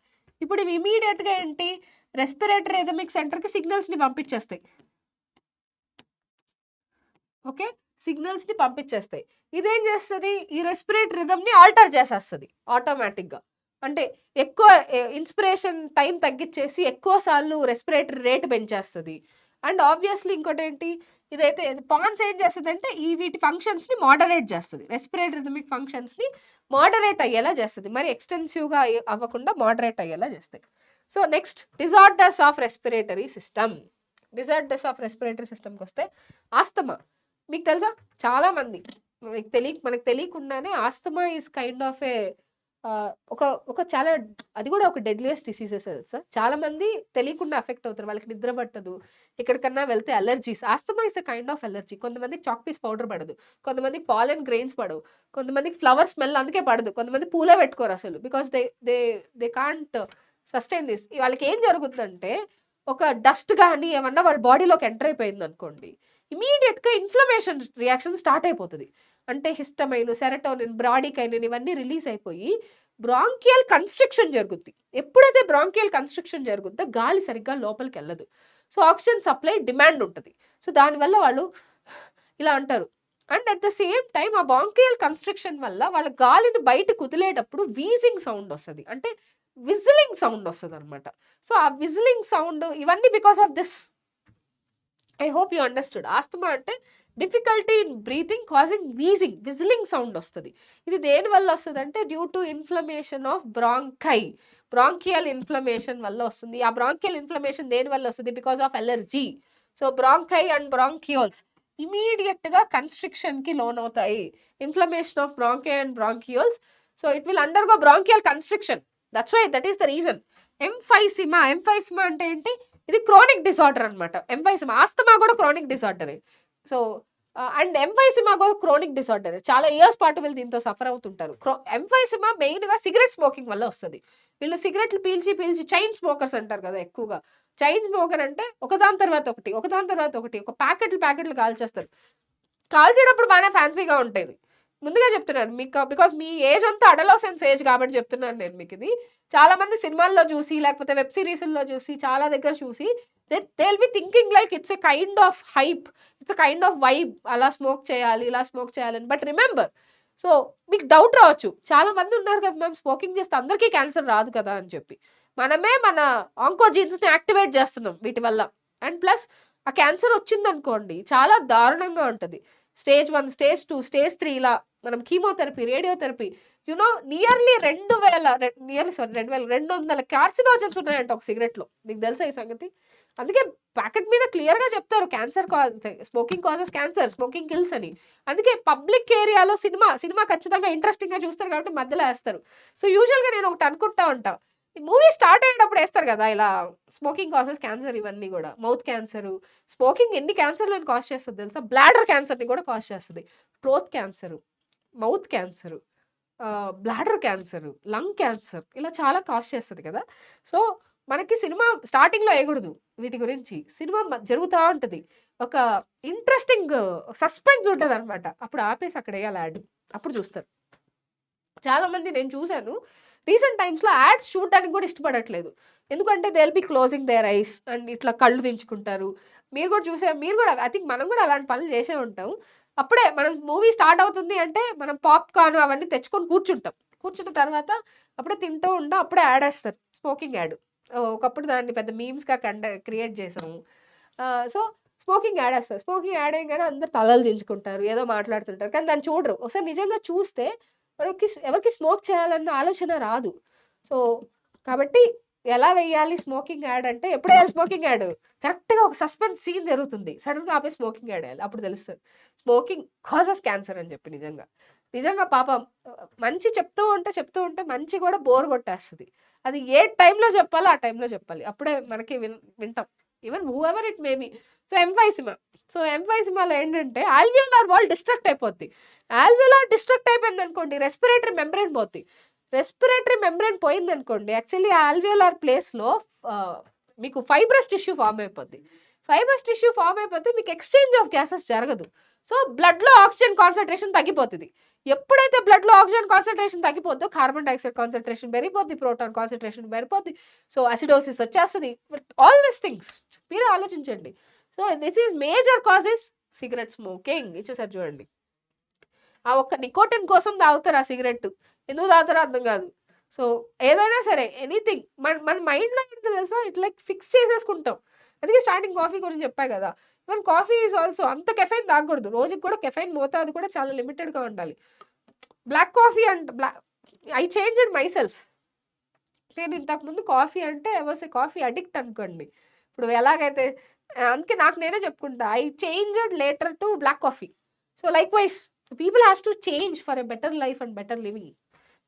ఇప్పుడు ఇవి ఇమీడియట్గా ఏంటి, రెస్పిరేటరీ రిథమిక్ సెంటర్కి సిగ్నల్స్ని పంపించేస్తాయి. ఓకే, సిగ్నల్స్ని పంపించేస్తాయి. ఇదేం చేస్తుంది, ఈ రెస్పిరేటరీ రిథమ్ని ఆల్టర్ చేసేస్తుంది ఆటోమేటిక్గా. అంటే ఎక్కువ ఇన్స్పిరేషన్ టైం తగ్గించేసి ఎక్కువ సార్లు రెస్పిరేటరీ రేట్ పెంచేస్తుంది. అండ్ ఆబ్వియస్లీ ఇంకోటి ఏంటి, ఇదైతే పాన్స్ ఏం చేస్తుంది అంటే ఈ వీటి ఫంక్షన్స్ని మోడరేట్ చేస్తుంది. రెస్పిరేటరీ రిథమిక్ ఫంక్షన్స్ని మోడరేట్ అయ్యేలా చేస్తుంది, మరి ఎక్స్టెన్సివ్గా అవ్వకుండా మోడరేట్ అయ్యేలా చేస్తాయి. So next disorders of respiratory system. Disorders of respiratory సిస్టమ్కి వస్తే ఆస్తమా. మీకు తెలుసా, చాలా మంది మనకు తెలియకుండానే ఆస్తమా ఈజ్ కైండ్ ఆఫ్ ఏ ఒక చాలా, అది కూడా ఒక డెడ్లియస్ట్ డిసీజెస్ తెలుసా. చాలా మంది తెలియకుండా ఎఫెక్ట్ అవుతారు, వాళ్ళకి నిద్ర పట్టదు, ఎక్కడికన్నా వెళ్తే allergies. Asthma is a kind of allergy. కొంతమందికి చాక్ పీస్ పౌడర్ పడదు, కొంతమందికి పాలన్ గ్రెయిన్స్ పడవు, కొంతమందికి ఫ్లవర్ స్మెల్ అందుకే పడదు, కొంతమంది పూలే పెట్టుకోరు అసలు, because they can't sustain this. వాళ్ళకి ఏం జరుగుతుందంటే ఒక డస్ట్ కానీ ఏమన్నా వాళ్ళ బాడీలోకి ఎంటర్ అయిపోయింది అనుకోండి, ఇమీడియట్గా ఇన్ఫ్లమేషన్ రియాక్షన్ స్టార్ట్ అయిపోతుంది. అంటే హిస్టమైన్, సెరటోనిన్, బ్రాడికైనిన్ ఇవన్నీ రిలీజ్ అయిపోయి బ్రాంకియల్ కన్స్ట్రిక్షన్ జరుగుద్ది. ఎప్పుడైతే బ్రాంకియల్ కన్స్ట్రిక్షన్ జరుగుద్దో గాలి సరిగ్గా లోపలికి వెళ్ళదు. సో ఆక్సిజన్ సప్లై డిమాండ్ ఉంటుంది. సో దానివల్ల వాళ్ళు ఇలా అంటారు. And at the same time ఆ బ్రాంకియల్ కన్స్ట్రిక్షన్ వల్ల వాళ్ళ గాలిని బయట కుదిలేటప్పుడు వీజింగ్ సౌండ్ వస్తుంది, అంటే విజిలింగ్ సౌండ్ వస్తుంది అనమాట. సో ఆ విజిలింగ్ సౌండ్ ఇవన్నీ because of this. I hope you understood. Asthma అంటే difficulty in breathing causing wheezing, whistling sound వస్తుంది. ఇది దేని వల్ల వస్తుంది అంటే due to inflammation of bronchi, bronchial inflammation వల్ల వస్తుంది. ఆ బ్రాంకియల్ ఇన్ఫ్లమేషన్ దేని వల్ల వస్తుంది, because of allergy. So bronchi and bronchioles ఇమీడియట్గా కన్స్ట్రిక్షన్కి లోన్ అవుతాయి. Inflammation of bronchi and bronchioles, so it will undergo bronchial constriction. That's why, that is the reason. Emphysema. Emphysema అంటే ఏంటి, ఇది క్రానిక్ డిసార్డర్ అనమాట. ఎంఫైసిమా, ఆస్తమా కూడా క్రానిక్ డిసార్డరే. సో అండ్ ఎంఫైసిమా కూడా క్రానిక్ డిసార్డర్, చాలా ఇయర్స్ పాటు వీళ్ళు దీంతో సఫర్ అవుతుంటారు. ఎంఫైసిమా మెయిన్గా సిగరెట్ స్మోకింగ్ వల్ల వస్తుంది. వీళ్ళు సిగరెట్లు పీల్చి పీల్చి చైన్ స్మోకర్స్ అంటారు కదా ఎక్కువగా. చైన్ స్మోకర్ అంటే ఒకదాని తర్వాత ఒకటి, ఒకదాని తర్వాత ఒకటి, ఒక ప్యాకెట్లు కాల్చేస్తారు. కాల్చేటప్పుడు బాగానే ఫ్యాన్సీగా ఉంటుంది. ముందుగా చెప్తున్నాను మీకు, బికాస్ మీ ఏజ్ అంతా అడలోసెన్స్ ఏజ్ కాబట్టి చెప్తున్నాను నేను మీకు. ఇది చాలా మంది సినిమాల్లో చూసి లేకపోతే వెబ్ సిరీస్లో చూసి చాలా దగ్గర చూసి they will be thinking like it's a kind of hype, it's a kind of vibe, అలా స్మోక్ చేయాలి ఇలా స్మోక్ చేయాలని. బట్ రిమెంబర్, సో మీకు డౌట్ రావచ్చు, చాలా మంది ఉన్నారు కదా మ్యామ్ స్మోకింగ్ చేస్తే అందరికీ క్యాన్సర్ రాదు కదా అని చెప్పి. మనమే మన ఆంకోజీన్స్ని యాక్టివేట్ చేస్తున్నాం వీటి వల్ల. అండ్ ప్లస్ ఆ క్యాన్సర్ వచ్చిందనుకోండి చాలా దారుణంగా ఉంటుంది. స్టేజ్ 1, స్టేజ్ 2, స్టేజ్ 3 ఇలా మనం కీమోథెరపీ, రేడియోథెరపీ, నియర్లీ 200 కార్సినోజన్స్ ఉన్నాయంట ఒక సిగరెట్లో. మీకు తెలుసా ఈ సంగతి? అందుకే ప్యాకెట్ మీద క్లియర్గా చెప్తారు cancer smoking causes cancer, smoking kills అని. అందుకే పబ్లిక్ ఏరియాలో సినిమా ఖచ్చితంగా ఇంట్రెస్టింగ్గా చూస్తారు కాబట్టి మధ్యలో వేస్తారు. సో యూజువల్గా నేను ఒకటి అనుకుంటా ఉంటా, ఈ మూవీ స్టార్ట్ అయ్యేటప్పుడు వేస్తారు కదా ఇలా స్మోకింగ్ కాజెస్ క్యాన్సర్, ఇవన్నీ కూడా. మౌత్ క్యాన్సర్, స్మోకింగ్ ఎన్ని క్యాన్సర్లను కాజ్ చేస్తుంది తెలుసా? బ్లాడర్ క్యాన్సర్ని కూడా కాజ్ చేస్తుంది, throat cancer, mouth cancer, bladder cancer, lung cancer ఇలా చాలా కాస్ట్ చేస్తది కదా! సో, మనకి సినిమా స్టార్టింగ్‌లో ఎయగూడదు వీటి గురించి. సినిమా జరుగుతా ఉంటది. ఒక ఇంట్రెస్టింగ్ సస్పెన్స్ ఉంటదనమాట. అప్పుడు ఆపేసి అక్కడెయ్యాలి యాడ్. అప్పుడు చూస్తారు. చాలామంది నేను చూసాను. రీసెంట్ టైమ్స్‌లో యాడ్స్ చూడడానికి కూడా ఇష్టపడట్లేదు. ఎందుకంటే they will be closing there ice and ఇట్లా కళ్ళు దించుకుంటారు. మీరు కూడా ఐ థింక్ మనం కూడా అలాంటి పనులు చేసే ఉంటాం. అప్పుడే మనం మూవీ స్టార్ట్ అవుతుంది అంటే మనం పాప్‌కార్న్ అవన్నీ తెచ్చుకొని కూర్చుంటాం. కూర్చున్న తర్వాత అప్పుడే తింటూ ఉంటాం. అప్పుడే యాడ్ ఏస్తారు. Smoking add. ఒకప్పుడు దాన్ని పెద్ద మీమ్స్‌గా క్రియేట్ చేసాము. సో, స్మోకింగ్ యాడ్ ఏస్తారు. స్మోకింగ్ యాడ్ ఎయంగానే అందరూ తలలు దించుకుంటారు. ఏదో మాట్లాడుతుంటారు. కానీ దాన్ని చూడరు. ఒకసారి నిజంగా చూస్తే ఎవరికీ స్మోక్ చేయాలన్న ఆలోచన రాదు. సో, కాబట్టి ఎలా వేయాలి స్మోకింగ్ యాడ్ అంటే ఎప్పుడేయాలి స్మోకింగ్ యాడ్? కరెక్ట్‌గా ఒక సస్పెన్స్ సీన్ జరుగుతుంది. సడెన్‌గా ఆపేసి స్మోకింగ్ యాడ్ ఎయాలి. అప్పుడు తెలుస్తది. స్మోకింగ్ కాజెస్ క్యాన్సర్ అని చెప్పి నిజంగా. నిజంగా పాపం మంచి చెప్తూ ఉంటే మంచి కూడా బోర్ కొట్టేస్తది. అది ఏ టైంలో చెప్పాలో ఆ టైంలో చెప్పాలి. అప్పుడే మనకి వింటాం. Even whoever it may be. So, emphysema. So, ఎంఫైసిమాలో ఏంటంటే ఆల్వియోలార్ వాల్ డిస్ట్రక్ట్ అయిపోద్ది. ఆల్వియోలార్ డిస్ట్రక్ట్ అయిపోయిందనుకోండి రెస్పిరేటరీ మెంబ్రేన్ పోద్ది. రెస్పిరేటరీ మెంబ్రేన్ పోయిందనుకోండి యాక్చువల్లీ ఆల్వియోలార్ ప్లేస్‌లో మీకు ఫైబ్రస్ టిష్యూ ఫార్మ్ అయిపోద్ది. ఫైబ్రస్ టిష్యూ ఫార్మ్ అయిపోతే మీకు ఎక్స్‌చేంజ్ ఆఫ్ గ్యాసెస్ జరగదు. సో, బ్లడ్‌లో ఆక్సిజన్ కాన్సంట్రేషన్ తగ్గిపోతది. ఎప్పుడైతే బ్లడ్‌లో ఆక్సిజన్ కాన్సంట్రేషన్ తగ్గిపోద్దో కార్బన్ డయాక్సైడ్ కాన్సంట్రేషన్ పెరిగిపోద్ది. ప్రోటాన్ కాన్సంట్రేషన్ పెరిగిపోద్ది. సో, అసిడోసిస్ వచ్చేస్తది. విత్ ఆల్ దీస్ థింగ్స్ మీరే ఆలోచించండి. So, this is major causes cigarette smoking. ఇచ్చేసారు చూడండి. ఆ ఒక్క నికోటిన్ కోసం తాగుతారు ఆ సిగరెట్టు. ఎందుకు తాగుతారో అర్థం కాదు. సో, ఏదైనా సరే ఎనీథింగ్ మన మైండ్‌లో ఏంటో తెలుసా? ఇట్లా లైక్ ఫిక్స్ చేసేసుకుంటాం. అందుకే స్టార్టింగ్ కాఫీ గురించి చెప్పా కదా! ఈవెన్ కాఫీ ఈస్ ఆల్సో అంత కెఫెయిన్ తాగకూడదు. రోజుకి కూడా కెఫెయిన్ మోతాదు కూడా చాలా లిమిటెడ్‌గా ఉండాలి. Black coffee and I changed myself. నేను ఇంతకుముందు కాఫీ అంటే I was a coffee addict అనుకోండి. ఇప్పుడు ఎలాగైతే అందుకే నాకు నేనే చెప్పుకుంటా. I changed later to black coffee. So, likewise people has to change for a better life and better living.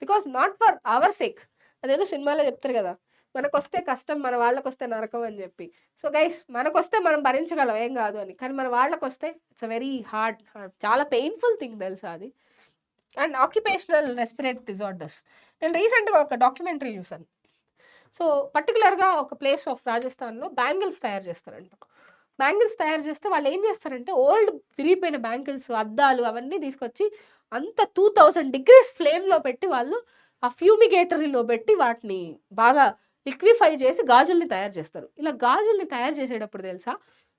Because not for our sake. అదేదో సినిమాలో చెప్తారు కదా! మనకొస్తే కష్టం మన వాళ్ళకొస్తే నరకం అని చెప్పి. సో, గైస్ మనకొస్తే మనం భరించగలం ఏం కాదు అని. కానీ మన వాళ్ళకొస్తే ఇట్స్ ఎ వెరీ హార్డ్ చాలా పెయిన్‌ఫుల్ థింగ్ తెలుసా అది. And occupational respiratory disorders. నేను రీసెంట్‌గా ఒక డాక్యుమెంటరీ చూసాను. సో, పర్టిక్యులర్‌గా ఒక ప్లేస్ ఆఫ్ రాజస్థాన్‌లో బ్యాంగిల్స్ తయారు చేస్తారంట. బ్యాంగిల్స్ తయారు చేస్తే వాళ్ళేం చేస్తారంటే ఓల్డ్ విరిగిపోయిన బ్యాంగిల్స్, అద్దాలు అవన్నీ తీసుకొచ్చి అంత 2000 డిగ్రీస్ ఫ్లేమ్‌లో పెట్టి వాళ్ళు ఆ ఫ్యూమిగేటరీలో పెట్టి వాటిని బాగా లిక్విఫై చేసి గాజుల్ని తయారు చేస్తారు. ఇలా గాజుల్ని తయారు చేసేటప్పుడు తెలుసా?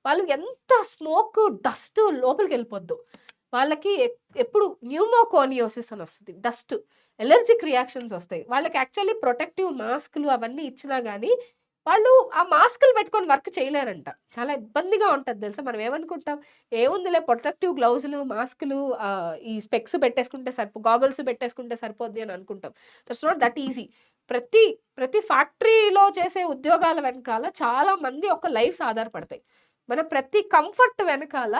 వాళ్ళు ఎంత స్మోక్, డస్ట్ లోపలికెళ్ళిపోద్దో. వాళ్ళకి ఎప్పుడు న్యూమోకోనియోసిస్ అని వస్తది. డస్ట్. ఎలర్జిక్ రియాక్షన్స్ వస్తాయి. వాళ్ళకి యాక్చువల్లీ ప్రొటెక్టివ్ మాస్కులు అవన్నీ ఇచ్చినా గానీ, వాళ్ళు ఆ మాస్కులు పెట్టుకొని వర్క్ చేయలేరంట. చాలా ఇబ్బందిగా ఉంటది తెలుసా? మనం ఏమనుకుంటాం, ఏముందిలే ప్రొటెక్టివ్ గ్లౌజులు, మాస్కులు ఈ స్పెక్స్ పెట్టేసుకుంటే గాగల్స్ పెట్టేసుకుంటే సరిపోద్ది అని అనుకుంటాం. That's not that easy. ప్రతి ప్రతి ఫ్యాక్టరీలో చేసే ఉద్యోగాల వెనకాల చాలా మంది యొక్క లైఫ్స్ ఆధారపడతాయి. మన ప్రతి కంఫర్ట్ వెనకాల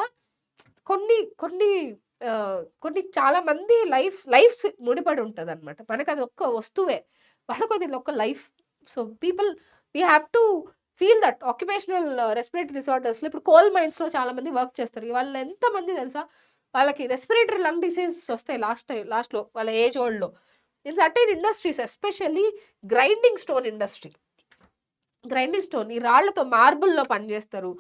కొన్ని కొన్ని కొన్ని చాలా మంది లైఫ్స్ ముడిపడి ఉంటదనమాట. మనకది ఒక్క వస్తువే. వాళ్ళకది ఒక life. So, we have to feel that occupational respiratory డిసార్డర్స్‌లో ఇప్పుడు కోల్ మైన్స్‌లో చాలా మంది వర్క్ చేస్తారు. వాళ్ళు ఎంతమంది తెలుసా? వాళ్ళకి రెస్పిరేటరీ లంగ్ డిసీజెస్ వస్తాయి లాస్ట్‌లో వాళ్ళ ఏజ్ ఓల్డ్‌లో. In certain industries especially grinding stone industry. Grinding stone ఈ రాళ్ళతో మార్బుల్‌లో పనిచేస్తారు.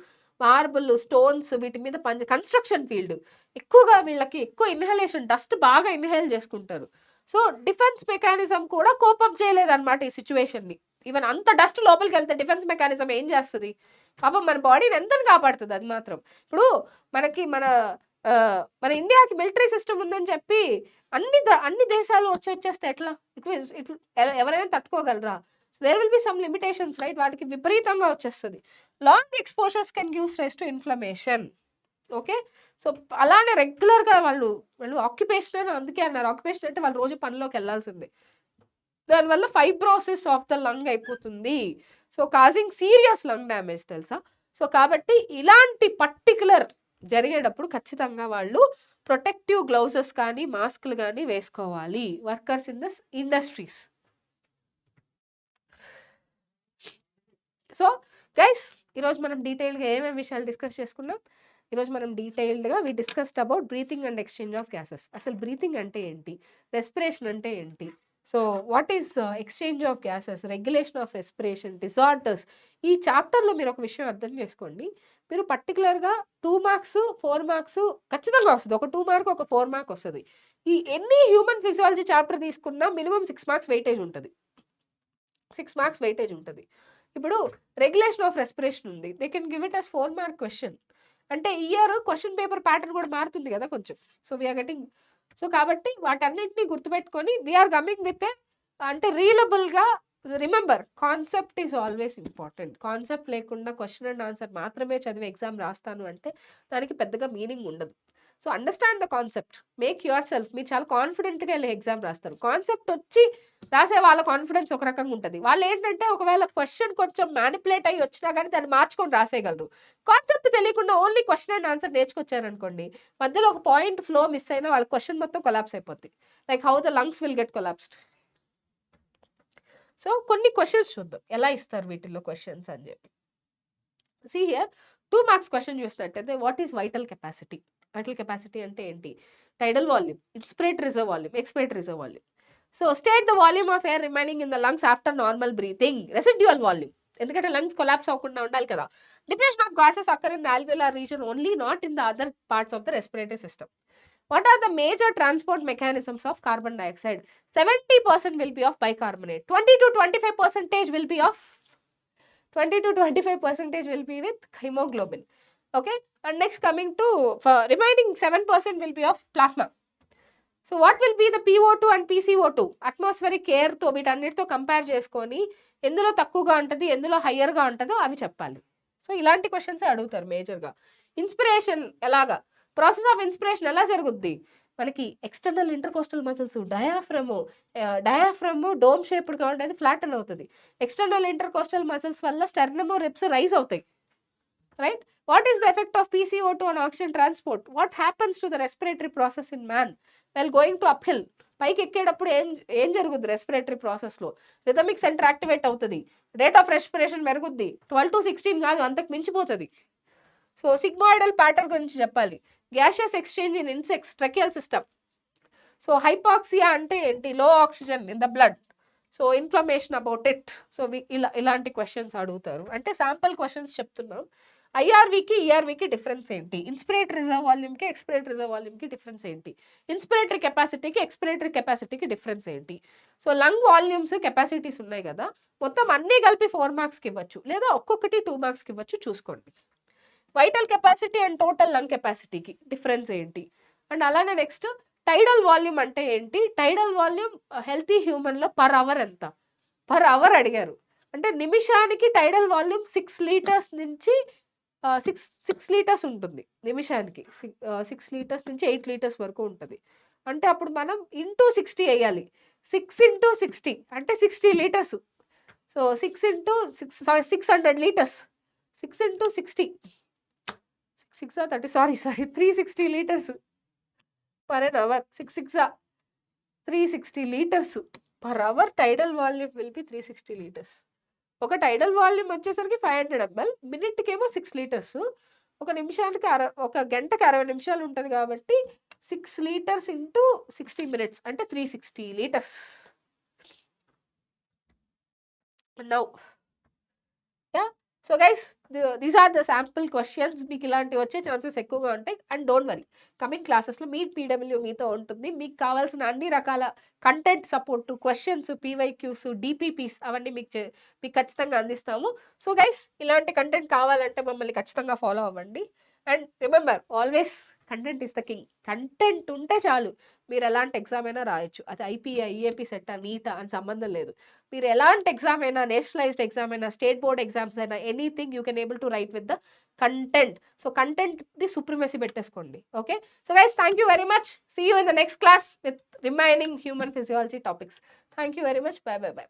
మార్బుల్, స్టోన్స్ వీటి మీద కన్‌స్ట్రక్షన్ ఫీల్డ్. ఎక్కువగా వీళ్ళకి ఎక్కువ ఇన్‌హలేషన్ డస్ట్ బాగా ఇన్‌హేల్ చేసుకుంటారు. సో, డిఫెన్స్ మెకానిజం కూడా కోప్ అప్ చేయలేదన్నమాట ఈ సిట్యుయేషన్‌ని. ఈవెన్ అంత డస్ట్ లోపలికెళ్తే డిఫెన్స్ మెకానిజం ఏం చేస్తది? పాపం మన బాడీని ఎంతని కాపాడుతది అది మాత్రం. ఇప్పుడు మనకి మన ఇండియాకి మిలిటరీ సిస్టమ్ ఉందని చెప్పి అన్ని దేశాలు వచ్చేస్తే ఎట్లా? ఎవరైనా తట్టుకోగలరా? There will be some limitations right? వాటికి విపరీతంగా వచ్చేస్తది. Long exposures can gives rise to inflammation. Okay. So, అలానే రెగ్యులర్‌గా వాళ్ళు ఆక్యుపేషన్ అందుకే అన్నారు. ఆక్యుపేషన్ అంటే వాళ్ళు రోజు పనిలోకెళ్ళాల్సిందే. దానివల్ల ఫైబ్రోసిస్ ఆఫ్ ద లంగ్ అయిపోతుంది. So, causing serious lung damage తెలుసా? సో, కాబట్టి ఇలాంటి పర్టిక్యులర్ జరిగేటప్పుడు ఖచ్చితంగా వాళ్ళు ప్రొటెక్టివ్ గ్లౌజెస్ కానీ, మాస్కులు గానీ వేసుకోవాలి. Workers in the industries. So, guys ఈరోజు మనం డీటెయిల్‌గా ఏమేమి విషయాలు డిస్కస్ చేసుకున్నాం? ఈరోజు మనం డీటెయిల్డ్గా discussed about breathing and exchange of gases. అసలు బ్రీతింగ్ అంటే ఏంటి, రెస్పిరేషన్ అంటే ఏంటి, so what is exchange of gases, regulation of respiration, disorders. ఈ చాప్టర్లో మీరు ఒక విషయం అర్థం చేసుకోండి. మీరు పర్టికులర్గా 2 మార్క్స్ 4 మార్క్స్ ఖచ్చితంగా వస్తుంది. ఒక 2 మార్క్ ఒక 4 మార్క్ వస్తుంది. ఈ ఎన్ని హ్యూమన్ ఫిజియాలజీ చాప్టర్ తీసుకున్నా మినిమం 6 మార్క్స్ వెయిటేజ్ ఉంటుంది. 6 మార్క్స్ వెయిటేజ్ ఉంటుంది. ఇప్పుడు రెగ్యులేషన్ ఆఫ్ రెస్పిరేషన్ ఉంది, they can give it as 4 mark question. అంటే ఇయర్ క్వశ్చన్ పేపర్ ప్యాటర్న్ కూడా మారుతుంది కదా కొంచెం. సో వీఆర్ గెటింగ్, సో కాబట్టి వాటన్నిటిని గుర్తుపెట్టుకొని వీఆర్ కమింగ్ విత్ అంటే రీలబుల్గా. Remember, concept is always important. Concept లేకుండా క్వశ్చన్ అండ్ ఆన్సర్ మాత్రమే చదివి ఎగ్జామ్ రాస్తాను అంటే దానికి పెద్దగా మీనింగ్ ఉండదు. So understand the concept, make yourself. మీరు చాలా కాన్ఫిడెంట్గా వెళ్ళి ఎగ్జామ్ రాస్తారు. కాన్సెప్ట్ వచ్చి రాసే వాళ్ళ కాన్ఫిడెన్స్ ఒక రకంగా ఉంటుంది. వాళ్ళు ఏంటంటే ఒకవేళ క్వశ్చన్ కొంచెం మ్యానిపులేట్ అయ్యి వచ్చినా కానీ దాన్ని మార్చుకొని రాసేయగలరు. కాన్సెప్ట్ తెలియకుండా ఓన్లీ క్వశ్చన్ అండ్ ఆన్సర్ నేర్చుకొచ్చారనుకోండి, మధ్యలో ఒక పాయింట్ ఫ్లో మిస్ అయినా వాళ్ళ క్వశ్చన్ మొత్తం కొలాప్స్ అయిపోద్ది. Like how the lungs will get collapsed. So కొన్ని క్వశ్చన్స్ చూద్దాం ఎలా ఇస్తారు వీటిల్లో క్వశ్చన్స్ అని చెప్పి. సీ హియర్ 2 మార్క్స్ క్వశ్చన్ చూసినట్టయితే what is vital capacity. Vital capacity అంటే ఏంటి? Tidal volume, inspiratory reserve volume, expiratory reserve volume. So state the volume of air remaining in the lungs after normal breathing. Residual volume, ఎందుకంటే లంగ్స్ కొలాప్స్ అవ్వకుండా ఉండాలి కదా. Diffusion of gases occur in the alveolar reason only, not in the other parts of the respiratory system. What are the major transport mechanisms of carbon dioxide? 70% will be of bicarbonate. 20 to 25% will be of 20 to 25% will be with hemoglobin. Okay, and next coming to for remaining 7% will be of plasma. So what will be the PO2 and PCO2? Atmospheric air తో వీటన్నిటితో కంపేర్ చేసుకొని ఎందులో తక్కువగా ఉంటుంది ఎందులో హయ్యర్గా ఉంటుందో అవి చెప్పాలి. సో ఇలాంటి క్వశ్చన్స్ అడుగుతారు మేజర్గా. ఇన్స్పిరేషన్ ఎలాగా, ప్రాసెస్ ఆఫ్ ఇన్స్పిరేషన్ ఎలా జరుగుద్ది? మనకి external intercostal muscles, diaphragm dome shaped కాబట్టి అది ఫ్లాటన్ అవుతుంది. ఎక్స్టర్నల్ ఇంటర్కోస్టల్ మసిల్స్ వల్ల స్టెర్నమ్ రిబ్స్ రైజ్ అవుతాయి, right? What is the effect of PCO2 on oxygen transport? What happens to the respiratory process in man well going to up hill? పైకి ఎక్కేటప్పుడు ఏం జరుగుద్ది రెస్పిరేటరీ ప్రాసెస్లో? రిథమిక్ సెంటర్ యాక్టివేట్ అవుతుంది, రేట్ ఆఫ్ రెస్పిరేషన్ పెరుగుద్ది. 12 to 16 కాదు, అంతకు మించిపోతుంది. సో సిగ్మాయిడల్ ప్యాటర్న్ గురించి చెప్పాలి. Gaseous exchange in insects, tracheal system. So hypoxia అంటే ఏంటి? Low oxygen in the blood. So inflammation about it. So ఇలాంటి క్వశ్చన్స్ అడుగుతారు. అంటే శాంపుల్ క్వశ్చన్స్ చెప్తున్నాం. ఐఆర్వికి ఈఆర్వికి డిఫరెన్స్ ఏంటి? ఇన్స్పిరేటరీ రిజర్వ్ వాల్యూమ్కి ఎక్స్పిరేటరీ రిజర్వ్ వాల్యూమ్కి డిఫరెన్స్ ఏంటి? ఇన్స్పిరేటరీ కెపాసిటీకి ఎక్స్పిరేటరీ కెపాసిటీకి డిఫరెన్స్ ఏంటి? సో లంగ్ వాల్యూమ్స్ కెపాసిటీస్ ఉన్నాయి కదా, మొత్తం అన్నీ కలిపి 4 మార్క్స్కి ఇవ్వచ్చు, లేదా ఒక్కొక్కటి 2 మార్క్స్కి ఇవ్వచ్చు, చూసుకోండి. Vital capacity and total lung కెపాసిటీకి డిఫరెన్స్ ఏంటి? అండ్ అలానే నెక్స్ట్ టైడల్ వాల్యూమ్ అంటే ఏంటి? టైడల్ వాల్యూమ్ హెల్తీ హ్యూమన్లో పర్ అవర్ ఎంత? పర్ అవర్ అడిగారు. అంటే నిమిషానికి టైడల్ వాల్యూమ్ 6 లీటర్స్ నుంచి 6 లీటర్స్ ఉంటుంది నిమిషానికి. 6 లీటర్స్ నుంచి 8 లీటర్స్ వరకు ఉంటుంది. అంటే అప్పుడు మనం ఇంటూ 60 వేయాలి. 6 into 60 అంటే 60 litres. So 6 into 600 litres. 6 into 60 6 30 sorry 360 litres per an hour. 6 360 litres per hour. Tidal volume will be 360 litres. ఒక టైడల్ వాల్యూమ్ వచ్చేసరికి 500 ml, మినిట్కేమో 6 లీటర్స్. ఒక నిమిషానికి ఒక గంటకి 60 నిమిషాలు ఉంటుంది కాబట్టి 6 లీటర్స్ ఇంటూ 60 మినిట్స్ అంటే 360 litres. Now yeah, so guys these are the sample questions. మీకు ఇలాంటివి వచ్చే ఛాన్సెస్ ఎక్కువగా ఉంటాయి. అండ్ డోంట్ వరీ, కమింగ్ క్లాసెస్లో మీ PW మీతో ఉంటుంది. మీకు కావాల్సిన అన్ని రకాల content support, questions, PYQs, DPPs అవన్నీ మీకు ఖచ్చితంగా అందిస్తాము. సో గైస్, ఇలాంటి కంటెంట్ కావాలంటే మమ్మల్ని ఖచ్చితంగా ఫాలో అవ్వండి. And remember, always content is the king. Content ఉంటే చాలు, మీరు ఎలాంటి ఎగ్జామ్ అయినా రాయొచ్చు. అది IPA, EAP సెట్టా, నీటా అని సంబంధం లేదు. మీరు ఎలాంటి ఎగ్జామ్ అయినా, నేషనలైజ్డ్ ఎగ్జామ్ అయినా, స్టేట్ బోర్డ్ ఎగ్జామ్స్ అయినా, anything you can able to write with the content. So కంటెంట్ది సుప్రిమసీ పెట్టేసుకోండి. Okay, so guys, thank you very much. See you in the next class with remaining human physiology topics. Thank you very much. Bye bye by.